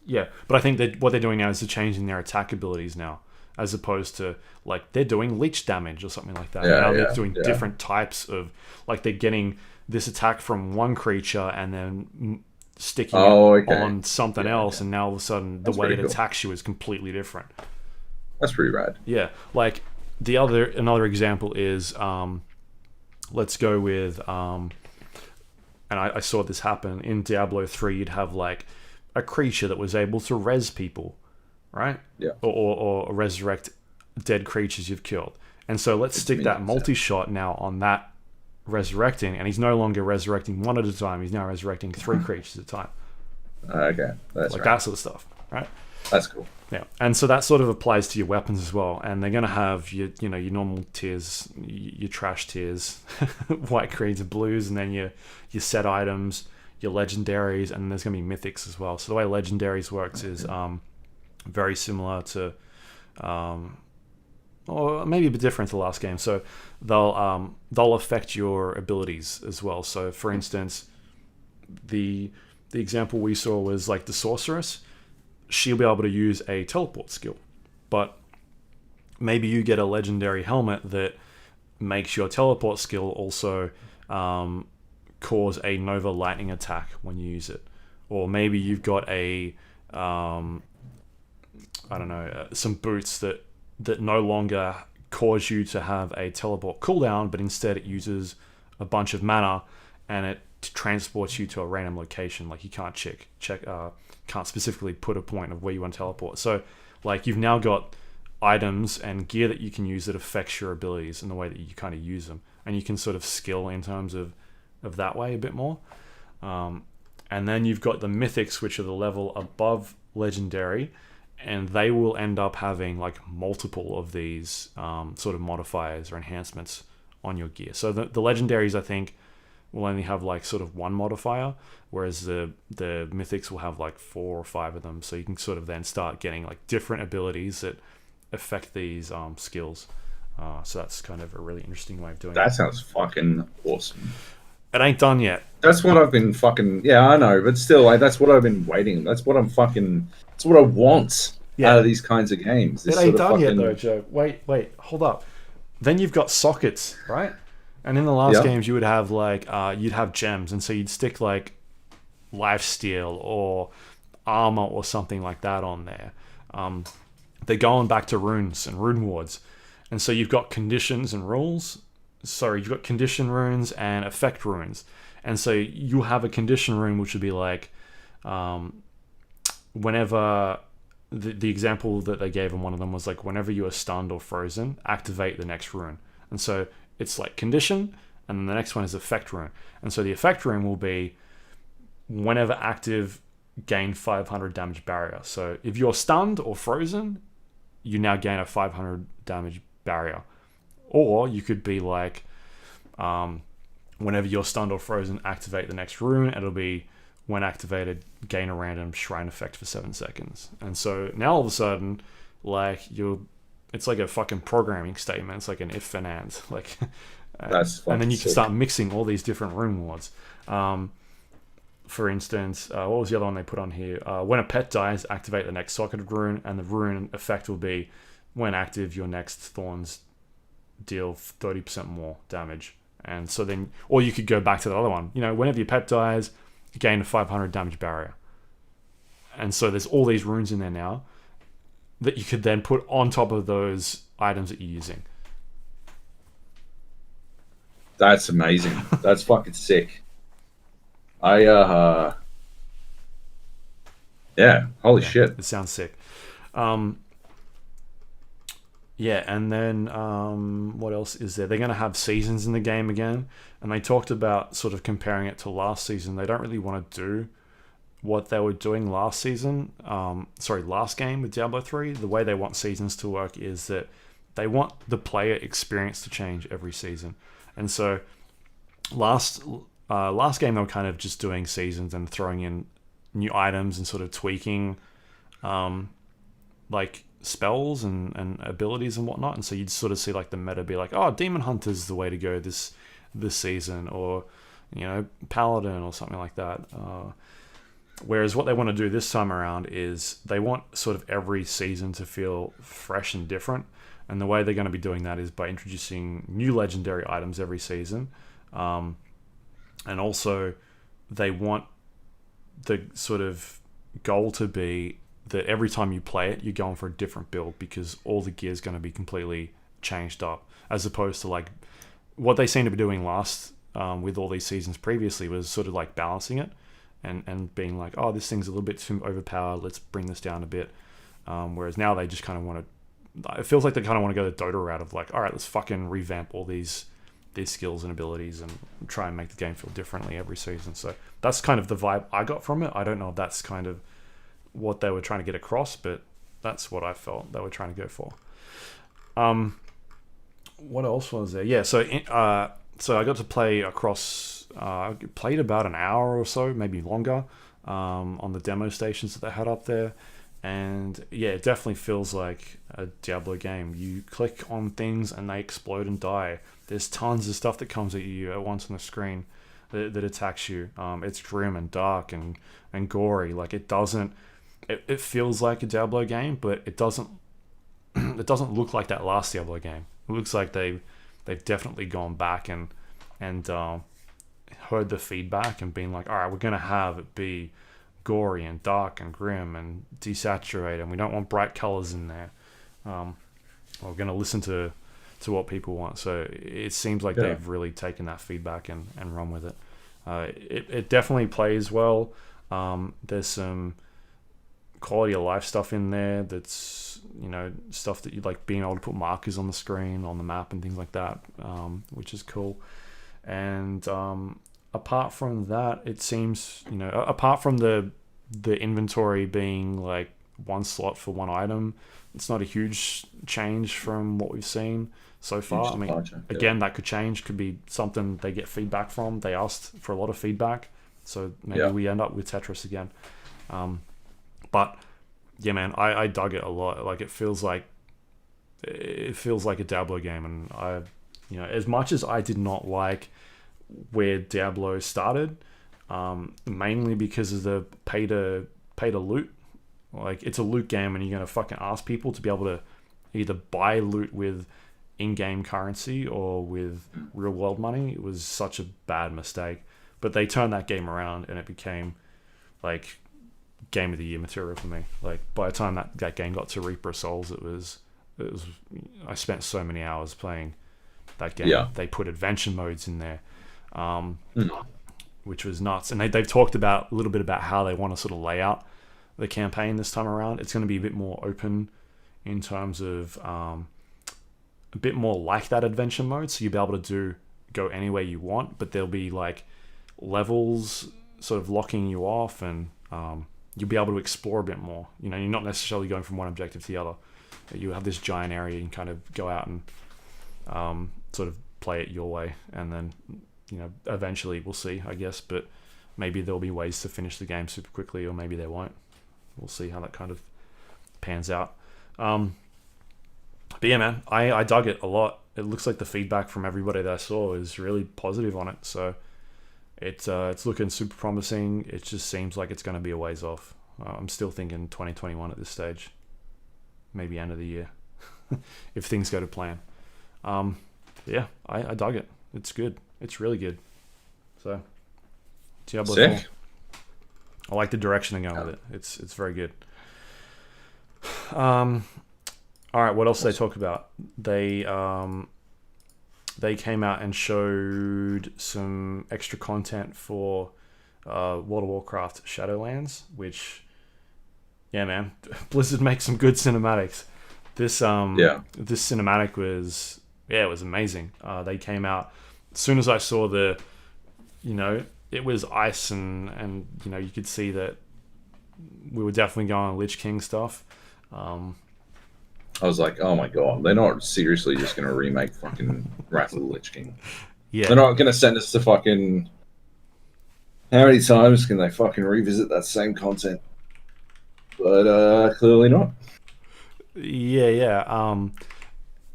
Yeah, but I think that what they're doing now is they're changing their attack abilities now, as opposed to like they're doing leech damage or something like that. Now they're doing different types of, like they're getting this attack from one creature and then sticking it on something else, and now all of a sudden the way it attacks you is completely different. That's pretty rad. Yeah, like another example is let's go with and I saw this happen in Diablo 3. You'd have like a creature that was able to res people, right? Yeah. Or resurrect dead creatures you've killed. And so let's stick that multi-shot now on that resurrecting, and he's no longer resurrecting one at a time. He's now resurrecting 3 creatures at a time. Okay, that's like that sort of stuff, right? That's cool. Yeah, and so that sort of applies to your weapons as well. And they're going to have your normal tiers, your trash tiers, white, greens, and blues, and then your set items, your legendaries, and there's going to be mythics as well. So the way legendaries works is very similar to, or maybe a bit different to the last game. So they'll affect your abilities as well. So for instance, the the example we saw was like the sorceress. She'll be able to use a teleport skill, but maybe you get a legendary helmet that makes your teleport skill also cause a Nova lightning attack when you use it. Or maybe you've got a I don't know, some boots that no longer cause you to have a teleport cooldown, but instead it uses a bunch of mana and it transports you to a random location. Like you can't can't specifically put a point of where you want to teleport. So like you've now got items and gear that you can use that affects your abilities and the way that you kind of use them, and you can sort of skill in terms of that way a bit more. And then you've got the mythics, which are the level above legendary, and they will end up having like multiple of these sort of modifiers or enhancements on your gear. So the legendaries, I think, will only have like sort of one modifier, whereas the mythics will have like 4 or 5 of them. So you can sort of then start getting like different abilities that affect these skills. So that's kind of a really interesting way of doing it. That sounds fucking awesome. It ain't done yet. That's what I've been fucking... Yeah, I know, but still, like, that's what I've been waiting. That's what I want out of these kinds of games. It ain't done yet, though, Joe. Wait, hold up. Then you've got sockets, right? And in the last games, you would have, like, you'd have gems, and so you'd stick, like, lifesteal or armor or something like that on there. They're going back to runes and rune wards. And so you've got conditions and rules. Sorry, you've got condition runes and effect runes. And so you have a condition rune, which would be like, whenever the example that they gave in one of them was like, whenever you are stunned or frozen, activate the next rune. And so it's like condition, and then the next one is effect rune. And so the effect rune will be whenever active, gain 500 damage barrier. So if you're stunned or frozen, you now gain a 500 damage barrier. Or you could be like, whenever you're stunned or frozen, activate the next rune. It'll be, when activated, gain a random shrine effect for 7 seconds. And so now all of a sudden, like it's like a fucking programming statement. It's like an if and and. Like, and then you can start mixing all these different rune wards. For instance, what was the other one they put on here? When a pet dies, activate the next socketed rune, and the rune effect will be, when active, your next thorns deal 30% more damage. And so then, or you could go back to the other one. You know, whenever your pet dies, you gain a 500 damage barrier. And so there's all these runes in there now that you could then put on top of those items that you're using. That's amazing. That's fucking sick. Yeah, holy shit. It sounds sick. Yeah, and then what else is there? They're going to have seasons in the game again, and they talked about sort of comparing it to last season. They don't really want to do what they were doing last season. Last game with Diablo 3. The way they want seasons to work is that they want the player experience to change every season. And so last game they were kind of just doing seasons and throwing in new items and sort of tweaking like spells and abilities and whatnot. And so you'd sort of see like the meta be like, oh, Demon Hunter's the way to go this season, or, you know, Paladin or something like that. Whereas what they want to do this time around is they want sort of every season to feel fresh and different. And the way they're going to be doing that is by introducing new legendary items every season. And also they want the sort of goal to be that every time you play it, you're going for a different build, because all the gear is going to be completely changed up, as opposed to like what they seem to be doing last with all these seasons previously was sort of like balancing it and being like, oh, this thing's a little bit too overpowered, let's bring this down a bit. Whereas now they just kind of want to, it feels like they kind of want to go the Dota route of like, all right, let's fucking revamp all these skills and abilities and try and make the game feel differently every season. So that's kind of the vibe I got from it. I don't know if that's kind of what they were trying to get across, but that's what I felt they were trying to go for. What else was there? Yeah, so I got to play across. I played about an hour or so, maybe longer, on the demo stations that they had up there, and yeah, it definitely feels like a Diablo game. You click on things and they explode and die. There's tons of stuff that comes at you at once on the screen. that attacks you. It's grim and dark and gory. Like it doesn't. It feels like a Diablo game, but it doesn't. It doesn't look like that last Diablo game. It looks like they've definitely gone back and heard the feedback and been like, all right, we're gonna have it be gory and dark and grim and desaturated, and we don't want bright colors in there. We're gonna listen to what people want. So it seems like they've really taken that feedback and run with it. It definitely plays well. There's some quality of life stuff in there that's, stuff that you like, being able to put markers on the screen, on the map and things like that, which is cool. And apart from that, it seems, apart from the inventory being like one slot for one item, it's not a huge change from what we've seen so far. I mean, again, that could change. Could be something they get feedback from. They asked for a lot of feedback, so maybe we end up with Tetris again. But yeah, man, I dug it a lot. Like it feels like a Diablo game, and as much as I did not like where Diablo started, mainly because of the pay to loot. Like it's a loot game, and you're gonna fucking ask people to be able to either buy loot with in-game currency or with real-world money. It was such a bad mistake. But they turned that game around, and it became like game of the year material for me. Like by the time that game got to Reaper of Souls, it was I spent so many hours playing that game. They put adventure modes in there, which was nuts. And they've talked about a little bit about how they want to sort of lay out the campaign this time around. It's going to be a bit more open in terms of a bit more like that adventure mode, so you'll be able to go anywhere you want, but there'll be like levels sort of locking you off, and you'll be able to explore a bit more. You're not necessarily going from one objective to the other. You have this giant area, you can kind of go out and sort of play it your way, and then eventually we'll see, I guess, but maybe there'll be ways to finish the game super quickly, or maybe there won't. We'll see how that kind of pans out. But yeah, man, I dug it a lot. It looks like the feedback from everybody that I saw is really positive on it, so it's looking super promising. It just seems like it's going to be a ways off. I'm still thinking 2021 at this stage, maybe end of the year, if things go to plan. Yeah, I dug it. It's good. It's really good. So Diablo 4. I like the direction they're going with it. It's very good. All right, what else did they talk about? They came out and showed some extra content for World of Warcraft Shadowlands, which, yeah, man, Blizzard makes some good cinematics. This cinematic was amazing. They came out as soon as I saw it was ice, and you could see that we were definitely going on Lich King stuff. I was like, oh my god, they're not seriously just going to remake fucking Wrath of the Lich King. Yeah. They're not going to send us to fucking... How many times can they fucking revisit that same content? But clearly not. Yeah.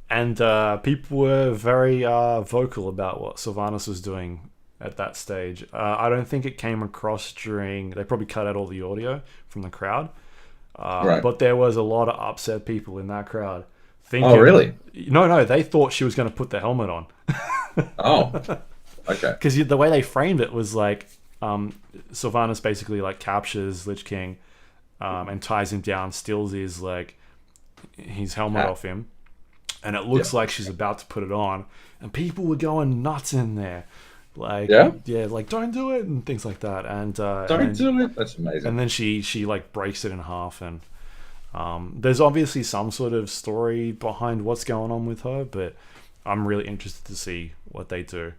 And people were very vocal about what Sylvanas was doing at that stage. I don't think it came across during... They probably cut out all the audio from the crowd. Right. But there was a lot of upset people in that crowd. Oh, really? No, they thought she was going to put the helmet on. Oh, okay. Because the way they framed it was like Sylvanas basically like captures Lich King and ties him down, steals his helmet off him, and it looks like she's about to put it on, and people were going nuts in there. Like, like, don't do it, and things like that. And don't do it. That's amazing. And then she like breaks it in half, and there's obviously some sort of story behind what's going on with her, but I'm really interested to see what they do,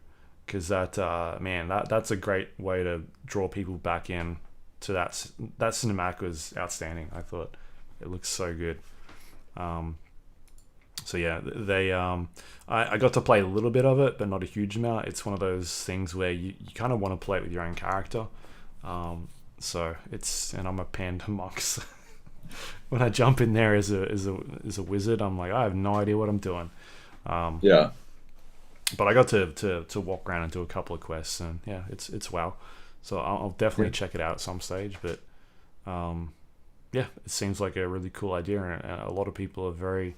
because that's a great way to draw people back in to that cinematic. Was outstanding. I thought it looks so good. So yeah, they I got to play a little bit of it, but not a huge amount. It's one of those things where you kind of want to play it with your own character. So and I'm a panda mox. When I jump in there as a wizard, I'm like, I have no idea what I'm doing. But I got to walk around and do a couple of quests, and yeah, it's wow. So I'll definitely check it out at some stage. But yeah, it seems like a really cool idea, and a lot of people are very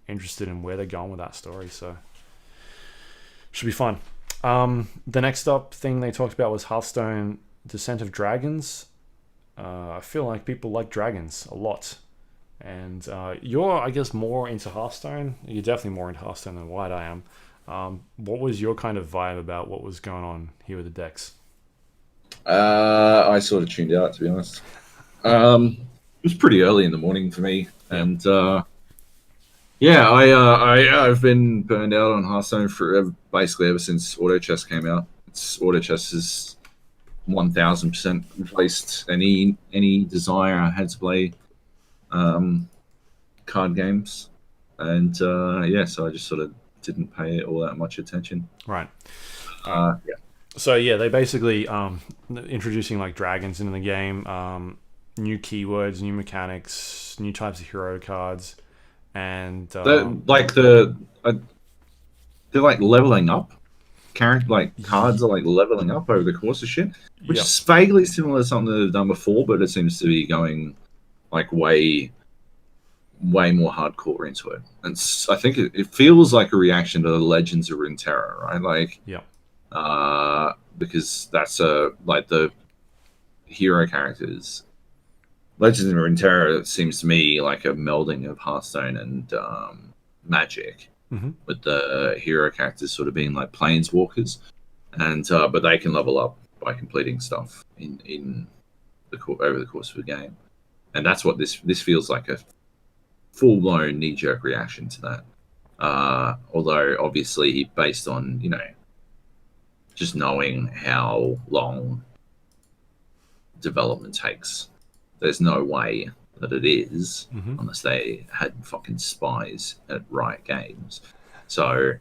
interested in where they're going with that story. So should be fun. The next up thing they talked about was Hearthstone Descent of Dragons. I feel like people like dragons a lot. And you're, I guess, more into Hearthstone. You're definitely more into Hearthstone than what I am. What was your kind of vibe about what was going on here with the decks? I sort of tuned out, to be honest. It was pretty early in the morning for me, and yeah, I've been burned out on Hearthstone for basically ever since Auto Chess came out. Auto Chess has 1000% replaced any desire I had to play card games, and yeah, so I just sort of didn't pay it all that much attention. Right. Yeah. So yeah, they basically introducing like dragons into the game, new keywords, new mechanics, new types of hero cards, and They're like leveling up. Cards are like leveling up over the course of shit, which is vaguely similar to something that they've done before, but it seems to be going like way more hardcore into it. And I think it feels like a reaction to the Legends of Runeterra, right? Like, because that's like the hero characters. Legends of Runeterra seems to me like a melding of Hearthstone and Magic, with the hero characters sort of being like planeswalkers, and but they can level up by completing stuff in over the course of a game, and that's what this feels like, a full-blown knee-jerk reaction to that. Although obviously based on just knowing how long development takes, there's no way that it is unless they had fucking spies at Riot Games. So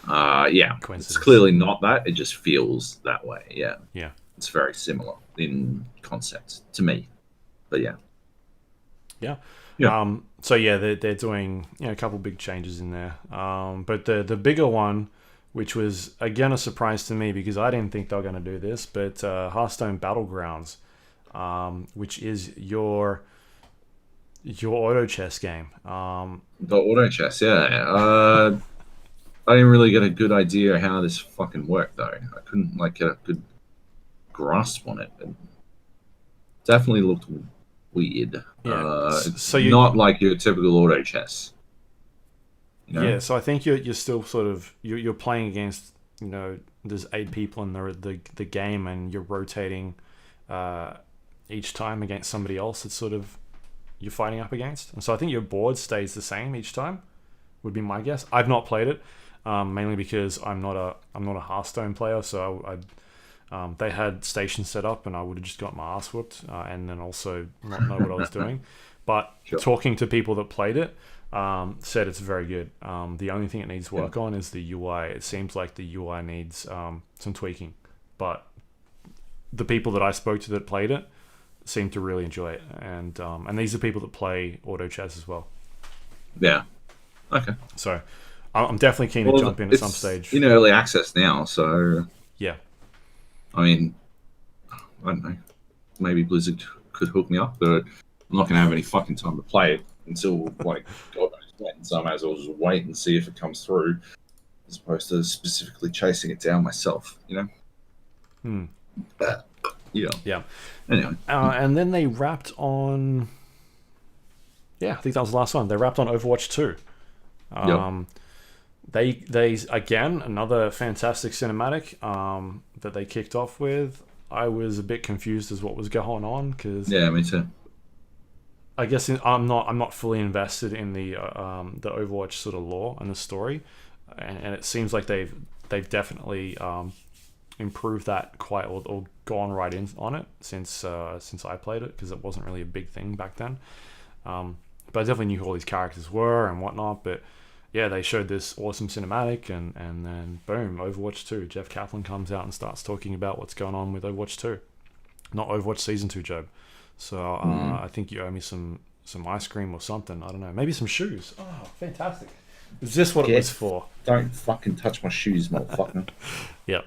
yeah, it's clearly not that. It just feels that way. Yeah, it's very similar in concept to me. But yeah. So yeah, they're doing a couple big changes in there. But the bigger one, which was again a surprise to me because I didn't think they were going to do this, but Hearthstone Battlegrounds, which is your auto chess game. The auto chess, yeah. I didn't really get a good idea how this fucking worked though. I couldn't get a good grasp on it. It definitely looked weird. So not like your typical auto chess. Yeah, so I think you're still sort of you're playing against there's 8 people in the game, and you're rotating each time against somebody else that's sort of you're fighting up against, and so I think your board stays the same each time. Would be my guess. I've not played it, mainly because I'm not a Hearthstone player, so they had stations set up, and I would have just got my ass whooped, and then also not know what I was doing. But talking to people that played it, said it's very good. The only thing it needs work on is the UI. It seems like the UI needs some tweaking, but the people that I spoke to that played it seemed to really enjoy it, and these are people that play auto chess as well. Yeah. Okay. So I'm definitely keen to jump in at some stage. In early access now, so yeah. I mean, I don't know. Maybe Blizzard could hook me up, but I'm not going to have any fucking time to play it until God knows when. So I might as well just wait and see if it comes through, as opposed to specifically chasing it down myself. Yeah. Anyway, and then they wrapped on. Yeah, I think that was the last one. They wrapped on Overwatch 2. They again, another fantastic cinematic that they kicked off with. I was a bit confused as what was going on because me too. I guess I'm not fully invested in the Overwatch sort of lore and the story, and it seems like they've definitely improved that quite or gone right in on it since I played it, because it wasn't really a big thing back then. But I definitely knew who all these characters were and whatnot. But yeah, they showed this awesome cinematic, and then boom, Overwatch 2. Jeff Kaplan comes out and starts talking about what's going on with Overwatch 2. Not Overwatch Season 2, Joab. So I think you owe me some ice cream or something. I don't know. Maybe some shoes. Oh, fantastic. Is this what it was Get, for? don't fucking touch my shoes, motherfucker. Yep.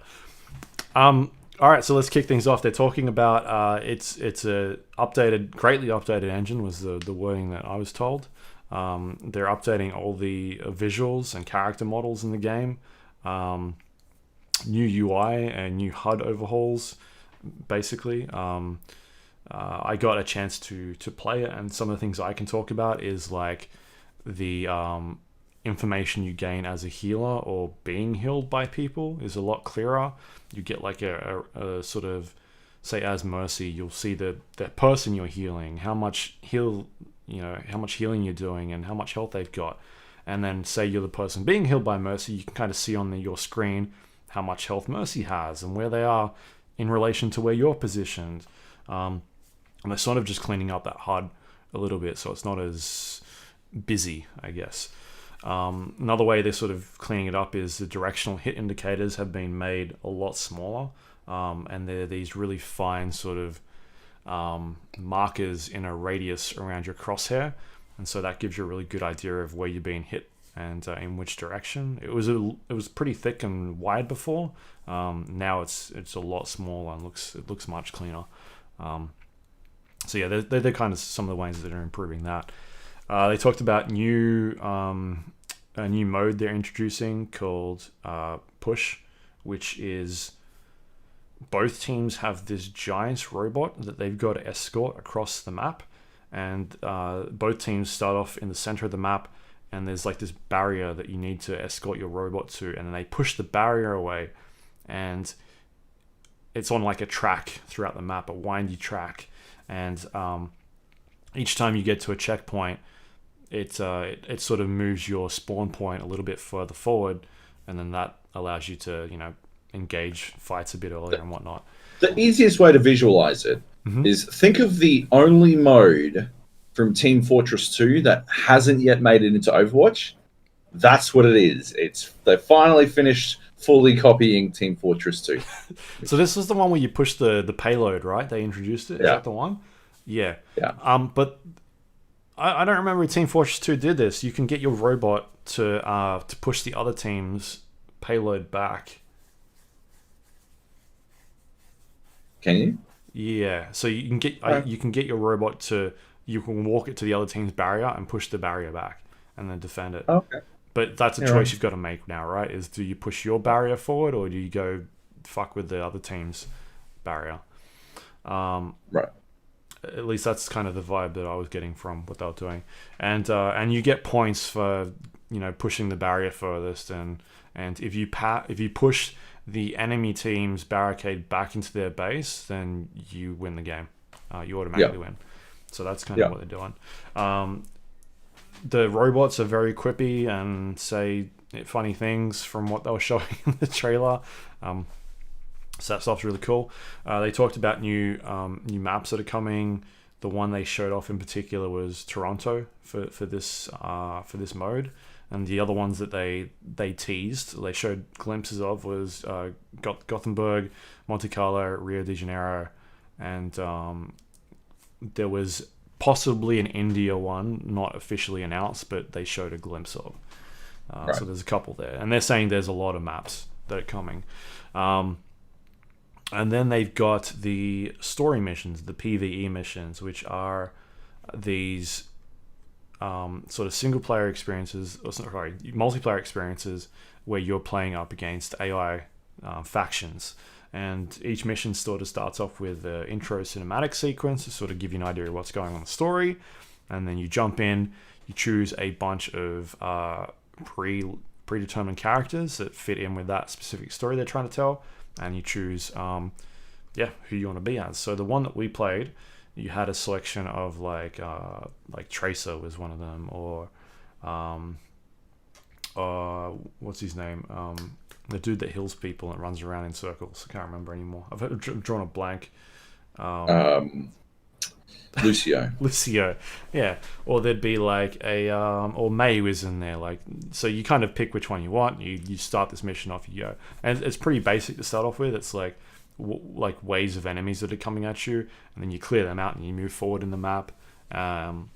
All right, so let's kick things off. They're talking about it's a greatly updated engine was the wording that I was told. They're updating all the visuals and character models in the game. New UI and new HUD overhauls, basically. I got a chance to play it, and some of the things I can talk about is like the information you gain as a healer or being healed by people is a lot clearer. You get like a sort of, say as Mercy, you'll see that person you're healing, how much healing you're doing and how much health they've got. And then say you're the person being healed by Mercy, you can kind of see on your screen how much health Mercy has and where they are in relation to where you're positioned. And they're sort of just cleaning up that HUD a little bit so it's not as busy, I guess. Another way they're sort of cleaning it up is the directional hit indicators have been made a lot smaller, and they're these really fine sort of markers in a radius around your crosshair, and so that gives you a really good idea of where you're being hit and in which direction. It was pretty thick and wide before. Now it's a lot smaller and looks much cleaner. So yeah, they're kind of some of the ways that are improving that. They talked about a new mode they're introducing called Push, which is both teams have this giant robot that they've got to escort across the map, and both teams start off in the center of the map, and there's like this barrier that you need to escort your robot to, and then they push the barrier away, and it's on like a track throughout the map, a windy track, and each time you get to a checkpoint, it sort of moves your spawn point a little bit further forward, and then that allows you to engage fights a bit earlier and whatnot. The easiest way to visualize it is think of the only mode from Team Fortress 2 that hasn't yet made it into Overwatch. That's what it is. They finally finished fully copying Team Fortress 2. So this is the one where you push the payload, right? They introduced it. Is that the one? Yeah. But I don't remember if Team Fortress 2 did this. You can get your robot to push the other team's payload back. Can you? Yeah. So you can get your robot to, you can walk it to the other team's barrier and push the barrier back and then defend it. Okay. But that's a choice you've got to make now, right? Is do you push your barrier forward or do you go fuck with the other team's barrier? Right. At least that's kind of the vibe that I was getting from what they were doing, and you get points for pushing the barrier furthest, and if you push the enemy team's barricade back into their base, then you win the game. You automatically win. So that's kind of what they're doing. The robots are very quippy and say funny things from what they were showing in the trailer. So that stuff's really cool. They talked about new maps that are coming. The one they showed off in particular was Toronto for this mode, and the other ones that they teased, they showed glimpses of was Gothenburg, Monte Carlo, Rio de Janeiro, and there was possibly an India one, not officially announced, but they showed a glimpse of. Right. So there's a couple there, and they're saying there's a lot of maps that are coming. And then they've got the story missions, the PvE missions, which are these sort of single-player experiences, multiplayer experiences where you're playing up against AI factions. And each mission sort of starts off with the intro cinematic sequence to sort of give you an idea of what's going on in the story. And then you jump in, you choose a bunch of predetermined characters that fit in with that specific story they're trying to tell. And you choose who you want to be as. So the one that we played, you had a selection of like Tracer was one of them, or what's his name, the dude that heals people and runs around in circles. I can't remember anymore. I've drawn a blank. Lucio, yeah. Or there'd be like or May was in there. Like, so you kind of pick which one you want. You start this mission off, you go, and it's pretty basic to start off with. It's like waves of enemies that are coming at you, and then you clear them out and you move forward in the map. And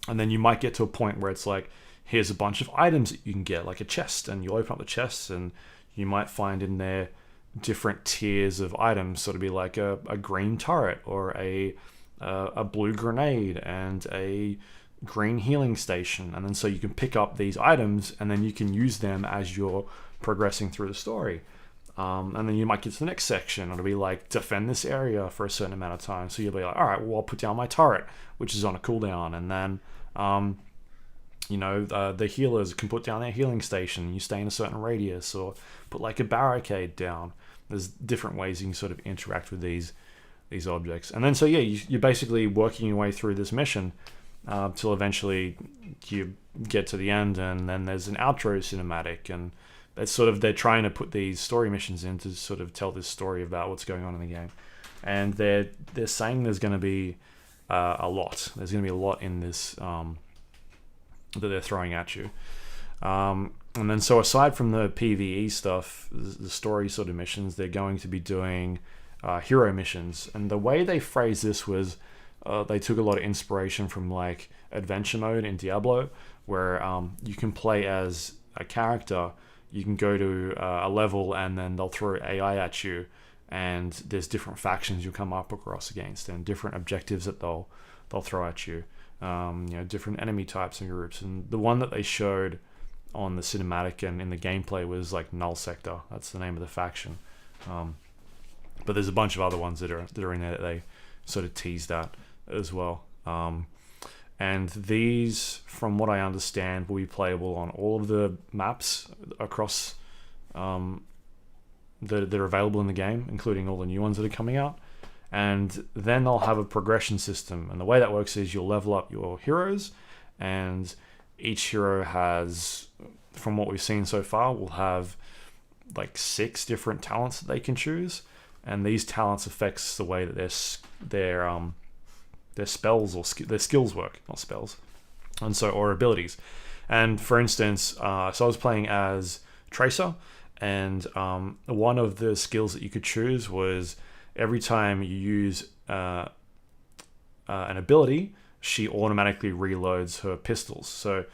then you might get to a point where it's like, here's a bunch of items that you can get, like a chest, and you open up the chest, and you might find in there different tiers of items. So it'd be like a green turret, or a blue grenade, and a green healing station. And then so you can pick up these items, and then you can use them as you're progressing through the story. And then you might get to the next section. It'll be like, defend this area for a certain amount of time. So you'll be like, all right, well, I'll put down my turret, which is on a cooldown. And then, the healers can put down their healing station. You stay in a certain radius, or put like a barricade down. There's different ways you can sort of interact with these objects. And then, so yeah, you're basically working your way through this mission till eventually you get to the end, and then there's an outro cinematic, and it's sort of, they're trying to put these story missions in to sort of tell this story about what's going on in the game. And they're saying there's going to be a lot. There's going to be a lot in this that they're throwing at you. And then, so aside from the PvE stuff, the story sort of missions, they're going to be doing hero missions. And the way they phrased this was, they took a lot of inspiration from like adventure mode in Diablo, where you can play as a character. You can go to a level, and then they'll throw AI at you, and there's different factions you'll come up across against, and different objectives that they'll throw at you. Different enemy types and groups. And the one that they showed on the cinematic and in the gameplay was like Null Sector. That's the name of the faction. But there's a bunch of other ones that are in there that they sort of teased at as well. And these, from what I understand, will be playable on all of the maps across that are available in the game, including all the new ones that are coming out. And then they'll have a progression system. And the way that works is you'll level up your heroes, and each hero has, from what we've seen so far, will have like 6 different talents that they can choose. And these talents affects the way that their spells or their skills work, not spells, and so, or abilities. And for instance, so I was playing as Tracer, and one of the skills that you could choose was every time you use an ability, she automatically reloads her pistols. So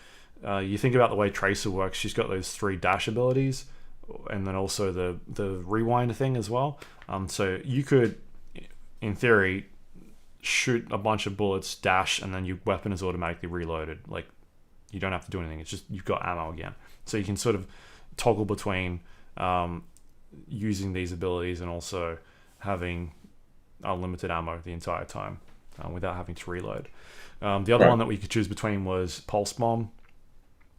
you think about the way Tracer works, she's got those 3 dash abilities, and then also the rewind thing as well. So you could, in theory, shoot a bunch of bullets, dash, and then your weapon is automatically reloaded. Like, you don't have to do anything. It's just you've got ammo again. So you can sort of toggle between using these abilities and also having unlimited ammo the entire time without having to reload. The other one that we could choose between was Pulse Bomb.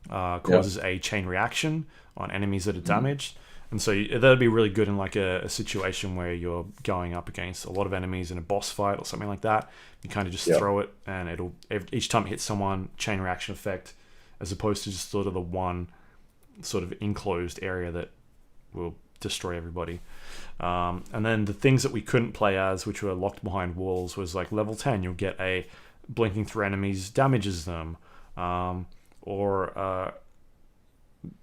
Causes a chain reaction on enemies that are damaged. And so that'd be really good in like a situation where you're going up against a lot of enemies in a boss fight or something like that. You kind of just throw it, and it'll, each time it hits someone, chain reaction effect, as opposed to just sort of the one sort of enclosed area that will destroy everybody. And then the things that we couldn't play as, which were locked behind walls, was like level 10, you'll get a blinking through enemies damages them.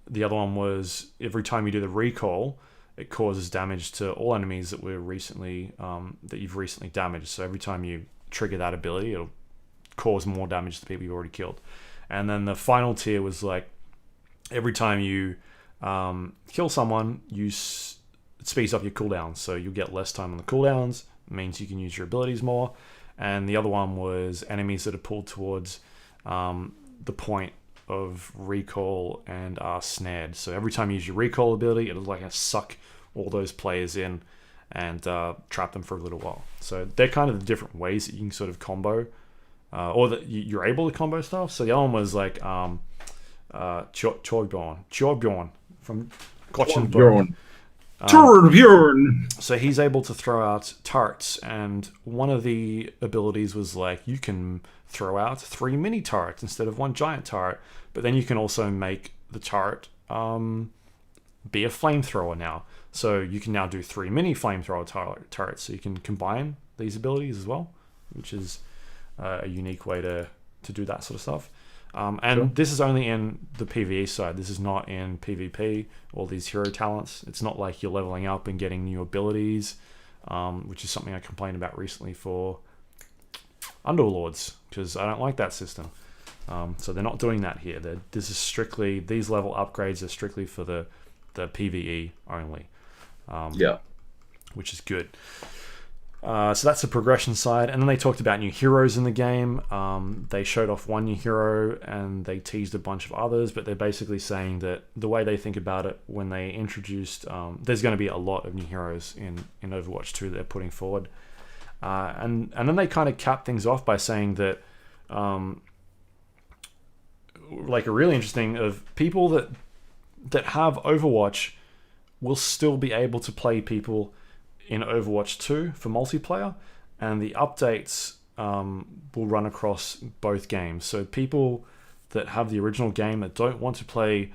The other one was every time you do the recall, it causes damage to all enemies that were recently that you've recently damaged. So every time you trigger that ability, it'll cause more damage to the people you've already killed. And then the final tier was like every time you kill someone, it speeds up your cooldowns. So you'll get less time on the cooldowns. It means you can use your abilities more. And the other one was enemies that are pulled towards the point of recall and are snared. So every time you use your recall ability, it'll like suck all those players in and trap them for a little while. So they're kind of the different ways that you can sort of combo, or that you're able to combo stuff. So the other one was like Joab from Torbjorn. Torbjorn. So he's able to throw out turrets, and one of the abilities was like you can throw out 3 mini turrets instead of 1 giant turret, but then you can also make the turret be a flamethrower now. So you can now do 3 mini flamethrower turrets. So you can combine these abilities as well, which is a unique way to do that sort of stuff. This is only in the PvE side. This is not in PvP, all these hero talents. It's not like you're leveling up and getting new abilities, which is something I complained about recently for Underlords, because I don't like that system. So they're not doing that here. This is strictly, these level upgrades are strictly for the PvE only. Yeah. Which is good. So that's the progression side. And then they talked about new heroes in the game. They showed off one new hero and they teased a bunch of others, but they're basically saying that the way they think about it, when they introduced, there's going to be a lot of new heroes in Overwatch 2 that they're putting forward. And then they kind of cap things off by saying that, like, a really interesting of people that have Overwatch will still be able to play people in Overwatch 2 for multiplayer, and the updates will run across both games. So people that have the original game that don't want to play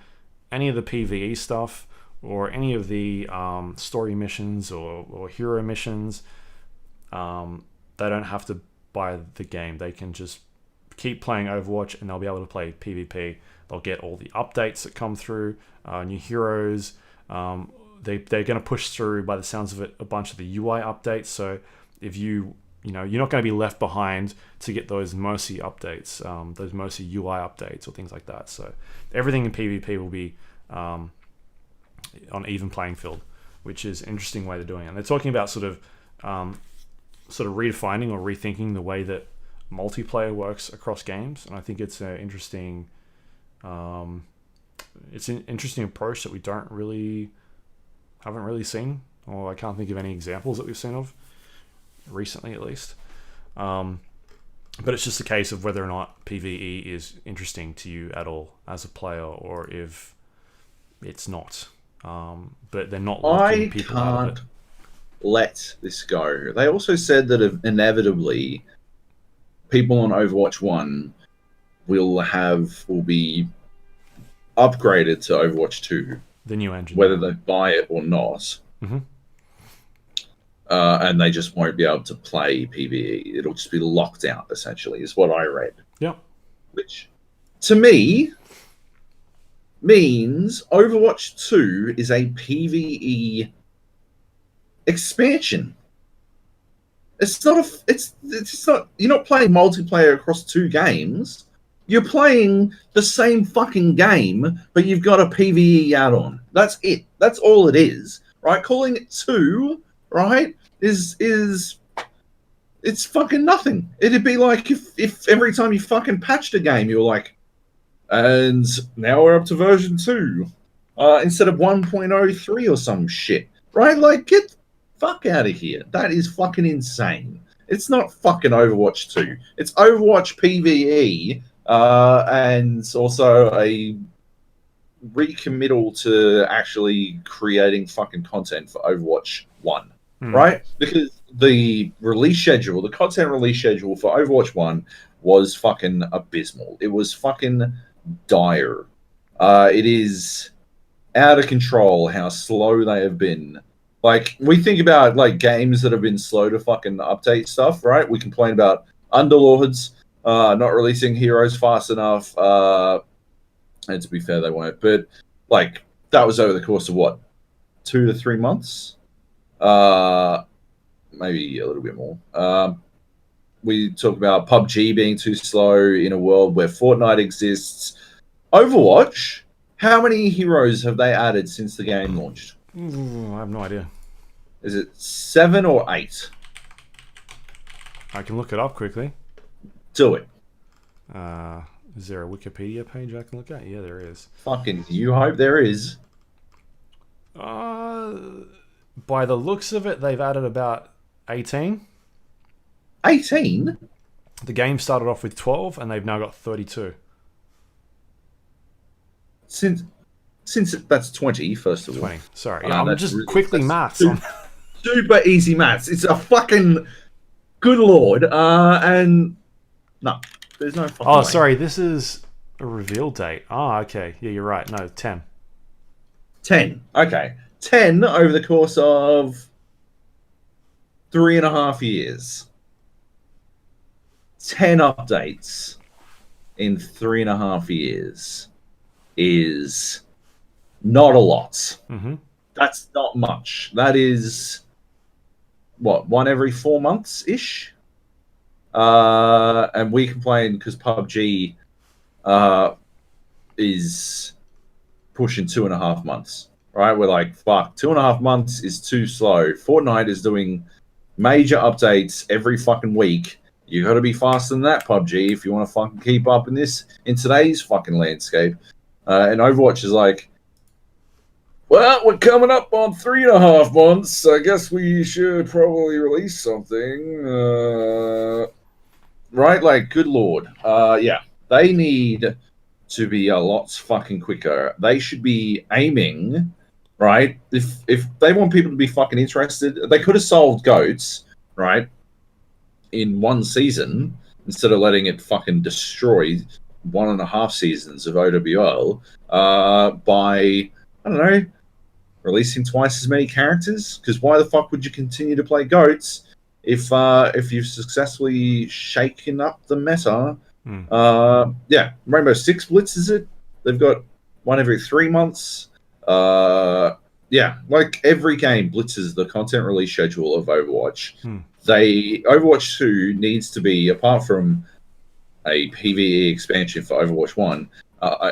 any of the PvE stuff or any of the story missions or hero missions, they don't have to buy the game. They can just keep playing Overwatch and they'll be able to play PvP. They'll get all the updates that come through, new heroes. They're going to push through, by the sounds of it, a bunch of the UI updates. So if you're not going to be left behind to get those Mercy updates, those Mercy UI updates or things like that. So everything in PvP will be on even playing field, which is an interesting way they're doing it. And they're talking about sort of redefining or rethinking the way that multiplayer works across games. And I think it's an interesting, approach that we haven't really seen, or I can't think of any examples that we've seen of recently, at least. But it's just a case of whether or not PvE is interesting to you at all as a player, or if it's not. But they're not locking people out of it. Let this go. They also said that inevitably people on Overwatch 1 will be upgraded to Overwatch 2. The new engine. Whether they buy it or not. Mm-hmm. And they just won't be able to play PvE. It'll just be locked out, essentially, is what I read. Yeah. Which, to me, means Overwatch 2 is a PvE expansion. It's not you're not playing multiplayer across two games. You're playing the same fucking game, but you've got a PvE add-on. That's it. That's all it is, right? Calling it 2, right, is it's fucking nothing. It'd be like if every time you fucking patched a game, you were like, and now we're up to version 2, instead of 1.03 or some shit, right? Like, get the fuck out of here. That is fucking insane. It's not fucking Overwatch 2. It's Overwatch PvE. And also a recommittal to actually creating fucking content for Overwatch 1, right? Because the content release schedule for Overwatch 1 was fucking abysmal. It was fucking dire. It is out of control how slow they have been. Like, we think about, like, games that have been slow to fucking update stuff, right? We complain about Underlords, not releasing heroes fast enough. And to be fair, they won't. But, like, that was over the course of, what, 2 to 3 months? Maybe a little bit more. We talk about PUBG being too slow in a world where Fortnite exists. Overwatch, how many heroes have they added since the game launched? I have no idea. Is it 7 or 8? I can look it up quickly. Do it. Is there a Wikipedia page I can look at? Yeah, there is. Fucking you hope there is. By the looks of it, they've added about 18. 18? The game started off with 12, and they've now got 32. Since that's 20, first of all. 20. Sorry. Yeah, I'm just quickly maths. Super easy maths. It's a fucking good lord. And no, there's no fucking way. Sorry. This is a reveal date. Okay. Yeah, you're right. No, 10. 10. Okay. 10 over the course of 3.5 years. 10 updates in 3.5 years is not a lot. Mm-hmm. That's not much. That is, what, one every 4 months-ish? And we complain because PUBG is pushing 2.5 months. Right, we're like, fuck, 2.5 months is too slow. Fortnite is doing major updates every fucking week. You got to be faster than that, PUBG, if you want to fucking keep up in today's fucking landscape. And Overwatch is like, well, we're coming up on 3.5 months. I guess we should probably release something. Right? Like, good lord. Yeah, they need to be a lot fucking quicker. They should be aiming, right? If they want people to be fucking interested, they could have solved goats, right, in one season instead of letting it fucking destroy 1.5 seasons of OWL by, I don't know, releasing twice as many characters. Because why the fuck would you continue to play goats if you've successfully shaken up the meta? Yeah, Rainbow Six blitzes it. They've got one every 3 months. Yeah, like every game blitzes the content release schedule of Overwatch. Overwatch 2 needs to be, apart from a PvE expansion for Overwatch 1,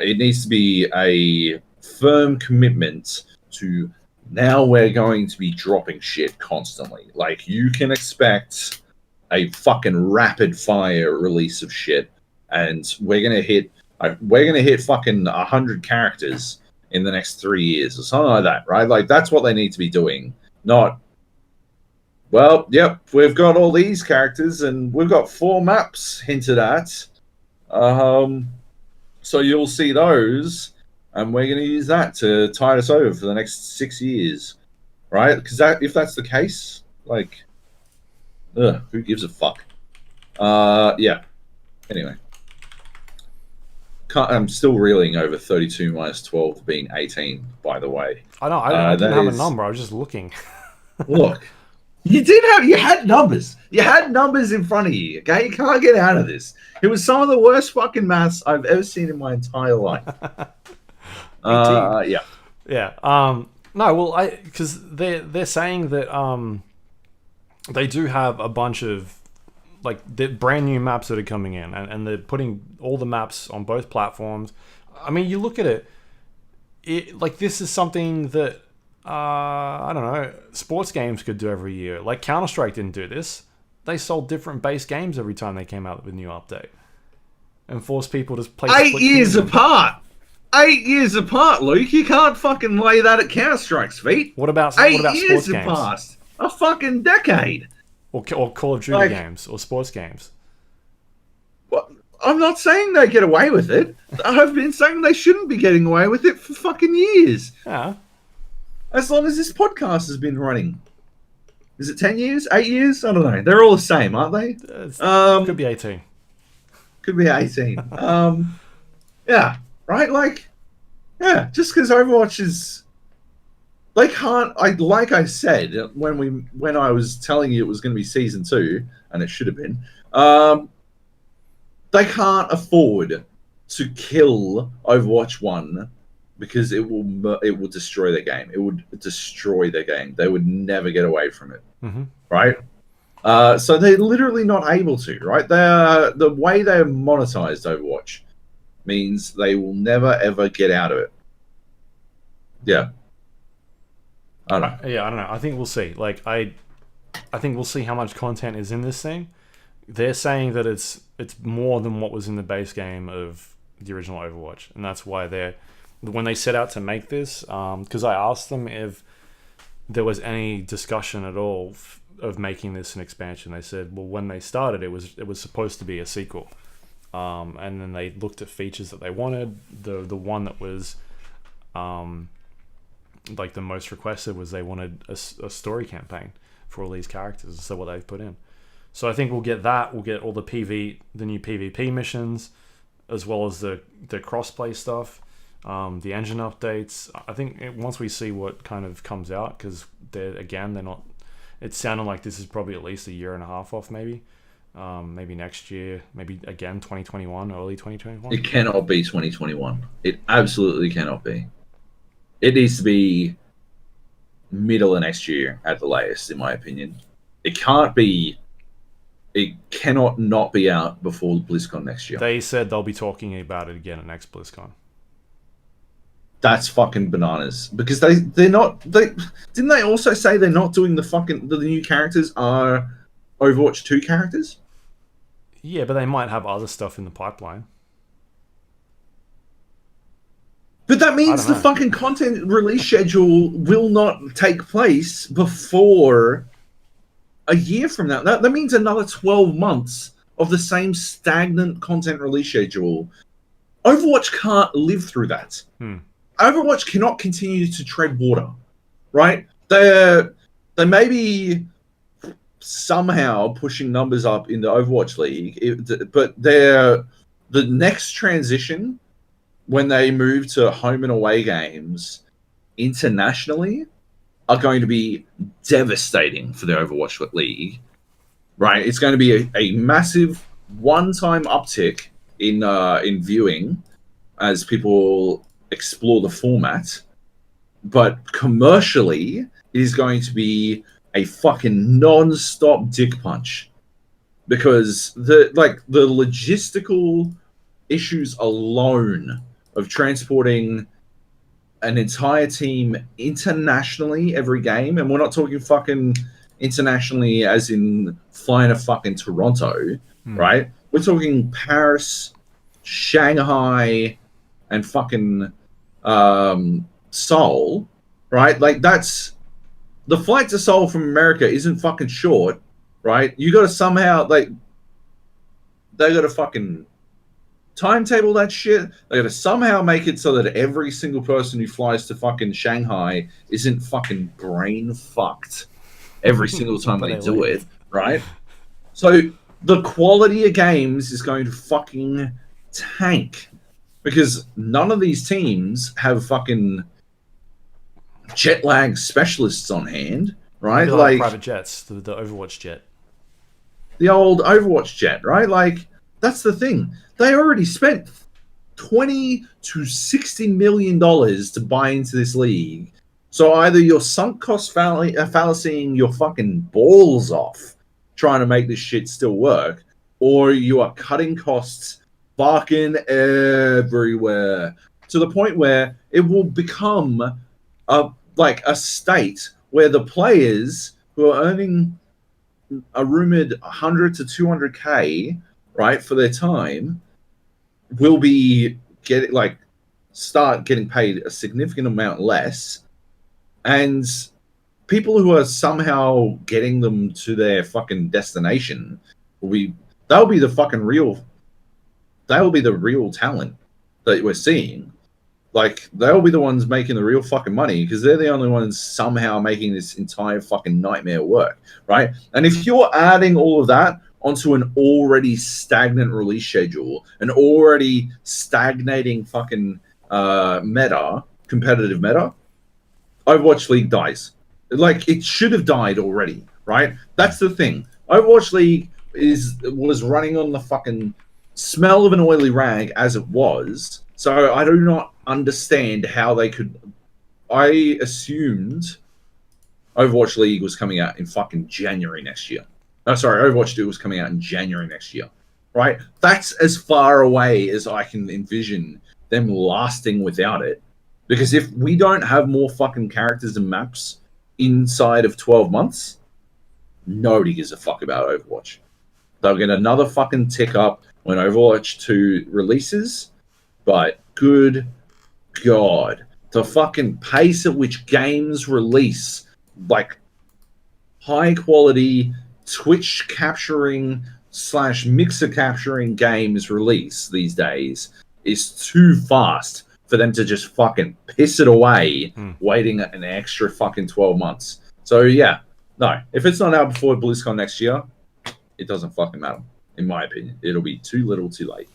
it needs to be a firm commitment to, now we're going to be dropping shit constantly. Like, you can expect a fucking rapid fire release of shit, and we're gonna hit fucking 100 characters in the next 3 years or something like that, right? Like, that's what they need to be doing. Not, well, yep, we've got all these characters and we've got 4 maps hinted at. So you'll see those, and we're going to use that to tide us over for the next 6 years, right? Because if that's the case, like, who gives a fuck? Yeah. Anyway, I'm still reeling over 32 minus 12 being 18. By the way, I know. I didn't have a number. I was just looking. Look, you had numbers. You had numbers in front of you. Okay, you can't get out of this. It was some of the worst fucking maths I've ever seen in my entire life. Yeah. No, well, because they're saying that they do have a bunch of the brand new maps that are coming in, and they're putting all the maps on both platforms. I mean, you look at it like this is something that I don't know, sports games could do every year. Like Counter-Strike didn't do this. They sold different base games every time they came out with a new update, and forced people to play 8 years apart. 8 years apart, Luke. You can't fucking lay that at Counter-Strike's feet. What about eight sports years games? Past a fucking decade. Or Call of Duty games or sports games. Well, I'm not saying they get away with it. I've been saying they shouldn't be getting away with it for fucking years. Yeah. As long as this podcast has been running. Is it 10 years? 8 years? I don't know. They're all the same, aren't they? Could be 18. Could be 18. Yeah. Right? Like, yeah. Just because Overwatch is... They can't... like I said, when I was telling you it was going to be Season 2, and it should have been, they can't afford to kill Overwatch 1 because it will destroy their game. It would destroy their game. They would never get away from it, right? So they're literally not able to, right? The way they're monetized Overwatch means they will never ever get out of it. Yeah, I don't know. Yeah, I don't know. I think we'll see. Like I think we'll see how much content is in this thing. They're saying that it's more than what was in the base game of the original Overwatch, and that's why when they set out to make this, because I asked them if there was any discussion at all of making this an expansion. They said, well, when they started, it was supposed to be a sequel, and then they looked at features that they wanted. The one that was like the most requested was they wanted a story campaign for all these characters. So what they've put in. So I think we'll get that. We'll get all the new PvP missions, as well as the crossplay stuff. The engine updates. I think once we see what kind of comes out, because they're not. It's sounding like this is probably at least a year and a half off, maybe next year, maybe again 2021, early 2021. It cannot be 2021. It absolutely cannot be. It needs to be middle of next year at the latest, in my opinion. It can't be It cannot not be out before BlizzCon next year. They said they'll be talking about it again at next BlizzCon. That's fucking bananas. Because they're not didn't they also say they're not doing the new characters are Overwatch 2 characters? Yeah, but they might have other stuff in the pipeline. But that means the fucking content release schedule will not take place before a year from now. That means another 12 months of the same stagnant content release schedule. Overwatch can't live through that. Overwatch cannot continue to tread water, right? They may be somehow pushing numbers up in the Overwatch League, but the next transition when they move to home and away games internationally are going to be devastating for the Overwatch League, right? It's going to be a massive one-time uptick in viewing as people explore the format, but commercially it is going to be a fucking non-stop dick punch because the logistical issues alone of transporting an entire team internationally every game, and we're not talking fucking internationally as in flying to fucking Toronto, right? We're talking Paris, Shanghai, and fucking Seoul, right? Like that's the flight to Seoul from America isn't fucking short, right? You got to somehow they got to fucking timetable that shit. They got to somehow make it so that every single person who flies to fucking Shanghai isn't fucking brain fucked every single time they do it, right? So the quality of games is going to fucking tank because none of these teams have fucking jet lag specialists on hand, right? Like private jets, the Overwatch jet. The old Overwatch jet, right? Like, that's the thing. They already spent $20 to $60 million to buy into this league. So either you're sunk cost fallacying your fucking balls off trying to make this shit still work, or you are cutting costs fucking everywhere to the point where it will become a state where the players who are earning a rumored 100 to 200k, right, for their time, will be start getting paid a significant amount less, and people who are somehow getting them to their fucking destination they'll be the real talent that we're seeing. Like, they'll be the ones making the real fucking money because they're the only ones somehow making this entire fucking nightmare work, right? And if you're adding all of that onto an already stagnant release schedule, an already stagnating fucking competitive meta, Overwatch League dies. Like, it should have died already, right? That's the thing. Overwatch League was running on the fucking smell of an oily rag as it was. So I do not understand how they could. I assumed Overwatch League was coming out in fucking January next year. No, sorry, Overwatch 2 was coming out in January next year. Right? That's as far away as I can envision them lasting without it. Because if we don't have more fucking characters and maps inside of 12 months, nobody gives a fuck about Overwatch. They'll get another fucking tick up when Overwatch 2 releases. But good God, the fucking pace at which games release, like high quality Twitch capturing / mixer capturing games release these days is too fast for them to just fucking piss it away waiting an extra fucking 12 months. So yeah, no, if it's not out before BlizzCon next year, it doesn't fucking matter. In my opinion, it'll be too little too late.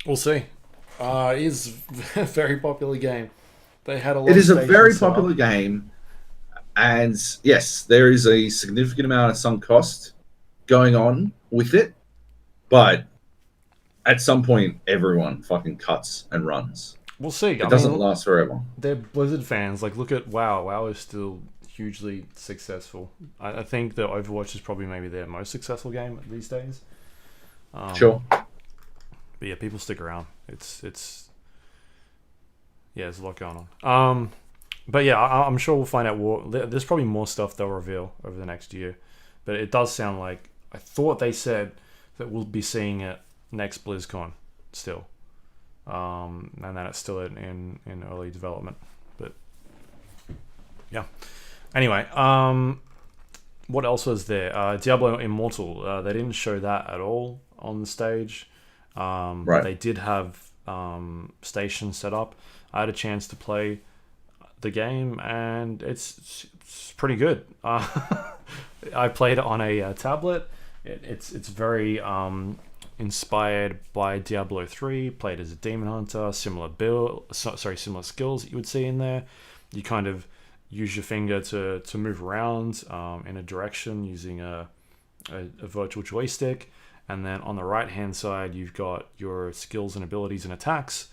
We'll see. It is a very popular game. They had a lot. It is a very popular game, and yes, there is a significant amount of sunk cost going on with it, but at some point, everyone fucking cuts and runs. We'll see. It doesn't last forever. They're Blizzard fans. Like, look at WoW. WoW is still hugely successful. I think the Overwatch is probably maybe their most successful game these days. Sure. But yeah, people stick around. It's there's a lot going on. But yeah, I'm sure we'll find out. There's probably more stuff they'll reveal over the next year. But it does sound like, I thought they said that we'll be seeing it next BlizzCon still. And that it's still in early development. But yeah. Anyway, what else was there? Diablo Immortal. They didn't show that at all on the stage. But they did have stations set up. I had a chance to play the game, and it's pretty good. I played it on a tablet. It's very inspired by Diablo 3. Played as a demon hunter, similar skills that you would see in there. You kind of use your finger to move around in a direction using a virtual joystick, and then on the right hand side you've got your skills and abilities and attacks,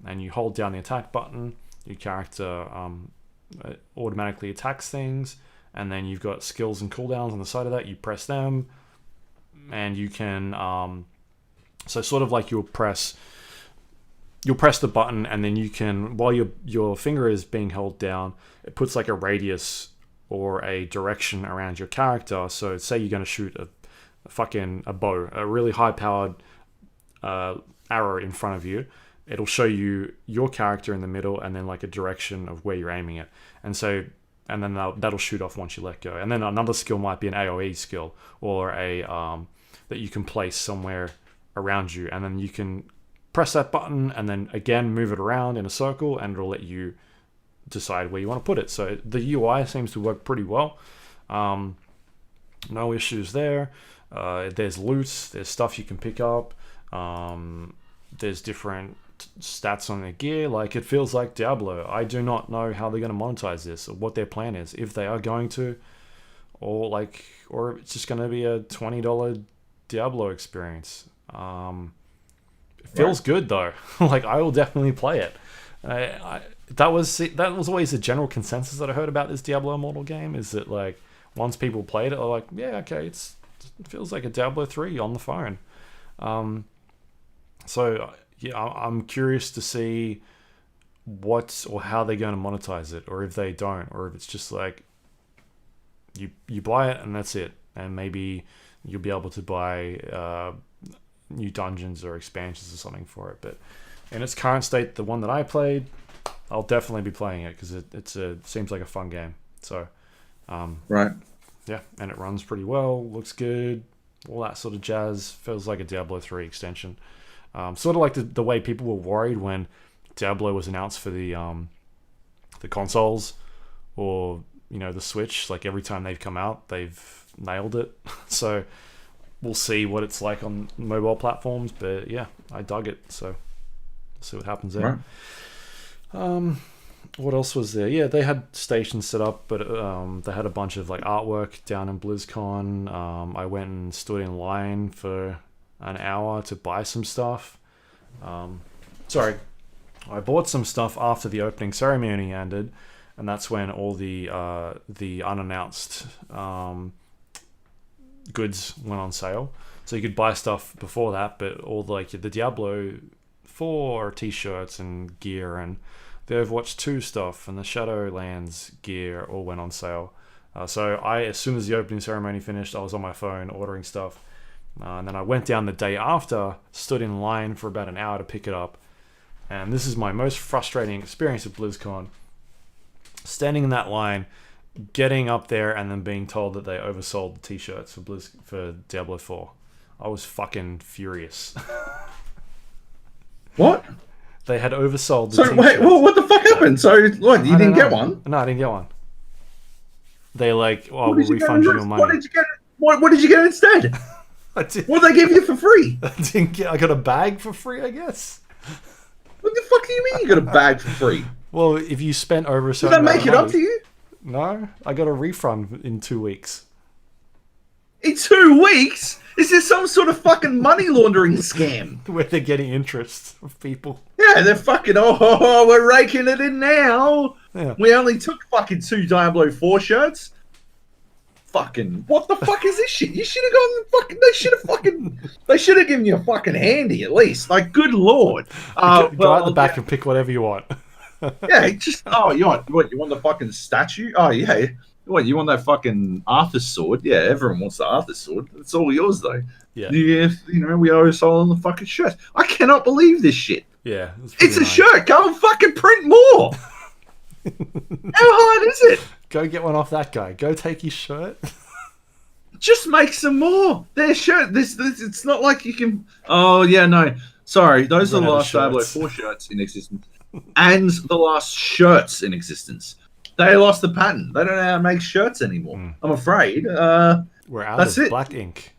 and you hold down the attack button, your character automatically attacks things, and then you've got skills and cooldowns on the side of that. You press them, and you can so sort of like you'll press the button, and then you can, while your finger is being held down, it puts like a radius or a direction around your character. So say you're going to shoot a bow, a really high powered arrow in front of you. It'll show you your character in the middle, and then like a direction of where you're aiming it. And then that'll shoot off once you let go. And then another skill might be an AoE skill, or a that you can place somewhere around you, and then you can press that button and then again move it around in a circle, and it'll let you decide where you want to put it. So the UI seems to work pretty well. No issues there. There's loot, there's stuff you can pick up, there's different stats on their gear. Like, it feels like Diablo. I do not know how they're going to monetize this, or what their plan is, if they are going to, or it's just going to be a $20 Diablo experience. It feels good though. Like, I will definitely play it. That was always the general consensus that I heard about this Diablo Immortal game, is that like once people played it, they're like, yeah, okay, it feels like a Diablo 3 on the phone. So yeah, I'm curious to see what or how they're going to monetize it, or if they don't, or if it's just like you buy it and that's it, and maybe you'll be able to buy new dungeons or expansions or something for it. But in its current state, the one that I played, I'll definitely be playing it because it seems like a fun game. So right, yeah, and it runs pretty well, looks good, all that sort of jazz. Feels like a Diablo 3 extension. Sort of like the way people were worried when Diablo was announced for the consoles, or the Switch. Like, every time they've come out, they've nailed it. So we'll see what it's like on mobile platforms. But yeah, I dug it. So we'll see what happens there. Right. What else was there? Yeah, they had stations set up, but they had a bunch of like artwork down in BlizzCon. I went and stood in line for an hour to buy some stuff. I bought some stuff after the opening ceremony ended, and that's when all the unannounced goods went on sale. So you could buy stuff before that, but all the Diablo 4 t-shirts and gear, and the Overwatch 2 stuff and the Shadowlands gear all went on sale. So as soon as the opening ceremony finished, I was on my phone ordering stuff. And then I went down the day after, stood in line for about an hour to pick it up. And this is my most frustrating experience at BlizzCon. Standing in that line, getting up there, and then being told that they oversold the t-shirts for Diablo 4. I was fucking furious. What? They had oversold the t-shirts. So wait, what the fuck happened? So what, you didn't get one? No, I didn't get one. They we'll refund you your money. What did you get instead? What did they give you for free? I got a bag for free, I guess. What the fuck do you mean you got a bag for free? Well, if you spent over a certain amount of money... Did that make it up to you? No, I got a refund in 2 weeks. In 2 weeks? Is this some sort of fucking money laundering scam? Where they're getting interest of people. Yeah, Yeah, they're fucking, we're raking it in now. Yeah. We only took fucking 2 Diablo IV shirts. Fucking, what the fuck is this shit? You should have gone they should have given you a fucking handy at least. Like, good lord. Go out the back and pick whatever you want. Yeah, just, you want the fucking statue? Oh, yeah. What, you want that fucking Arthur sword? Yeah, everyone wants the Arthur sword. It's all yours, though. Yeah. We owe us all on the fucking shirt. I cannot believe this shit. Yeah. It's a shirt. Go and fucking print more. How hard is it? Go get one off that guy. Go take his shirt. Just make some more. Their shirt. This. It's not like you can. Oh yeah, no. Sorry, those are the last Diablo 4 shirts in existence, and the last shirts in existence. They lost the patent. They don't know how to make shirts anymore. I'm afraid. We're out that's of it. black ink.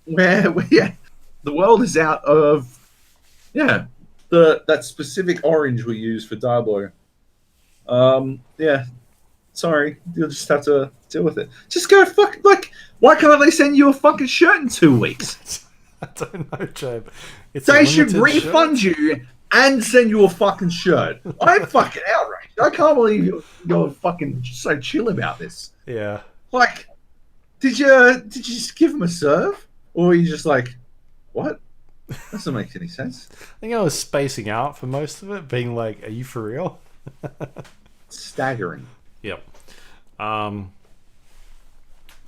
The world is out of that specific orange we use for Diablo. Sorry, you'll just have to deal with it. Just go why can't they send you a fucking shirt in 2 weeks? I don't know, Joab. They should refund you and send you a fucking shirt. I'm fucking outraged. I can't believe you're fucking so chill about this. Yeah. Like, did you just give him a serve? Or were you just like, what? That doesn't make any sense. I think I was spacing out for most of it, being like, are you for real? Staggering. Yep.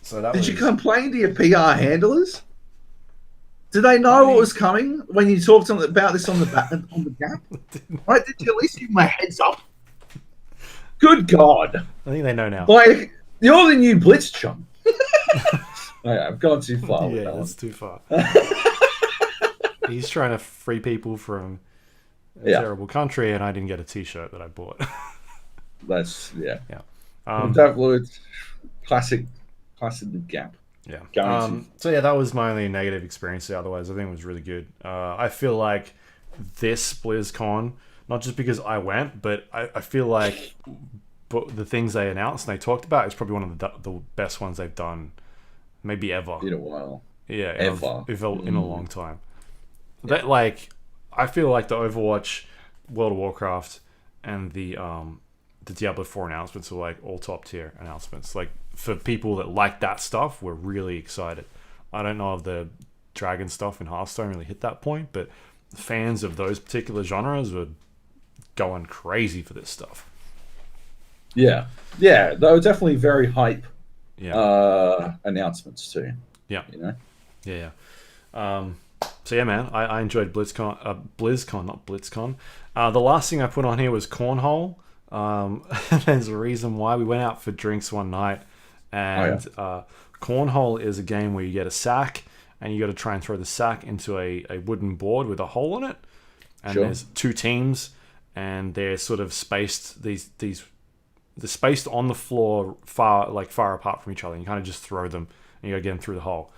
So that Did you complain to your PR handlers? Did they know what was coming when you talked about this on the Gap? Right? Did you at least give my heads up? Good God. I think they know now. Like, you're the new Blitz chum. Okay, I've gone too far with that that's too far. He's trying to free people from a terrible country, and I didn't get a T-shirt that I bought. That's, Yeah. Classic Gap. Yeah. So yeah, that was my only negative experience. Otherwise, I think it was really good. I feel like this BlizzCon, not just because I went, but I feel like the things they announced and they talked about is probably one of the best ones they've done, maybe ever. In a while. Yeah, ever. In a long time. Yeah. That I feel like the Overwatch, World of Warcraft, and the Diablo IV announcements are like all top tier announcements. Like, for people that like that stuff, we're really excited. I don't know if the Dragon stuff in Hearthstone really hit that point, but fans of those particular genres were going crazy for this stuff. Yeah, they were definitely very hype announcements too. Yeah, Yeah. So yeah, man, I enjoyed BlizzCon, not BlizzCon. The last thing I put on here was Cornhole. There's a reason why. We went out for drinks one night, and Cornhole is a game where you get a sack, and you got to try and throw the sack into a wooden board with a hole in it. And there's 2 teams, and they're sort of spaced. They're spaced on the floor far apart from each other. And you kind of just throw them, and you got to get them through the hole.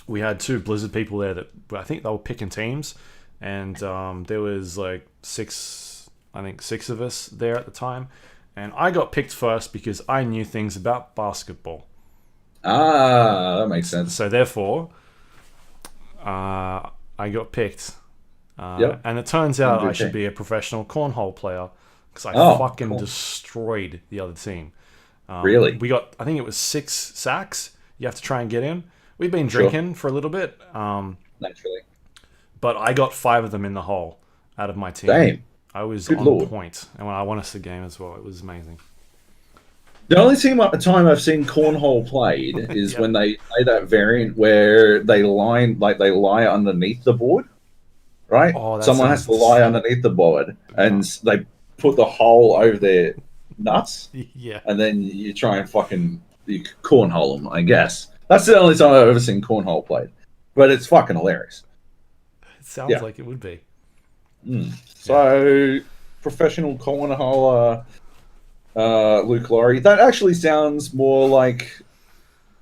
We had 2 Blizzard people there that I think they were picking teams, and there was like 6 of us there at the time, and I got picked first because I knew things about basketball. That makes sense. So therefore, I got picked, and it turns out I should be a professional cornhole player because I fucking destroyed the other team. Really? We got, I think it was 6 sacks. You have to try and get in. We've been drinking for a little bit, naturally, but I got 5 of them in the hole out of my team. Damn. I was on point, and when I won us the game as well, it was amazing. The only time I've seen Cornhole played is when they play that variant where they lie underneath the board, right? Someone has to lie underneath the board, and they put the hole over their nuts, and then you try and you cornhole them, I guess. That's the only time I've ever seen Cornhole played, but it's fucking hilarious. It sounds like it would be. So, professional cornhole, Luke Lawrie. That actually sounds more like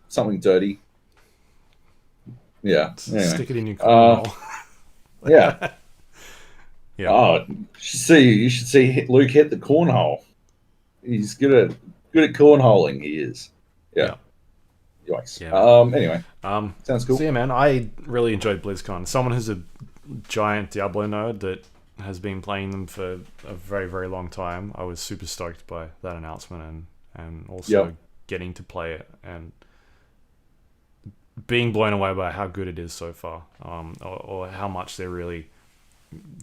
something dirty. Yeah. Anyway. Stick it in your cornhole. Yeah. Yeah. Oh, you should see Luke hit the cornhole. He's good at cornholing. He is. Yeah. Yikes. Yeah. Anyway. Sounds cool. So yeah, man, I really enjoyed BlizzCon. Someone who's a giant Diablo nerd that has been playing them for a very, very long time. I was super stoked by that announcement, and also getting to play it and being blown away by how good it is so far, or how much they're really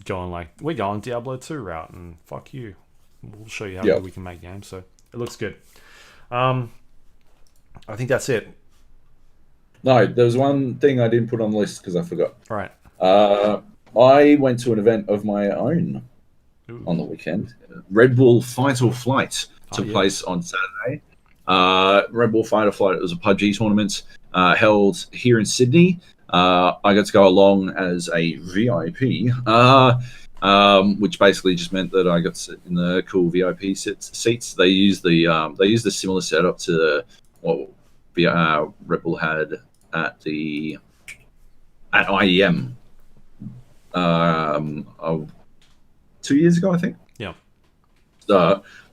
going like, we're going Diablo 2 route, and fuck you, we'll show you how good we can make games. So it looks good. I think that's it. No, there was one thing I didn't put on the list because I forgot. All right. I went to an event of my own on the weekend. Red Bull Fight or Flight took place on Saturday. Red Bull Fight or Flight, it was a PUBG tournament held here in Sydney. I got to go along as a VIP, which basically just meant that I got to sit in the cool VIP seats. They used the similar setup to what Red Bull had at IEM 2 years ago, I think. Yeah.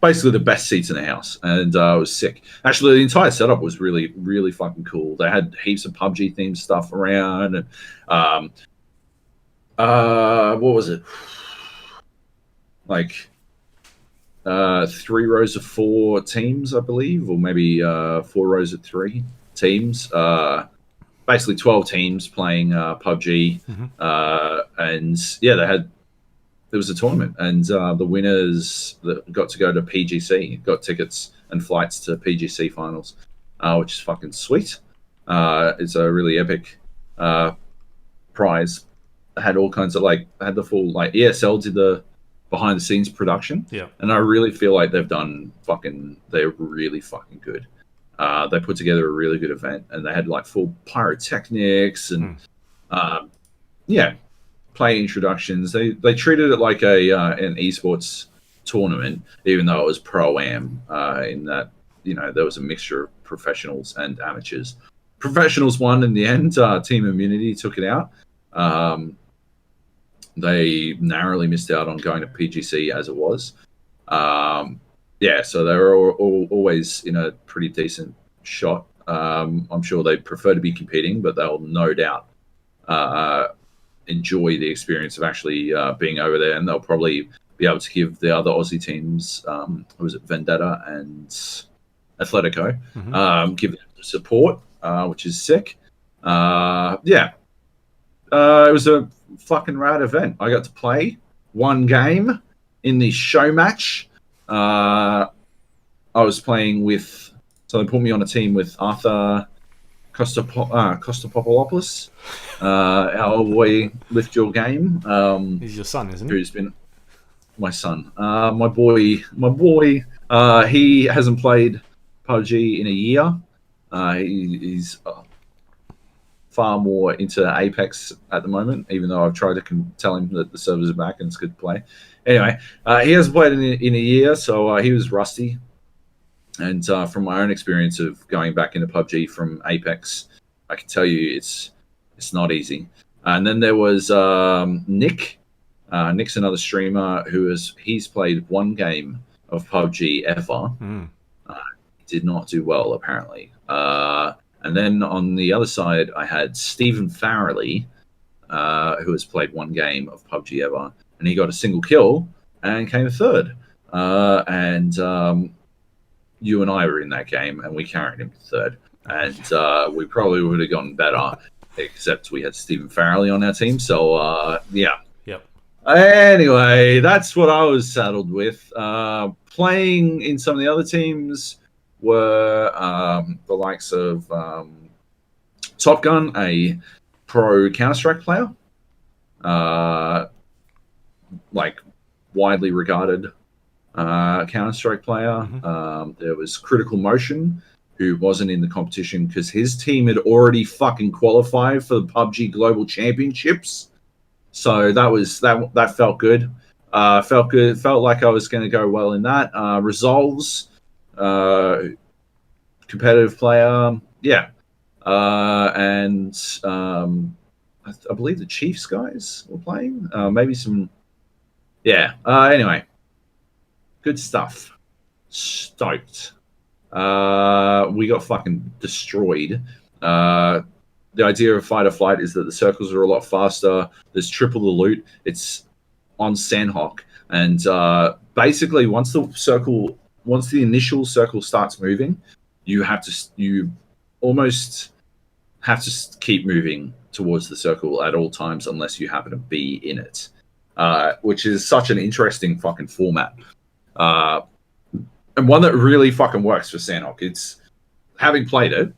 Basically the best seats in the house, and it was sick. Actually, the entire setup was really, really fucking cool. They had heaps of PUBG themed stuff around, and what was it? Like 3 rows of 4 teams, I believe, or maybe 4 rows of 3 teams. Basically 12 teams playing PUBG, and there was a tournament, and the winners that got to go to PGC got tickets and flights to PGC finals, which is fucking sweet. It's a really epic prize. I had all kinds of I had the full ESL did the behind the scenes production, and I really feel like they're really fucking good. They put together a really good event, and they had full pyrotechnics and play introductions. They treated it like an esports tournament, even though it was pro-am, in that there was a mixture of professionals and amateurs. Professionals won in the end. Team Immunity took it out. They narrowly missed out on going to PGC as it was. So they were always in a pretty decent shot. I'm sure they prefer to be competing, but they'll no doubt enjoy the experience of actually being over there, and they'll probably be able to give the other Aussie teams, was it Vendetta and Atletico, give them support, which is sick. It was a fucking rad event. I got to play one game in the show match. I was playing so they put me on a team with Arthur Costopopoulos, our boy Lift Your Game. He's your son, isn't he? Who's been my son. My boy. He hasn't played PUBG in a year. He's far more into Apex at the moment, even though I've tried to tell him that the servers are back and it's good to play. Anyway, he hasn't played in a year, so he was rusty. And from my own experience of going back into PUBG from Apex, I can tell you it's not easy. And then there was Nick. Nick's another streamer he's played one game of PUBG ever. Did not do well, apparently. And then on the other side, I had Stephen Farrelly, who has played one game of PUBG ever, and he got a single kill and came third. You and I were in that game, and we carried him third. And we probably would have gotten better, except we had Stephen Farrelly on our team. So, yeah. Yep. Anyway, that's what I was saddled with. Playing in some of the other teams were the likes of Top Gun, a pro Counter-Strike player, widely regarded Counter-Strike player. There was Critical Motion, who wasn't in the competition because his team had already fucking qualified for the PUBG Global Championships. So that felt good. Felt good. Felt like I was going to go well in that. Resolves, competitive player, yeah. And I believe the Chiefs guys were playing. Maybe some, yeah. Anyway, good stuff. Stoked. We got fucking destroyed. The idea of fight or flight is that the circles are a lot faster. There's triple the loot. It's on Sandhawk, and basically once the initial circle starts moving, you almost have to keep moving towards the circle at all times unless you happen to be in it, which is such an interesting fucking format, and one that really fucking works for Sandhawk. It's, having played it,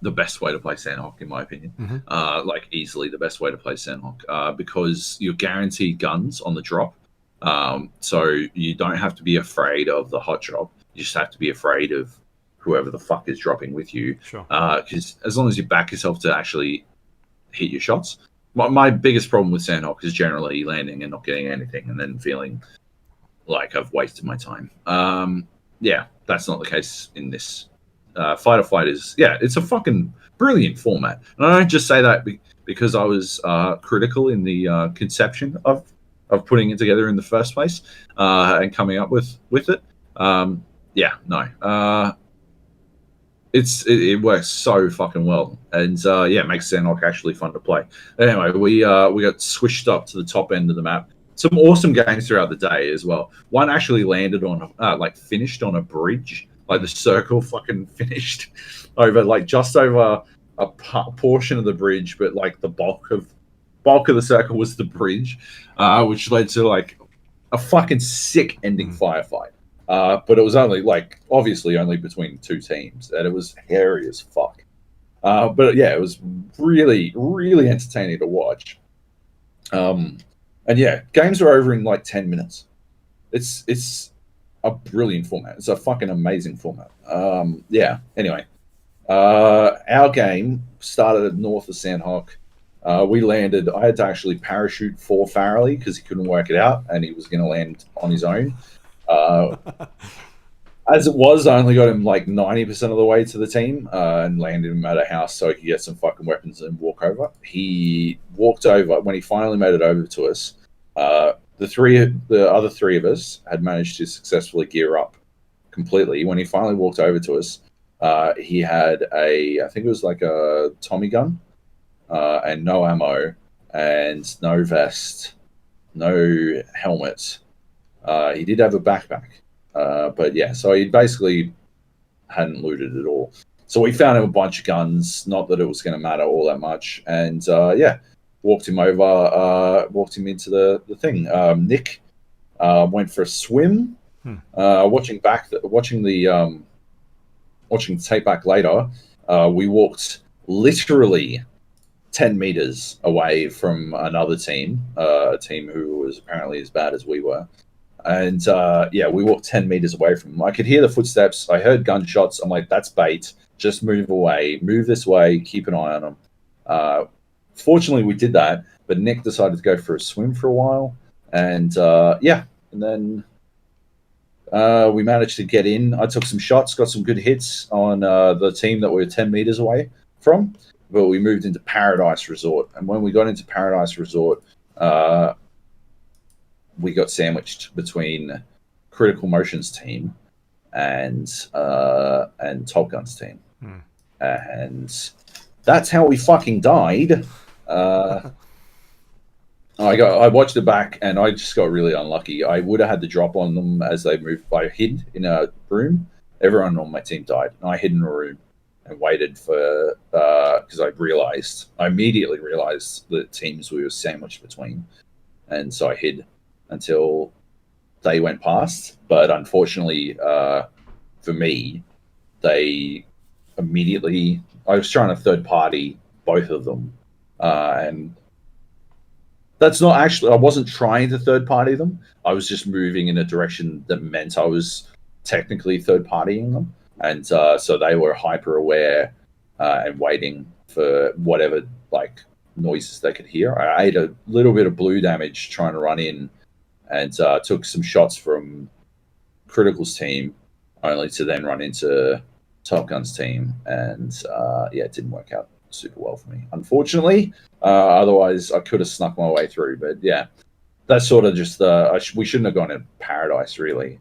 the best way to play Sandhawk, in my opinion. Like easily the best way to play Sandhawk, because you're guaranteed guns on the drop. So you don't have to be afraid of the hot drop. You just have to be afraid of whoever the fuck is dropping with you. Sure. Because as long as you back yourself to actually hit your shots. My biggest problem with Sandhawk is generally landing and not getting anything and then feeling like I've wasted my time. Yeah, that's not the case in this. Fight or Flight is, it's a fucking brilliant format. And I don't just say that because I was critical in the conception of putting it together in the first place and coming up with it. It works so fucking well, and it makes Sandhawk actually fun to play. Anyway, we got squished up to the top end of the map. Some awesome games throughout the day as well. One actually landed on finished on a bridge. Like the circle fucking finished over just over a portion of the bridge, but like the bulk of the circle was the bridge, which led to like a fucking sick ending firefight. But it was only obviously only between two teams, and it was hairy as fuck. But yeah, it was really, really entertaining to watch. And yeah, games are over in like 10 minutes. It's a brilliant format. It's a fucking amazing format. Anyway, our game started north of Sandhawk. We landed. I had to actually parachute for Farrelly because he couldn't work it out, and he was going to land on his own. As it was, I only got him like 90% of the way to the team and landed him at a house so he could get some fucking weapons and walk over. He walked over. When he finally made it over to us, the other three of us had managed to successfully gear up completely. When he finally walked over to us, he had I think it was like a Tommy gun, and no ammo, and no vest, no helmet. He did have a backpack, but yeah, so he basically hadn't looted at all. So we found him a bunch of guns, not that it was going to matter all that much, and walked him over, walked him into the thing. Nick went for a swim. Watching the tape back later, we walked literally 10 meters away from another team, a team who was apparently as bad as we were. And we walked 10 meters away from them. I could hear the footsteps. I heard gunshots. I'm like, that's bait. Just move away. Move this way. Keep an eye on them. Fortunately, we did that, but Nick decided to go for a swim for a while. And and then we managed to get in. I took some shots, got some good hits on the team that we were 10 meters away from, but we moved into Paradise Resort. And when we got into Paradise Resort, we got sandwiched between Critical Motion's team and Top Gun's team. And that's how we fucking died. I watched it back and I just got really unlucky. I would have had the drop on them as they moved. I hid in a room. Everyone on my team died. And I hid in a room and waited for because I immediately realized the teams we were sandwiched between, and so I hid until they went past. But unfortunately, for me, they immediately. I was trying to third party both of them, and that's not actually. I wasn't trying to third party them. I was just moving in a direction that meant I was technically third partying them, and so they were hyper aware and waiting for whatever noises they could hear. I ate a little bit of blue damage trying to run in, and took some shots from Critical's team, only to then run into Top Gun's team, and it didn't work out super well for me, unfortunately. Otherwise, I could have snuck my way through. But yeah, that's sort of just we shouldn't have gone in Paradise, really.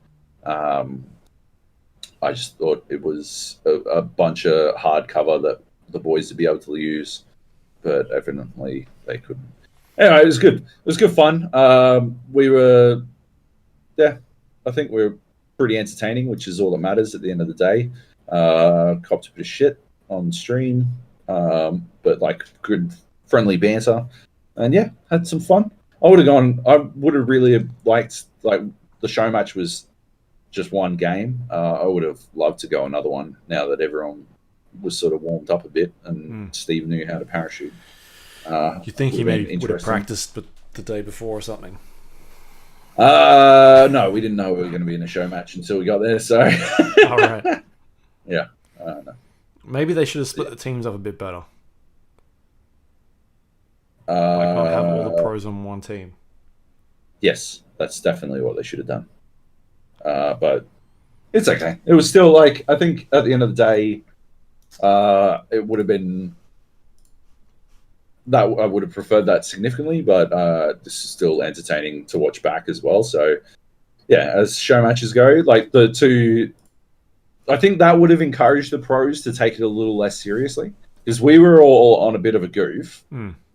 I just thought it was a bunch of hard cover that the boys would be able to use, but evidently they couldn't. Anyway, it was good. It was good fun. We were, yeah, I think we were pretty entertaining, which is all that matters at the end of the day. Copped a bit of shit on stream, but like good friendly banter, and yeah, had some fun. I would have gone. I would have really liked like the show match was just one game. I would have loved to go another one now that everyone was sort of warmed up a bit and Steve knew how to parachute. You think Would he have been maybe would have interesting. practiced but the day before or something? No, we didn't know we were going to be in a show match until we got there. So, All right. yeah, no. Maybe they should have split the teams up a bit better. Like not have all the Uh, pros on one team. yes, that's definitely what they should have done. But it's okay. It was still like I think at the end of the day, it would have been that I would have preferred that significantly. But this is still entertaining to watch back as well. So yeah, as show matches go, like the two, I think that would have encouraged the pros to take it a little less seriously because we were all on a bit of a goof,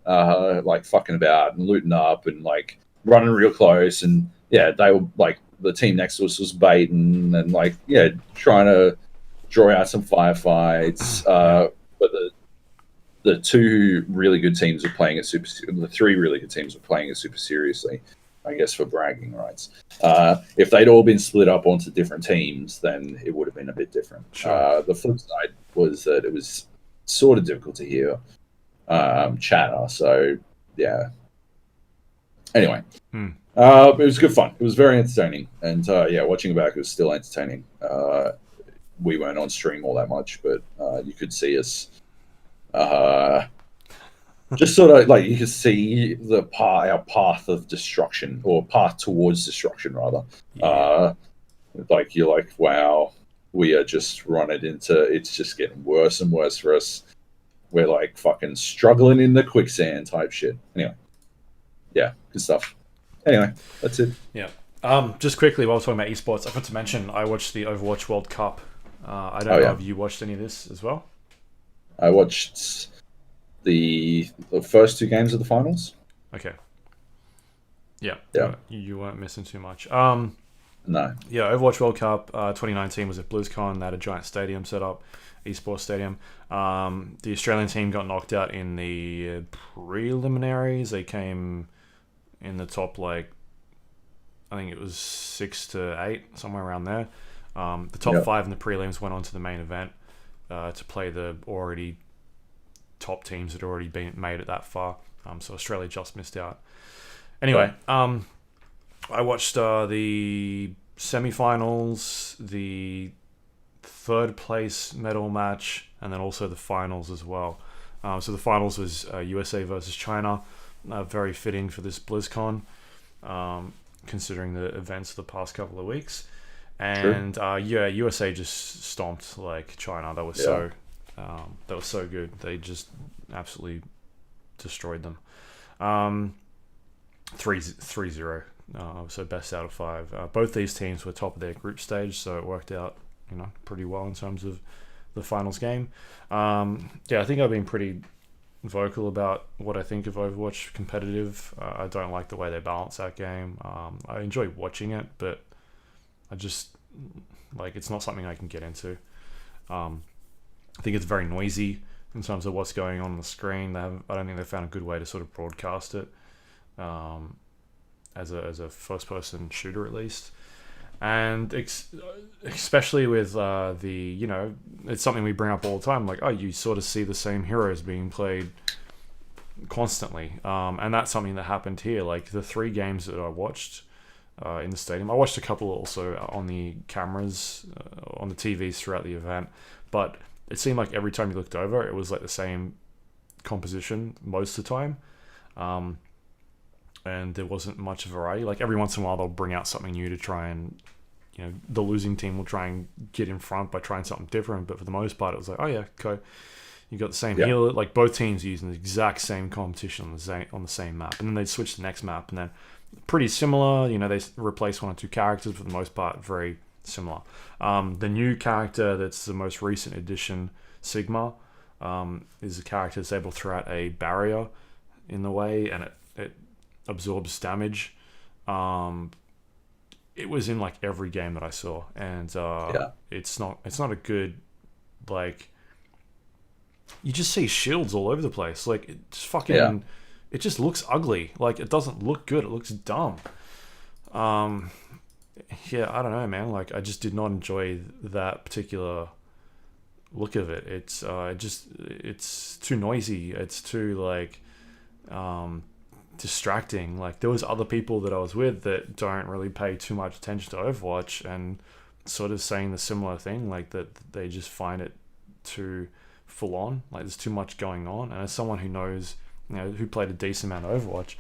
like fucking about and looting up and like running real close, and yeah, they were like the team next to us was baiting and like yeah, trying to draw out some firefights. But the two really good teams were playing it the three really good teams were playing it super seriously. I guess for bragging rights. If they'd all been split up onto different teams, then it would have been a bit different. Sure. The flip side was that it was sort of difficult to hear chatter. So yeah. Anyway, it was good fun. It was very entertaining, and yeah, watching it back, it was still entertaining. We weren't on stream all that much, but you could see us. Just sort of like you could see our path of destruction, or path towards destruction, rather. Yeah. Like you're like, wow, we are just running into. It's just getting worse and worse for us. We're like fucking struggling in the quicksand type shit. Anyway, yeah, good stuff. Anyway, that's it. Yeah. Just quickly, while we're talking about esports, I forgot to mention I watched the Overwatch World Cup. I don't know if you watched any of this as well. I watched the first two games of the finals. Okay. Yeah. Yeah. You weren't missing too much. No. Yeah, Overwatch World Cup 2019 was at BlizzCon. They had a giant stadium set up, esports stadium. The Australian team got knocked out in the preliminaries. They came in the top, like, I think it was 6 to 8, somewhere around there. The top 5 in the prelims went on to the main event to play the already top teams that had already been made it that far. So Australia just missed out. Anyway, I watched the semi-finals, the third place medal match, and then also the finals as well. So the finals was USA versus China, very fitting for this BlizzCon, considering the events of the past couple of weeks. And yeah, USA just stomped like China. That was so good. They just absolutely destroyed them. 3-0. So best out of 5. Both these teams were top of their group stage, so it worked out, pretty well in terms of the finals game. Yeah, I think I've been pretty vocal about what I think of Overwatch competitive. I don't like the way they balance that game. I enjoy watching it, but I just it's not something I can get into. I think it's very noisy in terms of what's going on the screen. I don't think they found a good way to sort of broadcast it as a first person shooter, at least. And especially with it's something we bring up all the time, like, you sort of see the same heroes being played constantly, and that's something that happened here. Like the 3 games that I watched in the stadium, I watched a couple also on the cameras, on the TVs throughout the event, but it seemed like every time you looked over, it was like the same composition most of the time. And there wasn't much variety. Like every once in a while, they'll bring out something new to try and, the losing team will try and get in front by trying something different. But for the most part, it was like, oh yeah, okay, you got the same healer. Like both teams using the exact same competition on the same map, and then they'd switch to the next map, and then pretty similar. They replace 1 or 2 characters, for the most part, very similar. The new character that's the most recent addition, Sigma, is a character that's able to throw out a barrier in the way, and it it absorbs damage. It was in like every game that I saw, and it's not a good, like, you just see shields all over the place. Like, it's fucking, it just looks ugly. Like, it doesn't look good. It looks dumb. Yeah, I don't know, man. Like, I just did not enjoy that particular look of it. It's too noisy. It's too, like, distracting. Like, there was other people that I was with that don't really pay too much attention to Overwatch and sort of saying the similar thing, like that they just find it too full on. Like, there's too much going on. And as someone who knows, who played a decent amount of Overwatch,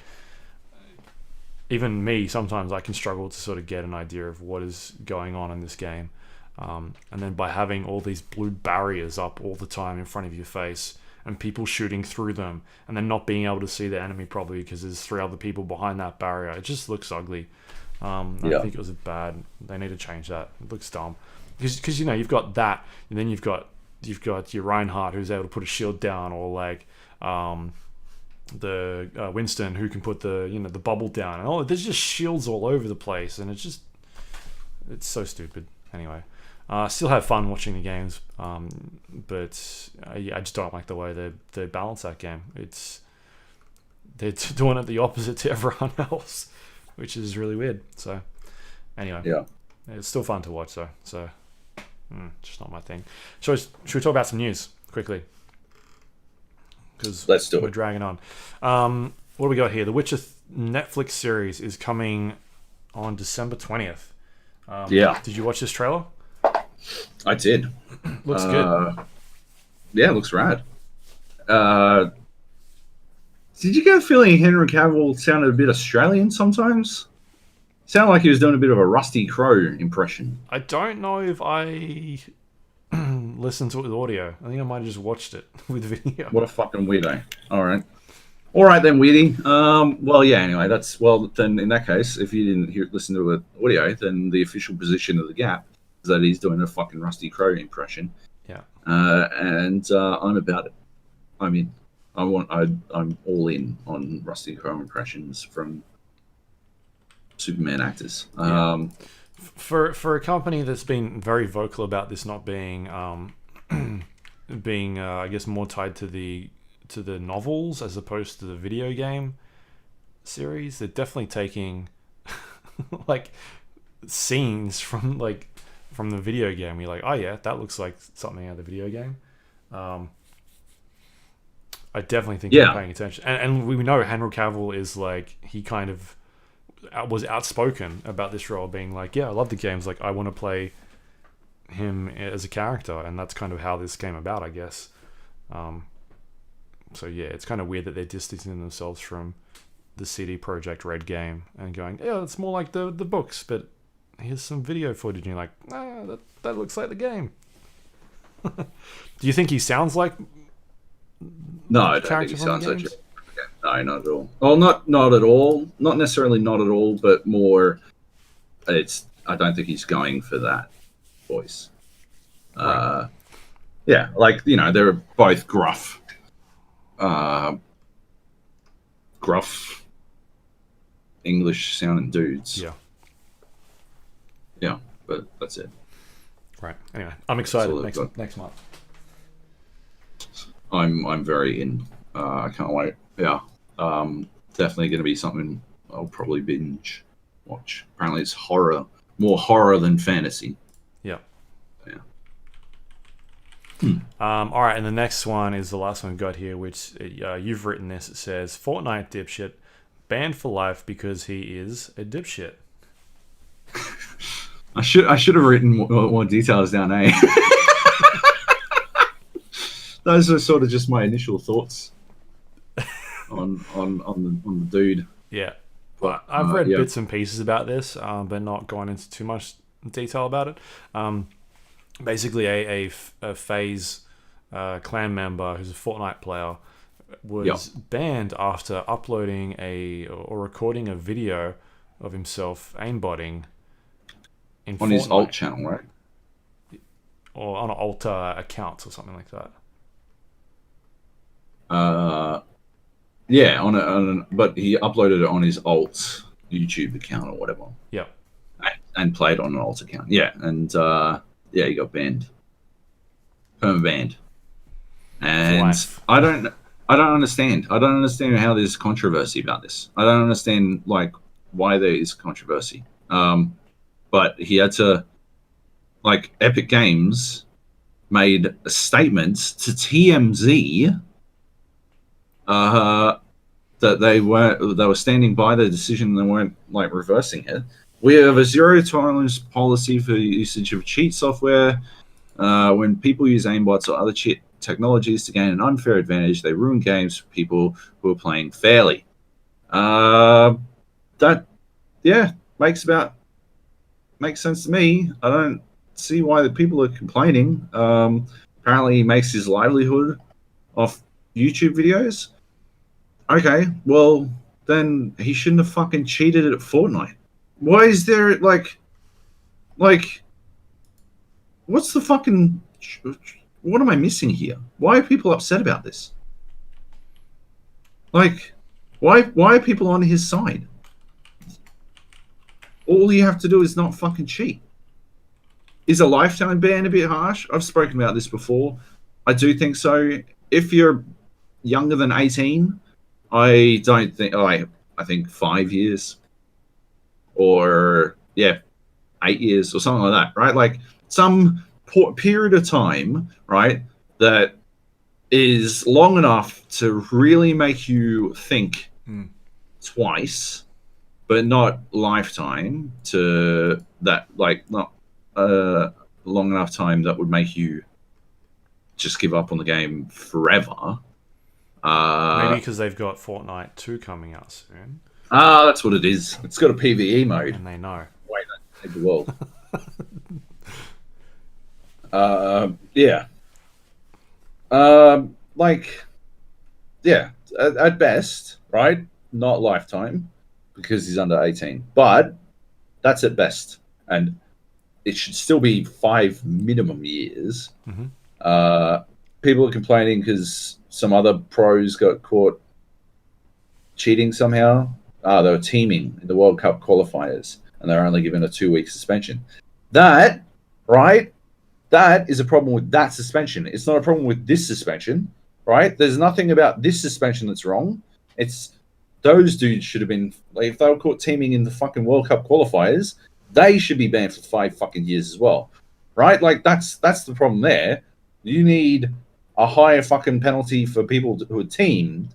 even me, sometimes I can struggle to sort of get an idea of what is going on in this game. And then by having all these blue barriers up all the time in front of your face and people shooting through them and then not being able to see the enemy probably because there's 3 other people behind that barrier, it just looks ugly. I think it was bad. They need to change that. It looks dumb. Because you've got that, and then you've got your Reinhardt who's able to put a shield down, or like the Winston who can put the bubble down, and there's just shields all over the place, and it's so stupid. Anyway, still have fun watching the games, but I just don't like the way they balance that game. They're doing it the opposite to everyone else, which is really weird. So anyway, it's still fun to watch though. So just not my thing. Should we talk about some news quickly? Because let's do it. We're dragging on. What do we got here? The Witcher Netflix series is coming on December 20th. Did you watch this trailer? I did. Looks good. Yeah, it looks rad. Did you get a feeling Henry Cavill sounded a bit Australian sometimes? Sounded like he was doing a bit of a Rusty Crowe impression. I don't know if I listened to it with audio. I think I might have just watched it with video. What a fucking weirdo. All right then, Weirdy. Well, yeah, anyway, then in that case, if you didn't listen to it audio, then the official position of the Gap is that he's doing a fucking Rusty Crowe impression. Yeah. And I'm about it. I'm all in on Rusty Crowe impressions from Superman actors. For a company that's been very vocal about this not being I guess more tied to the novels as opposed to the video game series, they're definitely taking like scenes from the video game. You're like, oh yeah, that looks like something out of the video game. I definitely think they're paying attention, and we know Henry Cavill is like, he kind of was outspoken about this role, being like, yeah, I love the games, like I want to play him as a character, and that's kind of how this came about, I guess. So yeah, it's kind of weird that they're distancing themselves from the CD Projekt Red game and going, yeah, it's more like the books, but here's some video footage, and you're like, nah, that looks like the game. Do you think he sounds like No, I don't think he sounds like it. No, not at all. Well, not at all. Not necessarily not at all, but more. I don't think he's going for that voice. Right. Yeah, like, they're both gruff English sounding dudes. Yeah. Yeah, but that's it. Right. Anyway, I'm excited next month. I'm very in. I can't wait. Yeah. Definitely going to be something I'll probably binge watch. Apparently it's more horror than fantasy. Yeah. Yeah. All right, and the next one is the last one we got here, which you've written this. It says, Fortnite dipshit banned for life because he is a dipshit. I should have written more details down, eh? Those are sort of just my initial thoughts on the dude. Yeah, but I've read bits and pieces about this, but not gone into too much detail about it. Basically, a FaZe clan member who's a Fortnite player was banned after uploading or recording a video of himself aimbotting in on Fortnite. His alt channel, right? Or on an alter account or something like that. Yeah, but he uploaded it on his alt YouTube account or whatever, Yeah. and played on an alt account. Yeah, and yeah, he got banned, perma banned, For and life. I don't understand. I don't understand how there's controversy about this. I don't understand like why there is controversy. But he had to, like, Epic Games made a statement to TMZ that they were standing by their decision and they weren't like reversing it. We have a zero tolerance policy for usage of cheat software. When people use aimbots or other cheat technologies to gain an unfair advantage, they ruin games for people who are playing fairly. That yeah makes sense to me. I don't see why the people are complaining. Apparently, he makes his livelihood off YouTube videos. Okay, well then he shouldn't have fucking cheated at Fortnite. Why is there like what's the fucking what am I missing here? Why are people upset about this? Like, why are people on his side? All you have to do is not fucking cheat. Is a lifetime ban a bit harsh? I've spoken about this before. I do think so. If you're younger than 18, I don't think. I think 5 years, or yeah, 8 years, or something like that. Right, like some period of time, right, that is long enough to really make you think twice, but not lifetime. To that, like not long enough time that would make you just give up on the game forever. Maybe because they've got Fortnite 2 coming out soon. That's what it is. It's got a PvE mode. And they know. Wait, that the world. Yeah. Like, yeah, at best, right? Not lifetime because he's under 18, but that's at best, and it should still be 5 minimum years. People are complaining because some other pros got caught cheating somehow. They were teaming in the World Cup qualifiers, and they're only given a 2-week suspension. That, right? That is a problem with that suspension. It's not a problem with this suspension, right? There's nothing about this suspension that's wrong. It's those dudes should have been, like, if they were caught teaming in the fucking World Cup qualifiers, they should be banned for 5 fucking years as well, right? Like that's the problem there. You need a higher fucking penalty for people who are teaming,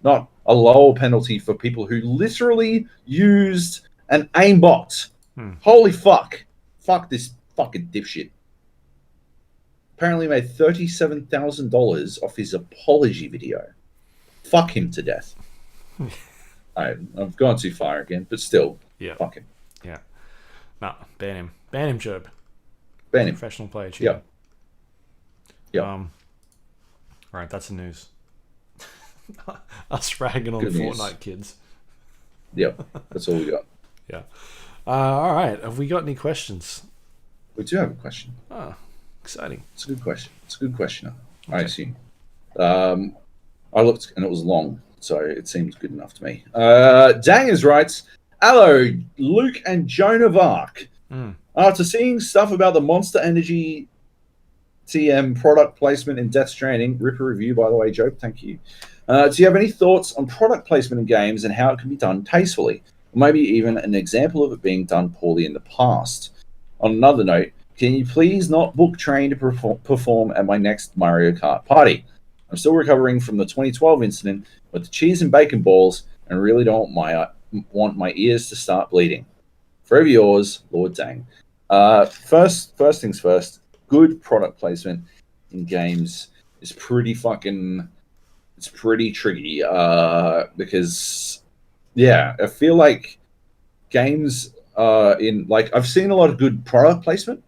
not a lower penalty for people who literally used an aimbot. Holy fuck. Fuck this fucking dipshit. Apparently made $37,000 off his apology video. Fuck him to death. I've gone too far again, but still, fuck him. Yeah. Nah, ban him. Ban him, Joab. Ban him. Professional player cheating. Yeah. Right, that's the news. Us ragging on Good news. Fortnite kids. Yep, that's all we got. Yeah. All right. Have we got any questions? We do have a question. Oh, exciting. It's a good question. It's a good questioner, okay. I assume. I looked and it was long, so it seems good enough to me. Dangers writes, hello, Luke and Joan of Arc. After seeing stuff about the Monster Energy TM product placement in Death Stranding, ripper review, by the way, Joe, thank you. Do you have any thoughts on product placement in games and how it can be done tastefully? Or maybe even an example of it being done poorly in the past? On another note, can you please not book Train to perform at my next Mario Kart party? I'm still recovering from the 2012 incident with the cheese and bacon balls and really don't want my ears to start bleeding. Forever yours, Lord Dang. First things first, good product placement in games is pretty tricky because, yeah, I feel like games I've seen a lot of good product placement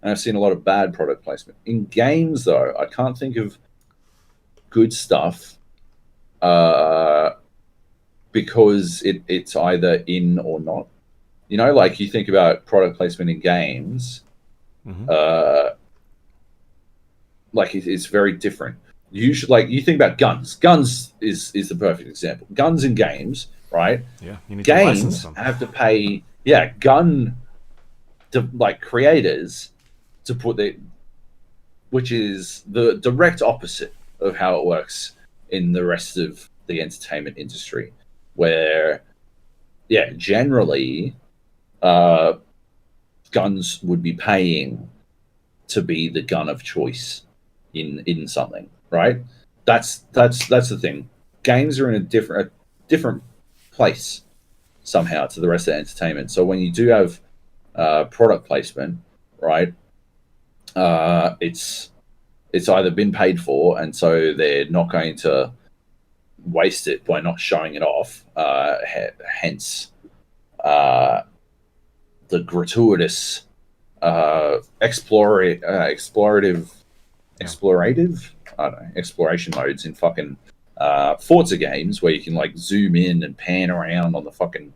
and I've seen a lot of bad product placement. In games, though, I can't think of good stuff because it's either in or not. You know, like you think about product placement in games, like it's very different. you should like you think about guns. Guns is the perfect example. Guns in games, right? Yeah, you need to license Games them. have to pay, yeah, gun to like creators to put their, which is the direct opposite of how it works in the rest of the entertainment industry, where yeah, generally, uh, guns would be paying to be the gun of choice in something, right? That's the thing. Games are in a different place somehow to the rest of entertainment. So when you do have product placement, right? It's either been paid for, and so they're not going to waste it by not showing it off. Hence, uh, the gratuitous explorative Yeah. I don't know, exploration modes in fucking Forza games where you can like zoom in and pan around on the fucking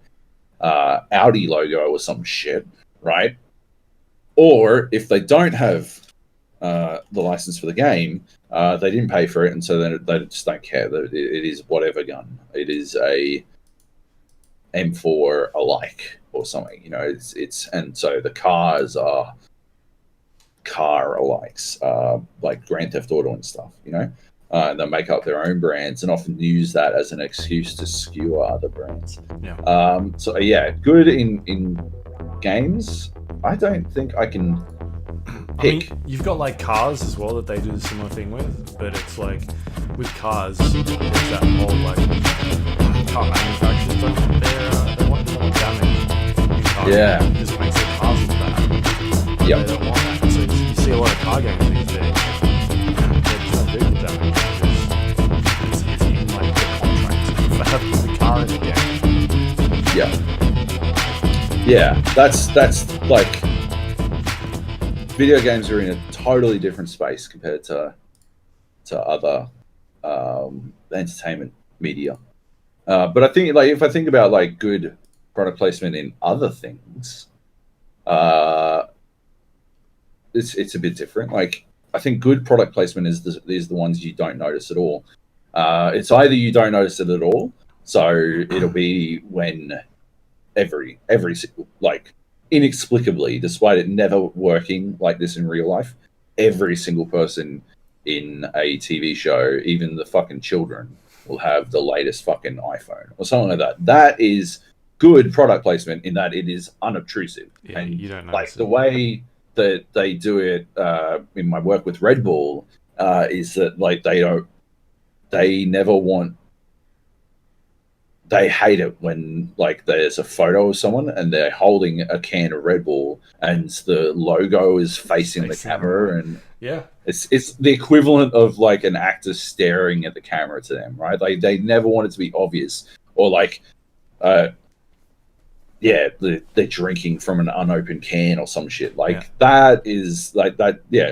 Audi logo or some shit, right? Or if they don't have the license for the game, they didn't pay for it, and so then they just don't care. That it is whatever gun. It is a M4 alike or something. You know, it's and so the cars are car alikes, like Grand Theft Auto and stuff. You know, and they make up their own brands and often use that as an excuse to skewer other brands. Yeah. So yeah, good in games. I don't think I can pick. I mean, you've got like cars as well that they do the similar thing with, but it's like with cars, there's that whole like car manufacturers don't they want damage in cars. Yeah. It just makes the cars look bad. Yep. They don't want that. So you see a lot of car games these days. They're just not big with damage because it's in like the contract for having the car in the game. Yeah, that's like video games are in a totally different space compared to other entertainment media. But I think like if I think about like good product placement in other things, it's a bit different. Like I think good product placement is the ones you don't notice at all. It's either you don't notice it at all, so it'll be when every like inexplicably, despite it never working like this in real life, every single person in a TV show, even the fucking children, will have the latest fucking iPhone or something like that. That is good product placement in that it is unobtrusive. Yeah, and you don't like notice the it. way that they do it in my work with Red Bull is that like they never want. They hate it when like there's a photo of someone and they're holding a can of Red Bull and the logo is facing the camera, and Yeah. it's the equivalent of like an actor staring at the camera to them, right? Like they never want it to be obvious, or like yeah, they're drinking from an unopened can or some shit. Like that is like that. Yeah,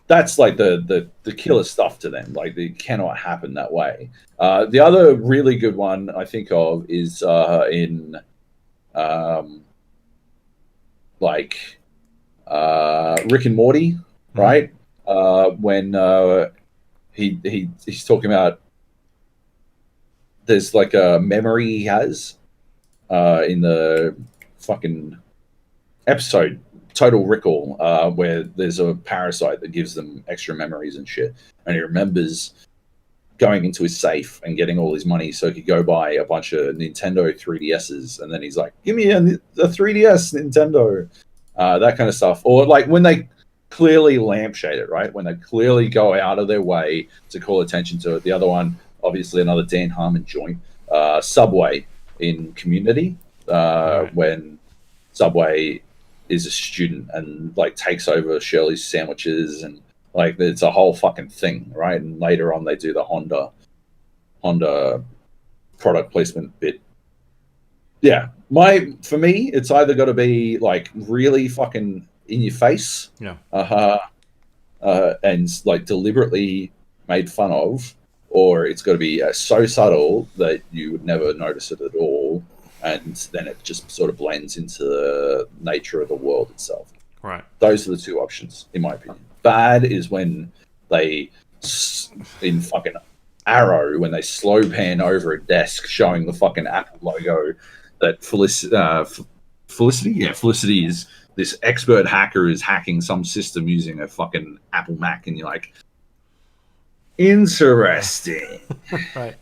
that's like the killer stuff to them. Like it cannot happen that way. The other really good one I think of is in like Rick and Morty, right? When he's talking about there's like a memory he has in the fucking episode Total Recall, where there's a parasite that gives them extra memories and shit, and he remembers going into his safe and getting all his money so he could go buy a bunch of Nintendo 3DSs, and then he's like, "Give me a 3DS Nintendo," that kind of stuff. Or like when they clearly lampshade it, right? When they clearly go out of their way to call attention to it. The other one, obviously, another Dan Harmon joint, Subway in Community, when Subway is a student and like takes over Shirley's sandwiches, and like it's a whole fucking thing, right? And later on they do the Honda product placement bit. Yeah, for me it's either got to be like really fucking in your face, and like deliberately made fun of, or it's got to be so subtle that you would never notice it at all, and then it just sort of blends into the nature of the world itself. Right. Those are the two options, in my opinion. Bad is when they in fucking Arrow when they slow pan over a desk showing the fucking Apple logo that Felicity is this expert hacker is hacking some system using a fucking Apple Mac, and you're like, interesting. Right.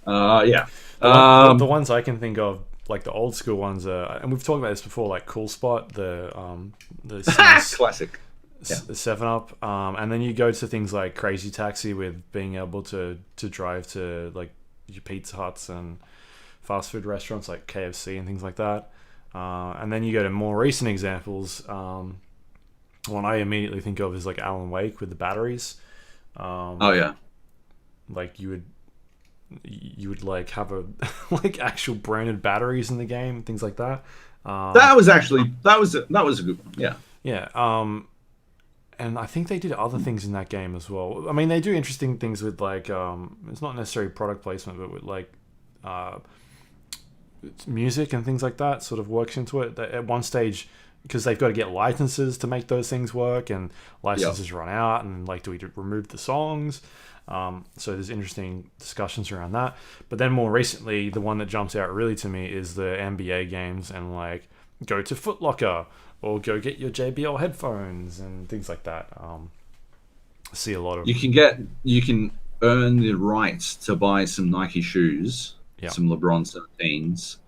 Yeah. The ones I can think of, like the old school ones, and we've talked about this before, like Cool Spot, the SNES Classic. Yeah. 7-Up, and then you go to things like Crazy Taxi with being able to drive to like your Pizza Huts and fast food restaurants like KFC and things like that. And then you go to more recent examples. One I immediately think of is like Alan Wake with the batteries. Oh yeah. Like you would like have a like actual branded batteries in the game, things like that. That was a good one. Yeah. Yeah. And I think they did other things in that game as well. I mean, they do interesting things with like it's not necessarily product placement, but with like music and things like that sort of works into it. At one stage, because they've got to get licenses to make those things work, and licenses run out, and like, do we remove the songs? So there's interesting discussions around that. But then more recently, the one that jumps out really to me is the NBA games, and like go to Foot Locker or go get your JBL headphones and things like that. I see a lot of you can earn the right to buy some Nike shoes, some LeBron 17s,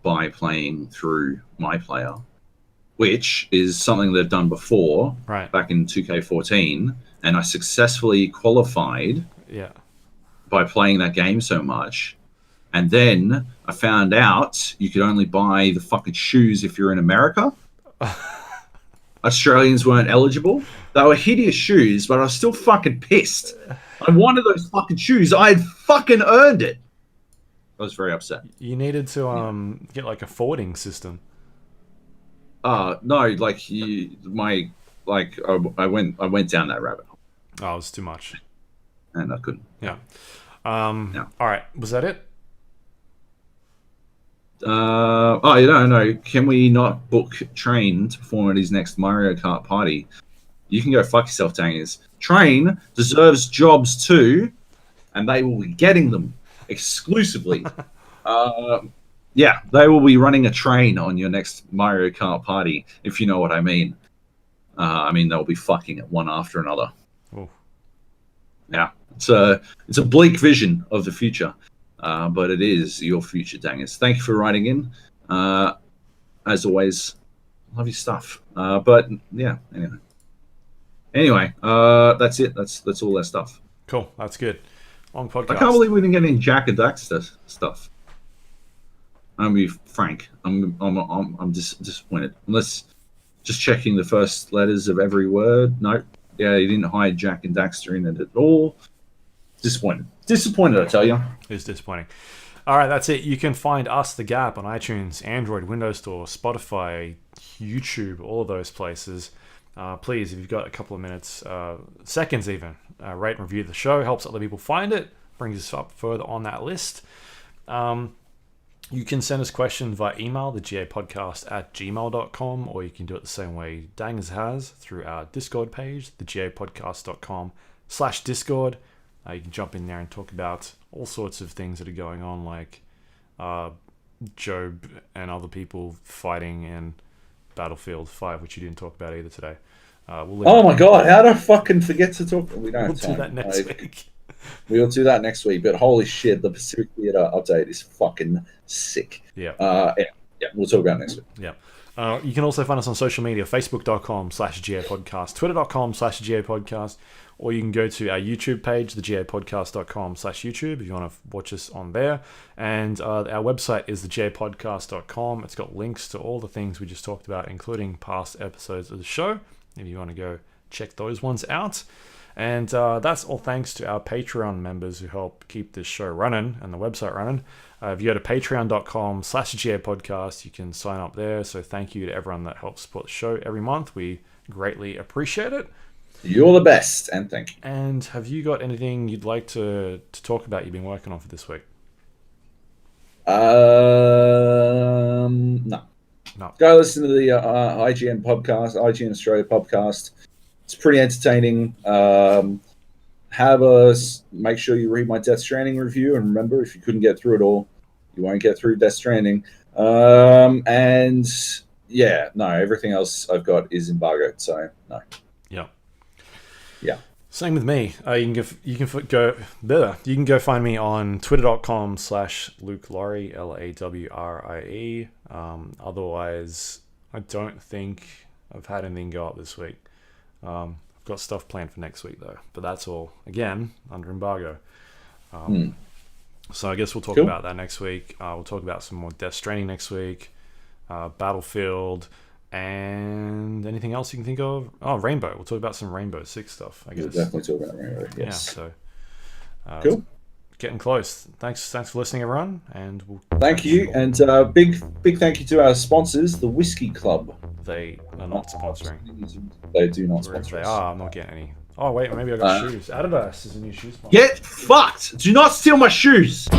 by playing through My Player, which is something they've done before, back in 2K14, and I successfully qualified by playing that game so much. And then I found out you could only buy the fucking shoes if you're in America. Australians weren't eligible. They were hideous shoes, but I was still fucking pissed. I wanted those fucking shoes. I had fucking earned it. I was very upset. You needed to get like a forwarding system. No, like I went down that rabbit hole. Oh, it was too much. And I couldn't. Yeah. All right. Was that it? No. Can we not book Train to perform at his next Mario Kart party? You can go fuck yourself, Dangers. Train deserves jobs too, and they will be getting them exclusively. They will be running a train on your next Mario Kart party, if you know what I mean. They'll be fucking it one after another. Ooh. Yeah, it's a bleak vision of the future. But it is your future, Dangers. Thank you for writing in. As always, love your stuff. But yeah, anyway, that's it. That's all that stuff. Cool. That's good. Long podcast. I can't believe we didn't get any Jack and Daxter stuff. I'm gonna be frank. I'm disappointed. Unless just checking the first letters of every word. Nope. Yeah, he didn't hide Jack and Daxter in it at all. Disappointed, I tell you. It's disappointing. All right, that's it. You can find us, The Gap, on iTunes, Android, Windows Store, Spotify, YouTube, all of those places. Please, if you've got a couple of minutes, seconds even, rate and review the show. Helps other people find it. Brings us up further on that list. You can send us questions via email, thegapodcast@gmail.com, or you can do it the same way Dangers has through our Discord page, thegapodcast.com/Discord. You can jump in there and talk about all sorts of things that are going on, like Joab and other people fighting in Battlefield 5, which you didn't talk about either today. Oh my god, how did I fucking forget to talk? We don't have time. We'll do that next week. We'll do that next week, but holy shit, the Pacific Theater update is fucking sick. Yeah. We'll talk about it next week. Yeah. You can also find us on social media, facebook.com/GAPodcast, twitter.com/GAPodcast, or you can go to our YouTube page, thegapodcast.com/YouTube, if you want to watch us on there. And our website is thegapodcast.com. It's got links to all the things we just talked about, including past episodes of the show, if you want to go check those ones out. And that's all thanks to our Patreon members who help keep this show running and the website running. If you go to patreon.com/GAPodcast, you can sign up there. So thank you to everyone that helps support the show every month. We greatly appreciate it. You're the best, and thank you. And have you got anything you'd like to talk about you've been working on for this week? No. Go listen to the IGN podcast, IGN Australia podcast. It's pretty entertaining. Make sure you read my Death Stranding review, and remember, if you couldn't get through it all, you won't get through Death Stranding. And yeah, no, everything else I've got is embargoed, so no. Yeah. Yeah. Same with me. You can go find me on twitter.com/Luke Lawrie, Lawrie. Otherwise, I don't think I've had anything go up this week. I've got stuff planned for next week though, but that's all again under embargo. So I guess we'll talk about that next week. We'll talk about some more Death Stranding next week, Battlefield, and anything else you can think of. Oh, Rainbow. We'll talk about some Rainbow Six stuff, I guess. We'll definitely talk about Rainbow. Yes. Yeah. So cool. Getting close. Thanks for listening, everyone, and thank you. And big thank you to our sponsors, the Whiskey Club. They are not sponsoring. They do not sponsor us. They are. I'm not getting any. Oh wait, maybe I got shoes. Adidas is a new shoe sponsor. Get fucked! Do not steal my shoes!